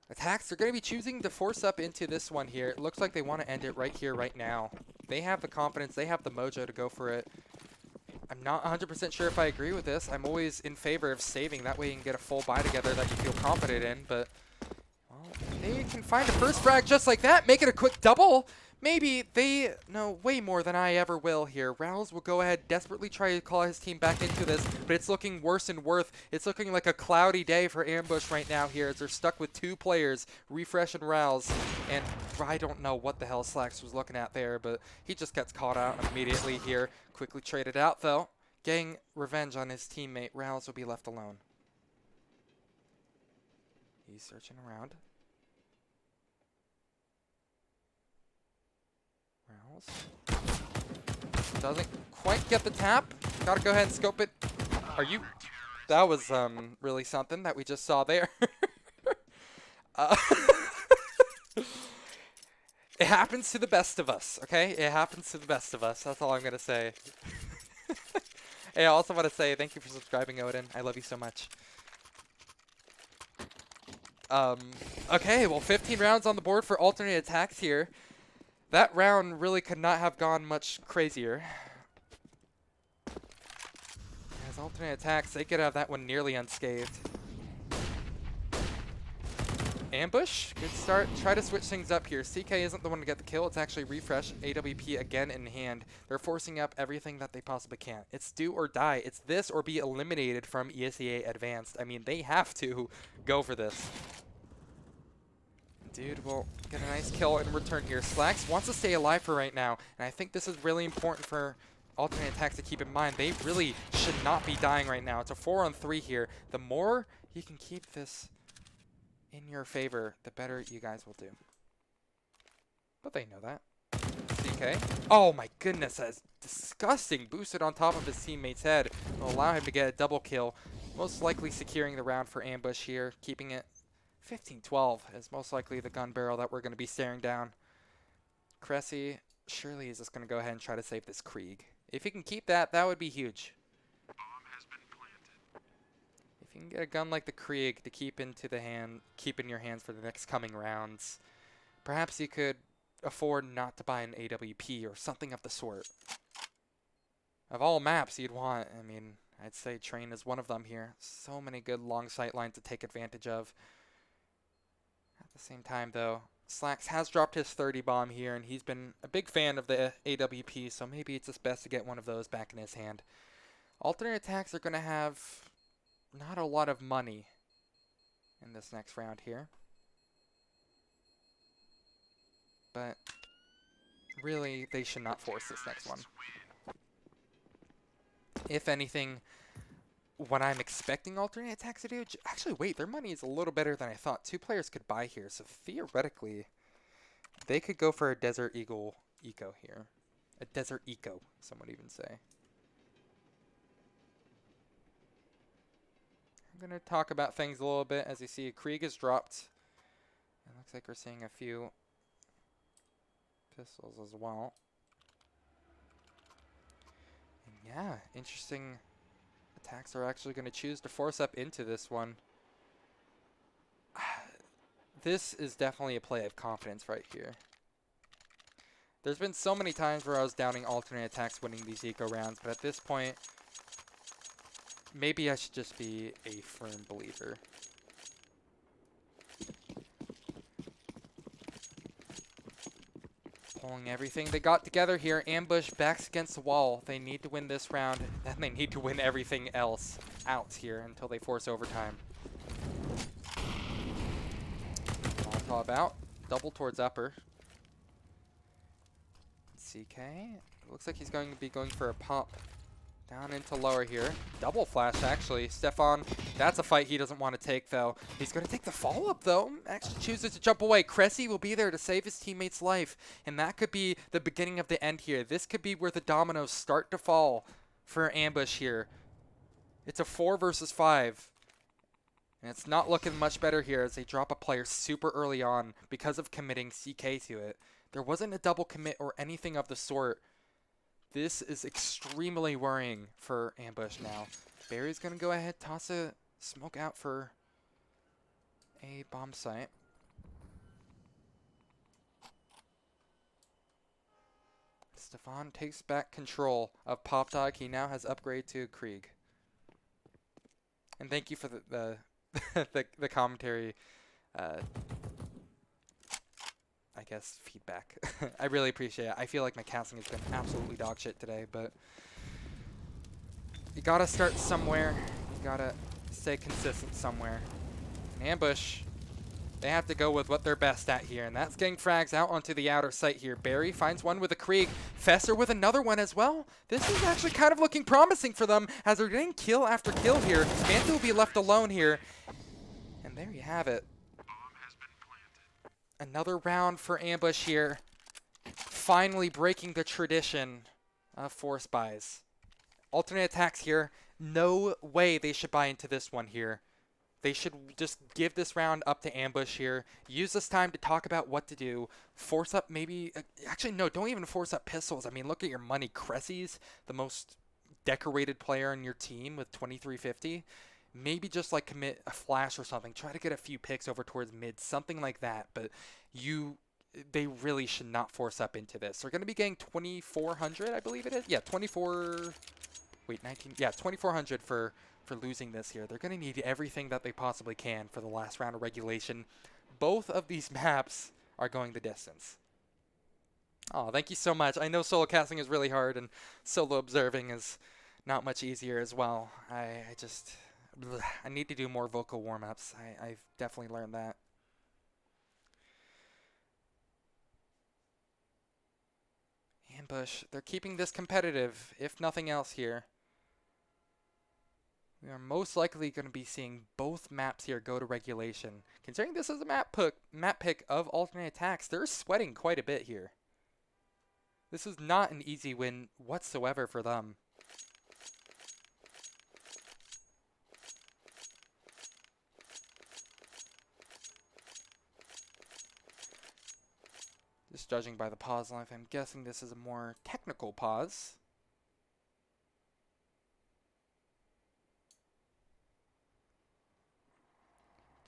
Attacks, they're going to be choosing to force up into this one here. It looks like they want to end it right here, right now. They have the confidence, they have the mojo to go for it. I'm not 100% sure if I agree with this. I'm always in favor of saving. That way you can get a full buy together that you feel confident in. But, well, they can find a first frag just like that. Make it a quick double. Maybe they know way more than I ever will here. Rouse will go ahead, desperately try to call his team back into this, but it's looking worse and worse. It's looking like a cloudy day for Ambush right now here as they're stuck with two players, Refresh and Rouse. And I don't know what the hell Slacks was looking at there, but he just gets caught out immediately here. Quickly traded out though. Getting revenge on his teammate. Rouse will be left alone. He's searching around. Doesn't quite get the tap. Gotta go ahead and scope it. Are you? That was really something that we just saw there. It happens to the best of us, okay? It happens to the best of us. That's all I'm gonna say. Hey, I also want to say thank you for subscribing, Odin. I love you so much. Okay, well, 15 rounds on the board for alternate attacks here. That round really could not have gone much crazier. As alternate attacks, they could have that one nearly unscathed. Ambush, good start. Try to switch things up here. CK isn't the one to get the kill. It's actually Refresh, AWP again in hand. They're forcing up everything that they possibly can. It's do or die. It's this or be eliminated from ESEA Advanced. I mean, they have to go for this. Dude will get a nice kill in return here. Slacks wants to stay alive for right now, and I think this is really important for alternate attacks to keep in mind. They really should not be dying right now. It's a 4-on-3 here. The more you can keep this in your favor, the better you guys will do. But they know that. CK. Oh my goodness, that is disgusting. Boosted on top of his teammate's head will allow him to get a double kill. Most likely securing the round for Ambush here, keeping it 15-12 is most likely the gun barrel that we're going to be staring down. Cressy surely is just going to go ahead and try to save this Krieg. If he can keep that, that would be huge. If you can get a gun like the Krieg to keep in your hands for the next coming rounds, perhaps you could afford not to buy an AWP or something of the sort. Of all maps you'd want, I mean, I'd say Train is one of them here. So many good long sight lines to take advantage of. At the same time, though, Slacks has dropped his 30 bomb here, and he's been a big fan of the AWP, so maybe it's just best to get one of those back in his hand. Alternate attacks are going to have not a lot of money in this next round here. But really, they should not force this next one. If anything, what I'm expecting alternate attacks to do, actually wait, their money is a little better than I thought. 2 players could buy here, so theoretically, they could go for a Desert Eagle eco here. A Desert Eco, some would even say. I'm going to talk about things a little bit. As you see, Krieg is dropped. It looks like we're seeing a few pistols as well. And yeah, interesting attacks are actually going to choose to force up into this one. This is definitely a play of confidence right here. There's been so many times where I was downing alternate attacks winning these eco rounds, but at this point, maybe I should just be a firm believer. Pulling everything they got together here. Ambush backs against the wall. They need to win this round. Then they need to win everything else out here until they force overtime. Molotov out. Double towards upper. CK. Looks like he's going to be going for a pop down into lower here. Double flash, actually. Stefan, that's a fight he doesn't want to take, though. He's going to take the follow-up, though. Actually chooses to jump away. Cressy will be there to save his teammate's life, and that could be the beginning of the end here. This could be where the dominoes start to fall for Ambush here. It's a 4 versus 5, and it's not looking much better here as they drop a player super early on because of committing CK to it. There wasn't a double commit or anything of the sort. This is extremely worrying for Ambush now. Barry's going to go ahead, toss a smoke out for a bomb site. Stefan takes back control of Pop Dog. He now has upgrade to Krieg. And thank you for the the commentary, I guess, feedback. I really appreciate it. I feel like my casting has been absolutely dog shit today, but you gotta start somewhere. You gotta stay consistent somewhere. And Ambush, they have to go with what they're best at here, and that's getting frags out onto the outer site here. Barry finds one with a Krieg. Fesser with another one as well. This is actually kind of looking promising for them as they're getting kill after kill here. Manta will be left alone here. And there you have it. Another round for Ambush here. Finally breaking the tradition of force buys. Alternate attacks here. No way they should buy into this one here. They should just give this round up to Ambush here. Use this time to talk about what to do. Force up maybe... actually, no, don't even force up pistols. I mean, look at your money. Cressy's the most decorated player on your team with 2350. Maybe just like commit a flash or something. Try to get a few picks over towards mid, something like that. But you they really should not force up into this. They're going to be getting 2,400, I believe it is. Yeah, 24. Wait, 19. Yeah, 2,400 for losing this here. They're going to need everything that they possibly can for the last round of regulation. Both of these maps are going the distance. Oh, thank you so much. I know solo casting is really hard, and solo observing is not much easier as well. I just, I need to do more vocal warm-ups. I've definitely learned that. Ambush, they're keeping this competitive, if nothing else here. We are most likely going to be seeing both maps here go to regulation. Considering this is a map pick of alternate aTTaX, they're sweating quite a bit here. This is not an easy win whatsoever for them. Just judging by the pause length, I'm guessing this is a more technical pause.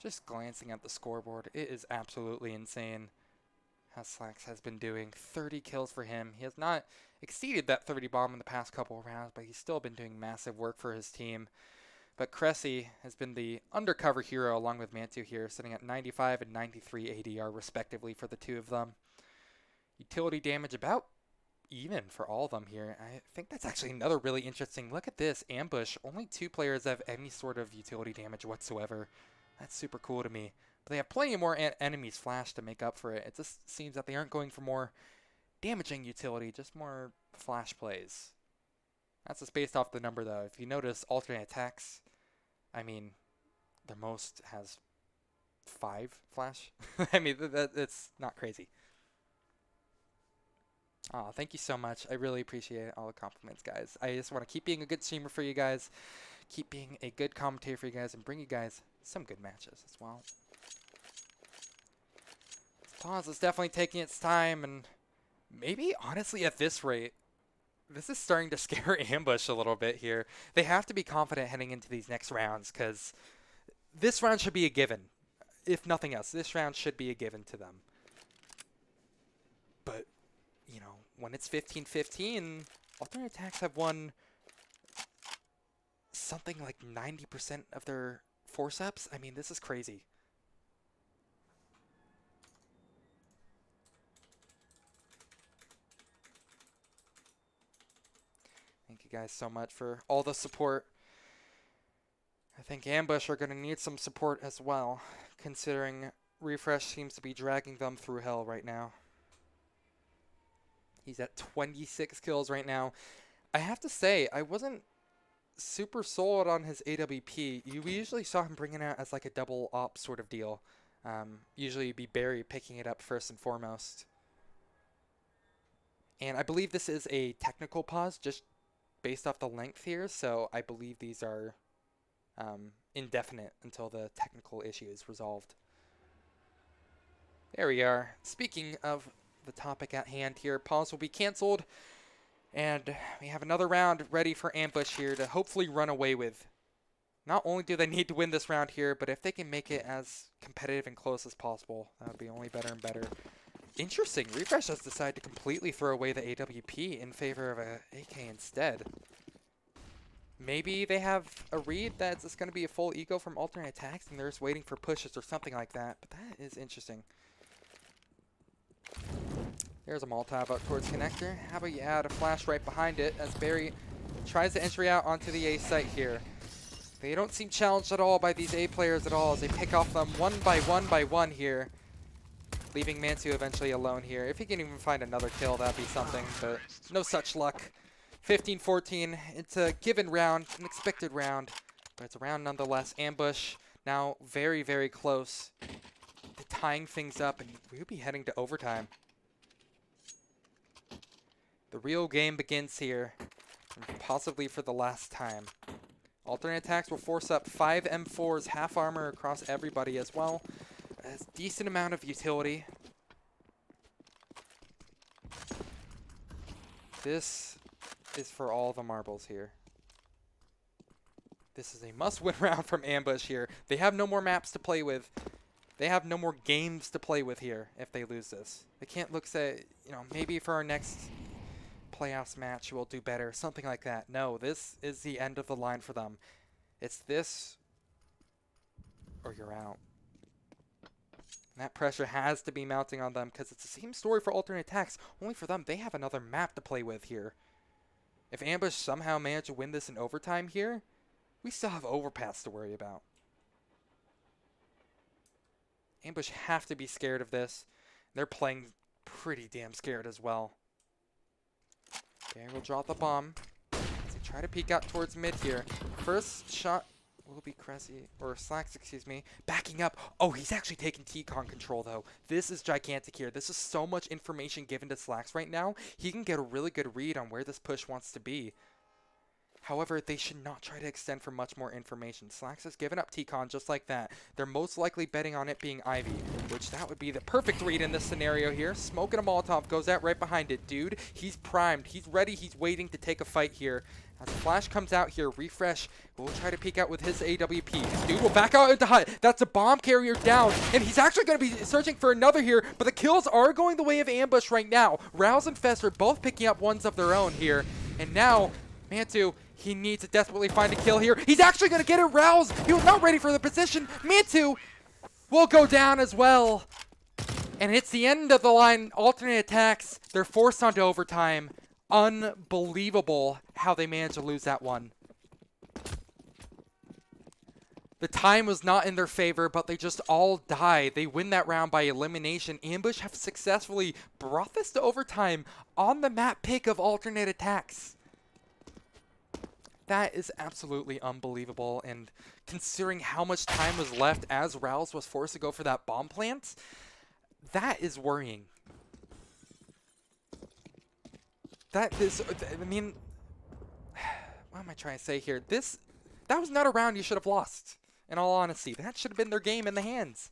Just glancing at the scoreboard, it is absolutely insane how Slacks has been doing. 30 kills for him. He has not exceeded that 30 bomb in the past couple of rounds, but he's still been doing massive work for his team. But Cressy has been the undercover hero along with Mantu here, sitting at 95 and 93 ADR respectively for the two of them. Utility damage about even for all of them here. I think that's actually another really interesting. Look at this. Ambush. Only 2 players have any sort of utility damage whatsoever. That's super cool to me. But they have plenty more enemies flash to make up for it. It just seems that they aren't going for more damaging utility, just more flash plays. That's just based off the number, though. If you notice alternate aTTaX, I mean, their most has 5 flash. I mean, it's not crazy. Oh, thank you so much. I really appreciate all the compliments, guys. I just want to keep being a good streamer for you guys, keep being a good commentator for you guys, and bring you guys some good matches as well. This pause is definitely taking its time, and maybe, honestly, at this rate, this is starting to scare Ambush a little bit here. They have to be confident heading into these next rounds, because this round should be a given. If nothing else, this round should be a given to them. But, you know, when it's 15-15, alternate aTTaX have won something like 90% of their force-ups. I mean, this is crazy. Thank you guys so much for all the support. I think Ambush are going to need some support as well, considering Refresh seems to be dragging them through hell right now. He's at 26 kills right now. I have to say, I wasn't super sold on his AWP. We usually saw him bringing it out as like a double op sort of deal. Usually it'd be Barry picking it up first and foremost. And I believe this is a technical pause just based off the length here, so I believe these are indefinite until the technical issue is resolved. There we are. Speaking of the topic at hand here, pause will be canceled, and we have another round ready for Ambush here to hopefully run away with. Not only do they need to win this round here, but if they can make it as competitive and close as possible, that would be only better and better. Interesting, Refresh has decided to completely throw away the AWP in favor of a AK instead. Maybe they have a read that it's going to be a full eco from alternate aTTaX and they're just waiting for pushes or something like that, but that is interesting. There's a Molotov out towards connector. How about you add a flash right behind it as Barry tries to entry out onto the A site here. They don't seem challenged at all by these A players at all as they pick off them one by one here, leaving Mantu eventually alone here. If he can even find another kill, that'd be something, but no such luck. 15-14, it's a given round, an expected round, but it's a round nonetheless. Ambush now very, very close to tying things up, and we'll be heading to overtime. The real game begins here, and possibly for the last time. Alternate aTTaX will force up 5 M4s, half armor across everybody as well. A decent amount of utility. This is for all the marbles here. This is a must-win round from Ambush here. They have no more maps to play with. They have no more games to play with here if they lose this. They can't look say, you know, maybe for our next playoffs match we'll do better, something like that. No, this is the end of the line for them. It's this or you're out. And that pressure has to be mounting on them because it's the same story for alternate attacks. Only for them, they have another map to play with here. If Ambush somehow manage to win this in overtime here, we still have Overpass to worry about. Ambush have to be scared of this. They're playing pretty damn scared as well. Barry will drop the bomb as they try to peek out towards mid here. First shot will be Cressy, or Slacks, excuse me, backing up. Oh, he's actually taking T-Con control, though. This is gigantic here. This is so much information given to Slacks right now. He can get a really good read on where this push wants to be. However, they should not try to extend for much more information. Slacks has given up T-Con just like that. They're most likely betting on it being Ivy, which that would be the perfect read in this scenario here. Smoking a Molotov goes out right behind it. Dude, he's primed. He's ready. He's waiting to take a fight here. As Flash comes out here, Refresh will try to peek out with his AWP. Dude will back out into hut. That's a bomb carrier down, and he's actually going to be searching for another here, but the kills are going the way of Ambush right now. Rouse and Fest are both picking up ones of their own here, and now Mantu, he needs to desperately find a kill here. He's actually going to get it. Rouse, he was not ready for the position. Mantu will go down as well, and it's the end of the line. Alternate attacks, they're forced onto overtime. Unbelievable how they managed to lose that one. The time was not in their favor, but they just all die. They win that round by elimination. Ambush have successfully brought this to overtime on the map pick of alternate attacks. That is absolutely unbelievable, and considering how much time was left as Rouse was forced to go for that bomb plant, that is worrying. That is, I mean, what am I trying to say here? That was not a round you should have lost, in all honesty. That should have been their game in the hands.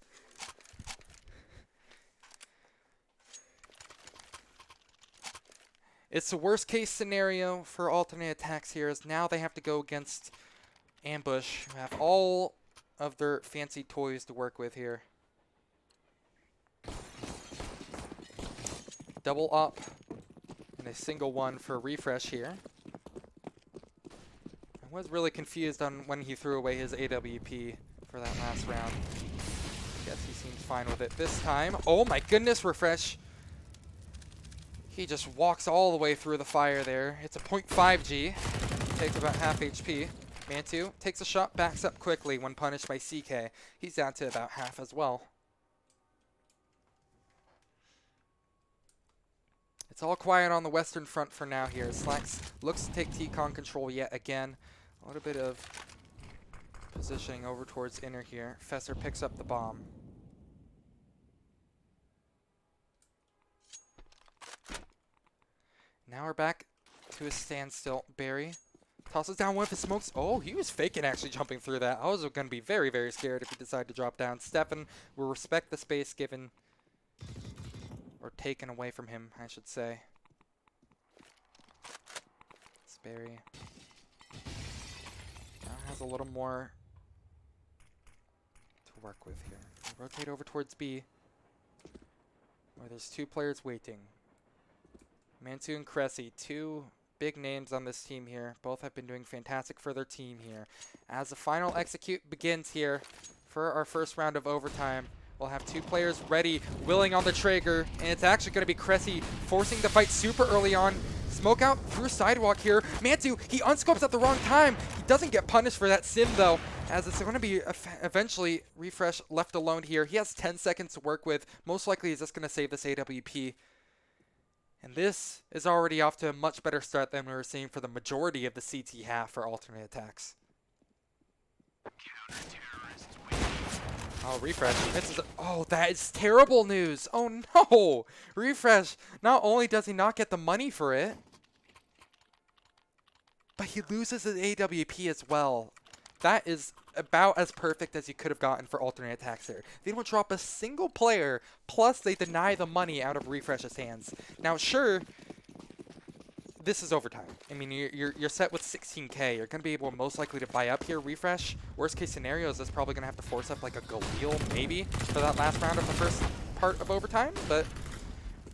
It's the worst case scenario for alternate attacks here, as now they have to go against Ambush, who have all of their fancy toys to work with here. Double up. And a single one for Refresh here. I was really confused on when he threw away his AWP for that last round. Guess he seems fine with it this time. Oh my goodness, Refresh. He just walks all the way through the fire there. It's a 0.5 G. Takes about half HP. Mantu takes a shot, backs up quickly when punished by CK. He's down to about half as well. It's all quiet on the western front for now here. Slacks looks to take T-Con control yet again. A little bit of positioning over towards inner here. Fesser picks up the bomb. Now we're back to a standstill. Barry tosses down one of his smokes. Oh, he was faking actually jumping through that. I was going to be very, very scared if he decided to drop down. Stefan will respect the space given, or taken away from him, I should say. Sperry now has a little more to work with here. We'll rotate over towards B, where there's two players waiting. Mantu and Cressy, two big names on this team here. Both have been doing fantastic for their team here. As the final execute begins here for our first round of overtime, we'll have two players ready, willing on the trigger, and it's actually going to be Cressy forcing the fight super early on. Smoke out through sidewalk here. Mantu, he unscopes at the wrong time. He doesn't get punished for that sim though, as it's going to be eventually Refresh left alone here. He has 10 seconds to work with. Most likely he's just going to save this AWP. And this is already off to a much better start than we were seeing for the majority of the CT half for alternate attacks. Oh, Refresh. Oh, that is terrible news. Oh, no. Refresh, not only does he not get the money for it, but he loses his AWP as well. That is about as perfect as you could have gotten for alternate attacks there. They don't drop a single player, plus they deny the money out of Refresh's hands. Now, sure, this is overtime. I mean, you're set with 16K. You're going to be able most likely to buy up here, refresh. Worst case scenario is that's probably going to have to force up like a Galil maybe for that last round of the first part of overtime. But,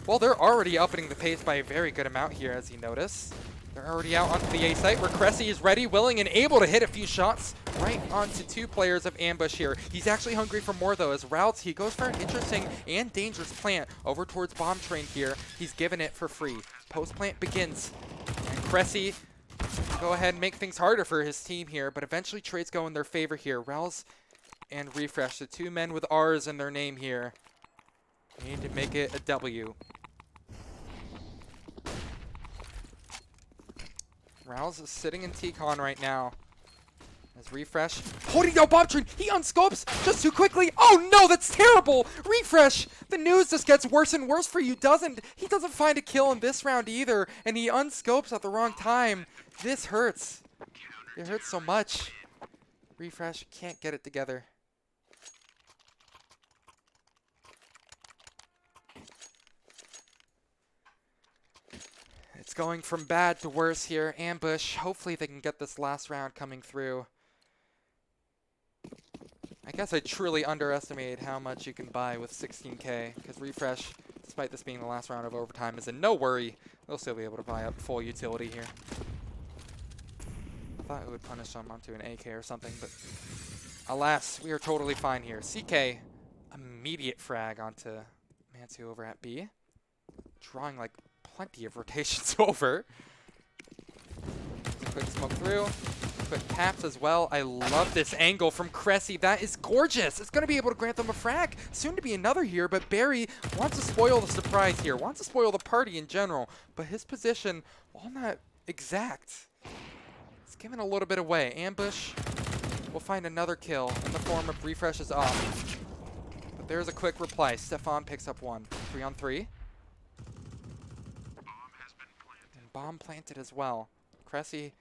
well, they're already upping the pace by a very good amount here, as you notice. They're already out onto the A site where Cressy is ready, willing, and able to hit a few shots right onto 2 players of Ambush here. He's actually hungry for more, though, as Routes, he goes for an interesting and dangerous plant over towards Bomb Train here. He's given it for free. Post plant begins, and Cressy go ahead and make things harder for his team here, but eventually trades go in their favor here. Rouse and Refresh, the 2 men with R's in their name here, need to make it a W. Rouse is sitting in T-Con right now. As Refresh holding down Bomb Train, he unscopes just too quickly. Oh no, that's terrible! Refresh, the news just gets worse and worse for you, doesn't he? Doesn't find a kill in this round either, and he unscopes at the wrong time. This hurts. It hurts so much. Refresh can't get it together. It's going from bad to worse here. Ambush, hopefully they can get this last round coming through. I guess I truly underestimated how much you can buy with 16K, because Refresh, despite this being the last round of overtime, is in no worry. They'll still be able to buy up full utility here. I thought it would punish them onto an AK or something, but alas, we are totally fine here. CK, immediate frag onto Mansu over at B. Drawing like plenty of rotations over. Quick smoke through. Quick taps as well. I love this angle from Cressy. That is gorgeous. It's going to be able to grant them a frag. Soon to be another here, but Barry wants to spoil the surprise here. Wants to spoil the party in general. But his position, while not exact, it's giving a little bit away. Ambush will find another kill in the form of Refreshes off. But there's a quick reply. Stefan picks up 1. 3 on 3. Bomb planted as well. Cressy,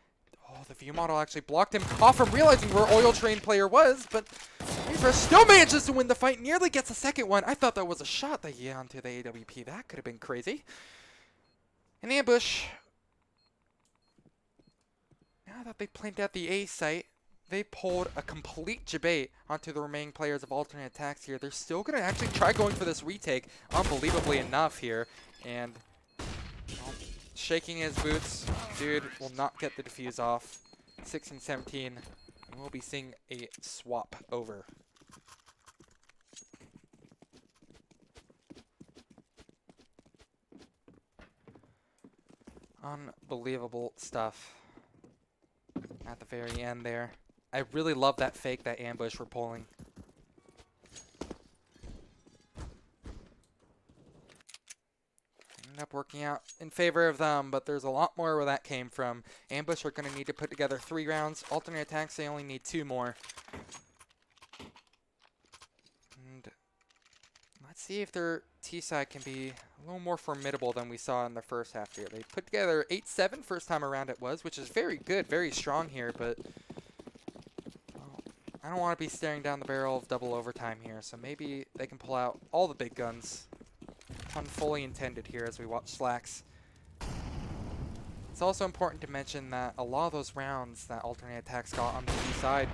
oh, the view model actually blocked him off from realizing where Oil Train player was, but Refresh still manages to win the fight, nearly gets a second one. I thought that was a shot that he had onto the AWP. That could have been crazy. In Ambush, now that they planted at the A site, they pulled a complete debate onto the remaining players of alternate attacks here. They're still going to actually try going for this retake, unbelievably enough here, and shaking his boots, dude will not get the defuse off. 6 and 17, and we'll be seeing a swap over. Unbelievable stuff at the very end there. I really love that fake, that ambush we're pulling. Up working out in favor of them, but there's a lot more where that came from. Ambush are going to need to put together 3 rounds. Alternate attacks, they only need 2 more. And let's see if their T-side can be a little more formidable than we saw in the first half here. They put together 8-7 first time around it was, which is very good, very strong here, but well, I don't want to be staring down the barrel of double overtime here, so maybe they can pull out all the big guns. Pun fully intended here as we watch Slacks. It's also important to mention that a lot of those rounds that alternate attacks got on the B side,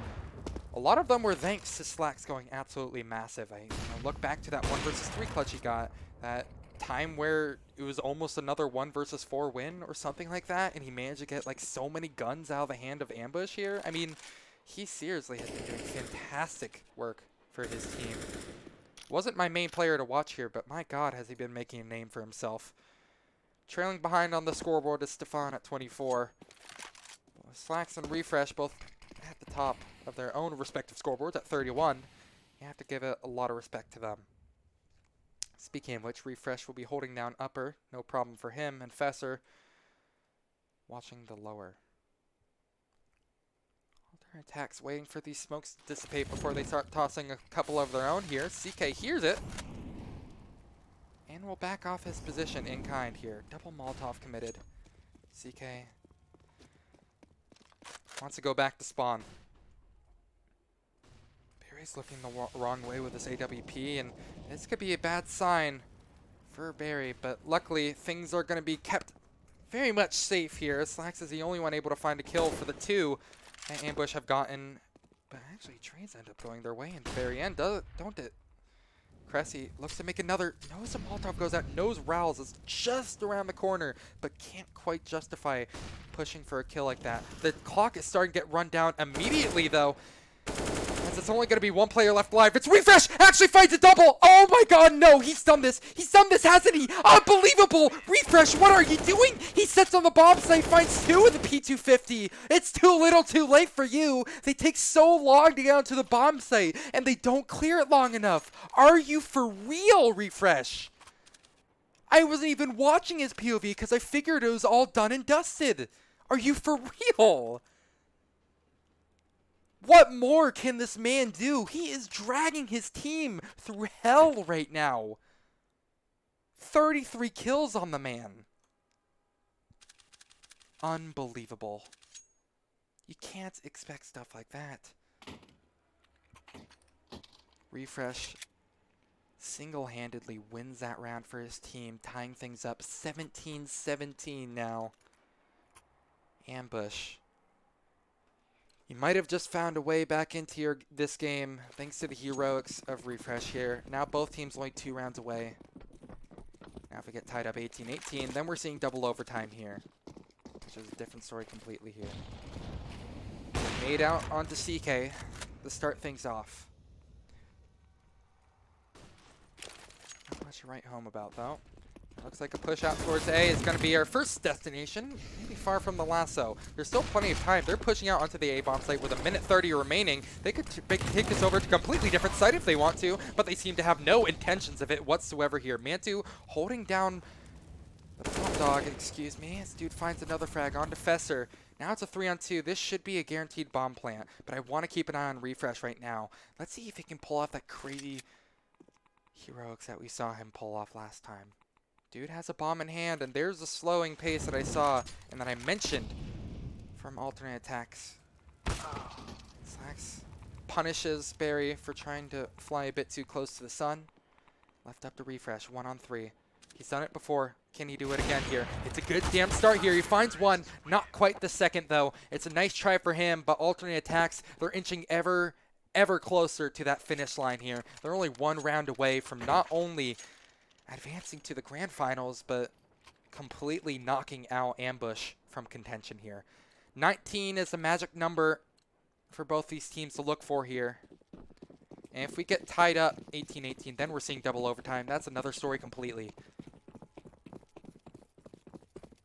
a lot of them were thanks to Slacks going absolutely massive. I look back to that 1 versus 3 clutch he got, that time where it was almost another 1 versus 4 win or something like that, and he managed to get like so many guns out of the hand of Ambush here. I mean, he seriously has been doing fantastic work for his team. Wasn't my main player to watch here, but my god, has he been making a name for himself. Trailing behind on the scoreboard is Stefan at 24. Slacks and Refresh both at the top of their own respective scoreboards at 31. You have to give it a lot of respect to them. Speaking of which, Refresh will be holding down upper. No problem for him. And Fesser watching the lower. Attacks waiting for these smokes to dissipate before they start tossing a couple of their own here. CK hears it and will back off his position in kind here. Double Molotov committed. CK wants to go back to spawn. Barry's looking the wrong way with this AWP, and this could be a bad sign for Barry, but luckily things are going to be kept very much safe here. Slacks is the only one able to find a kill for the 2 that Ambush have gotten. But actually, trades end up going their way in the very end, don't it? Cressy looks to make another. Knows the Molotov goes out. Knows Rowls is just around the corner, but can't quite justify pushing for a kill like that. The clock is starting to get run down immediately, though. As it's only going to be one player left alive. It's Refresh! Actually finds a double! Oh my god, no! He's done this! He's done this, hasn't he? Unbelievable! Refresh, what are you doing? He sits on the bomb site, finds 2 of the P250. It's too little too late for you. They take so long to get onto the bomb site, and they don't clear it long enough. Are you for real, Refresh? I wasn't even watching his POV because I figured it was all done and dusted. Are you for real? What more can this man do? He is dragging his team through hell right now. 33 kills on the man. Unbelievable. You can't expect stuff like that. Refresh single-handedly wins that round for his team, tying things up 17-17 now. Ambush. You might have just found a way back into this game thanks to the heroics of Refresh here. Now both teams only 2 rounds away. Now if we get tied up 18-18, then we're seeing double overtime here, which is a different story completely here. Made out onto CK to start things off. Not much to write home about, though. Looks like a push out towards A is going to be our first destination. Maybe far from the lasso. There's still plenty of time. They're pushing out onto the A bomb site with a minute 30 remaining. They could take this over to a completely different site if they want to, but they seem to have no intentions of it whatsoever here. Mantu holding down the pump dog, excuse me. This dude finds another frag onto Fesser. Now it's a 3-on-2. This should be a guaranteed bomb plant, but I want to keep an eye on Refresh right now. Let's see if he can pull off that crazy heroics that we saw him pull off last time. Dude has a bomb in hand, and there's the slowing pace that I saw and that I mentioned from alternate attacks. Slacks punishes Barry for trying to fly a bit too close to the sun. Left up to Refresh, 1-on-3. He's done it before. Can he do it again here? It's a good damn start here. He finds one. Not quite the second, though. It's a nice try for him, but alternate attacks, they're inching ever closer to that finish line here. They're only 1 round away from not only advancing to the grand finals, but completely knocking out Ambush from contention here. 19 is the magic number for both these teams to look for here. And if we get tied up 18-18, then we're seeing double overtime. That's another story completely.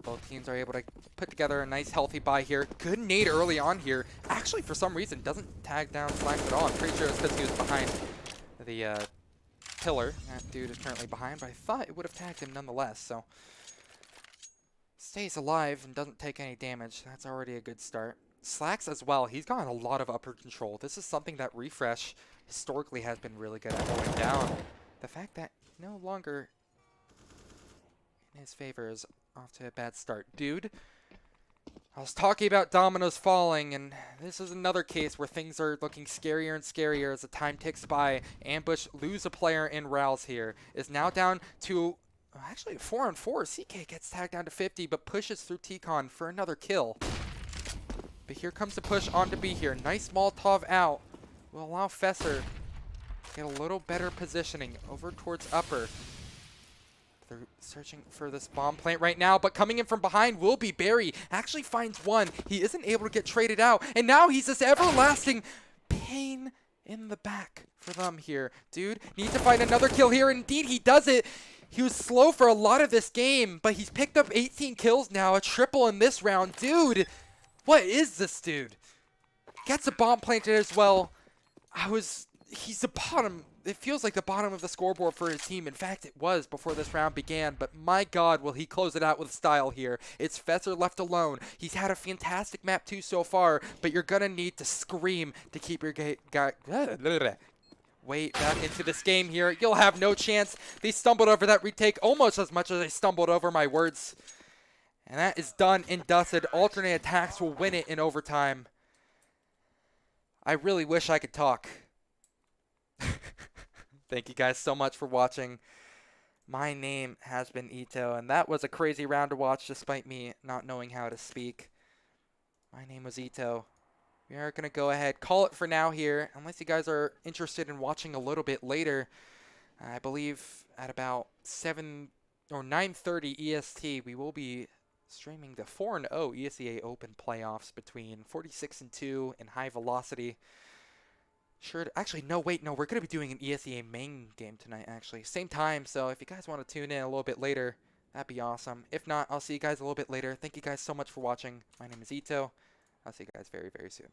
Both teams are able to put together a nice healthy buy here. Good nade early on here. Actually, for some reason, doesn't tag down Slacks at all. I'm pretty sure it's because he was behind the pillar. That dude is currently behind, but I thought it would have tagged him nonetheless, so stays alive and doesn't take any damage. That's already a good start. Slacks as well. He's got a lot of upper control. This is something that Refresh historically has been really good at going down. The fact that no longer in his favor is off to a bad start. Dude, I was talking about dominoes falling, and this is another case where things are looking scarier and scarier as the time ticks by. Ambush lose a player in Rouse here. Is now down to actually 4-on-4. CK gets tagged down to 50, but pushes through T-Con for another kill. But here comes the push onto B here. Nice Molotov out. Will allow Fesser to get a little better positioning over towards upper. They're searching for this bomb plant right now, but coming in from behind will be Barry. Actually finds one. He isn't able to get traded out, and now he's this everlasting pain in the back for them here. Dude needs to find another kill here. Indeed, he does it. He was slow for a lot of this game, but he's picked up 18 kills now, a triple in this round. Dude, what is this dude? Gets a bomb planted as well. He's the bottom. It feels like the bottom of the scoreboard for his team. In fact, it was before this round began, but my God, will he close it out with style here. It's Fesser left alone. He's had a fantastic map too so far, but you're going to need to scream to keep your way back into this game here. You'll have no chance. They stumbled over that retake almost as much as they stumbled over my words. And that is done and dusted. Alternate attacks will win it in overtime. I really wish I could talk. Thank you guys so much for watching. My name has been Ito, and that was a crazy round to watch despite me not knowing how to speak. My name was Ito. We are going to go ahead, call it for now here, unless you guys are interested in watching a little bit later. I believe at about 7 or 9:30 EST, we will be streaming the 4-0 ESEA Open playoffs between 46 and 2 and High Velocity. Sure. Actually, no, wait, no. We're going to be doing an ESEA main game tonight, actually. Same time, so if you guys want to tune in a little bit later, that'd be awesome. If not, I'll see you guys a little bit later. Thank you guys so much for watching. My name is Ito. I'll see you guys very, very soon.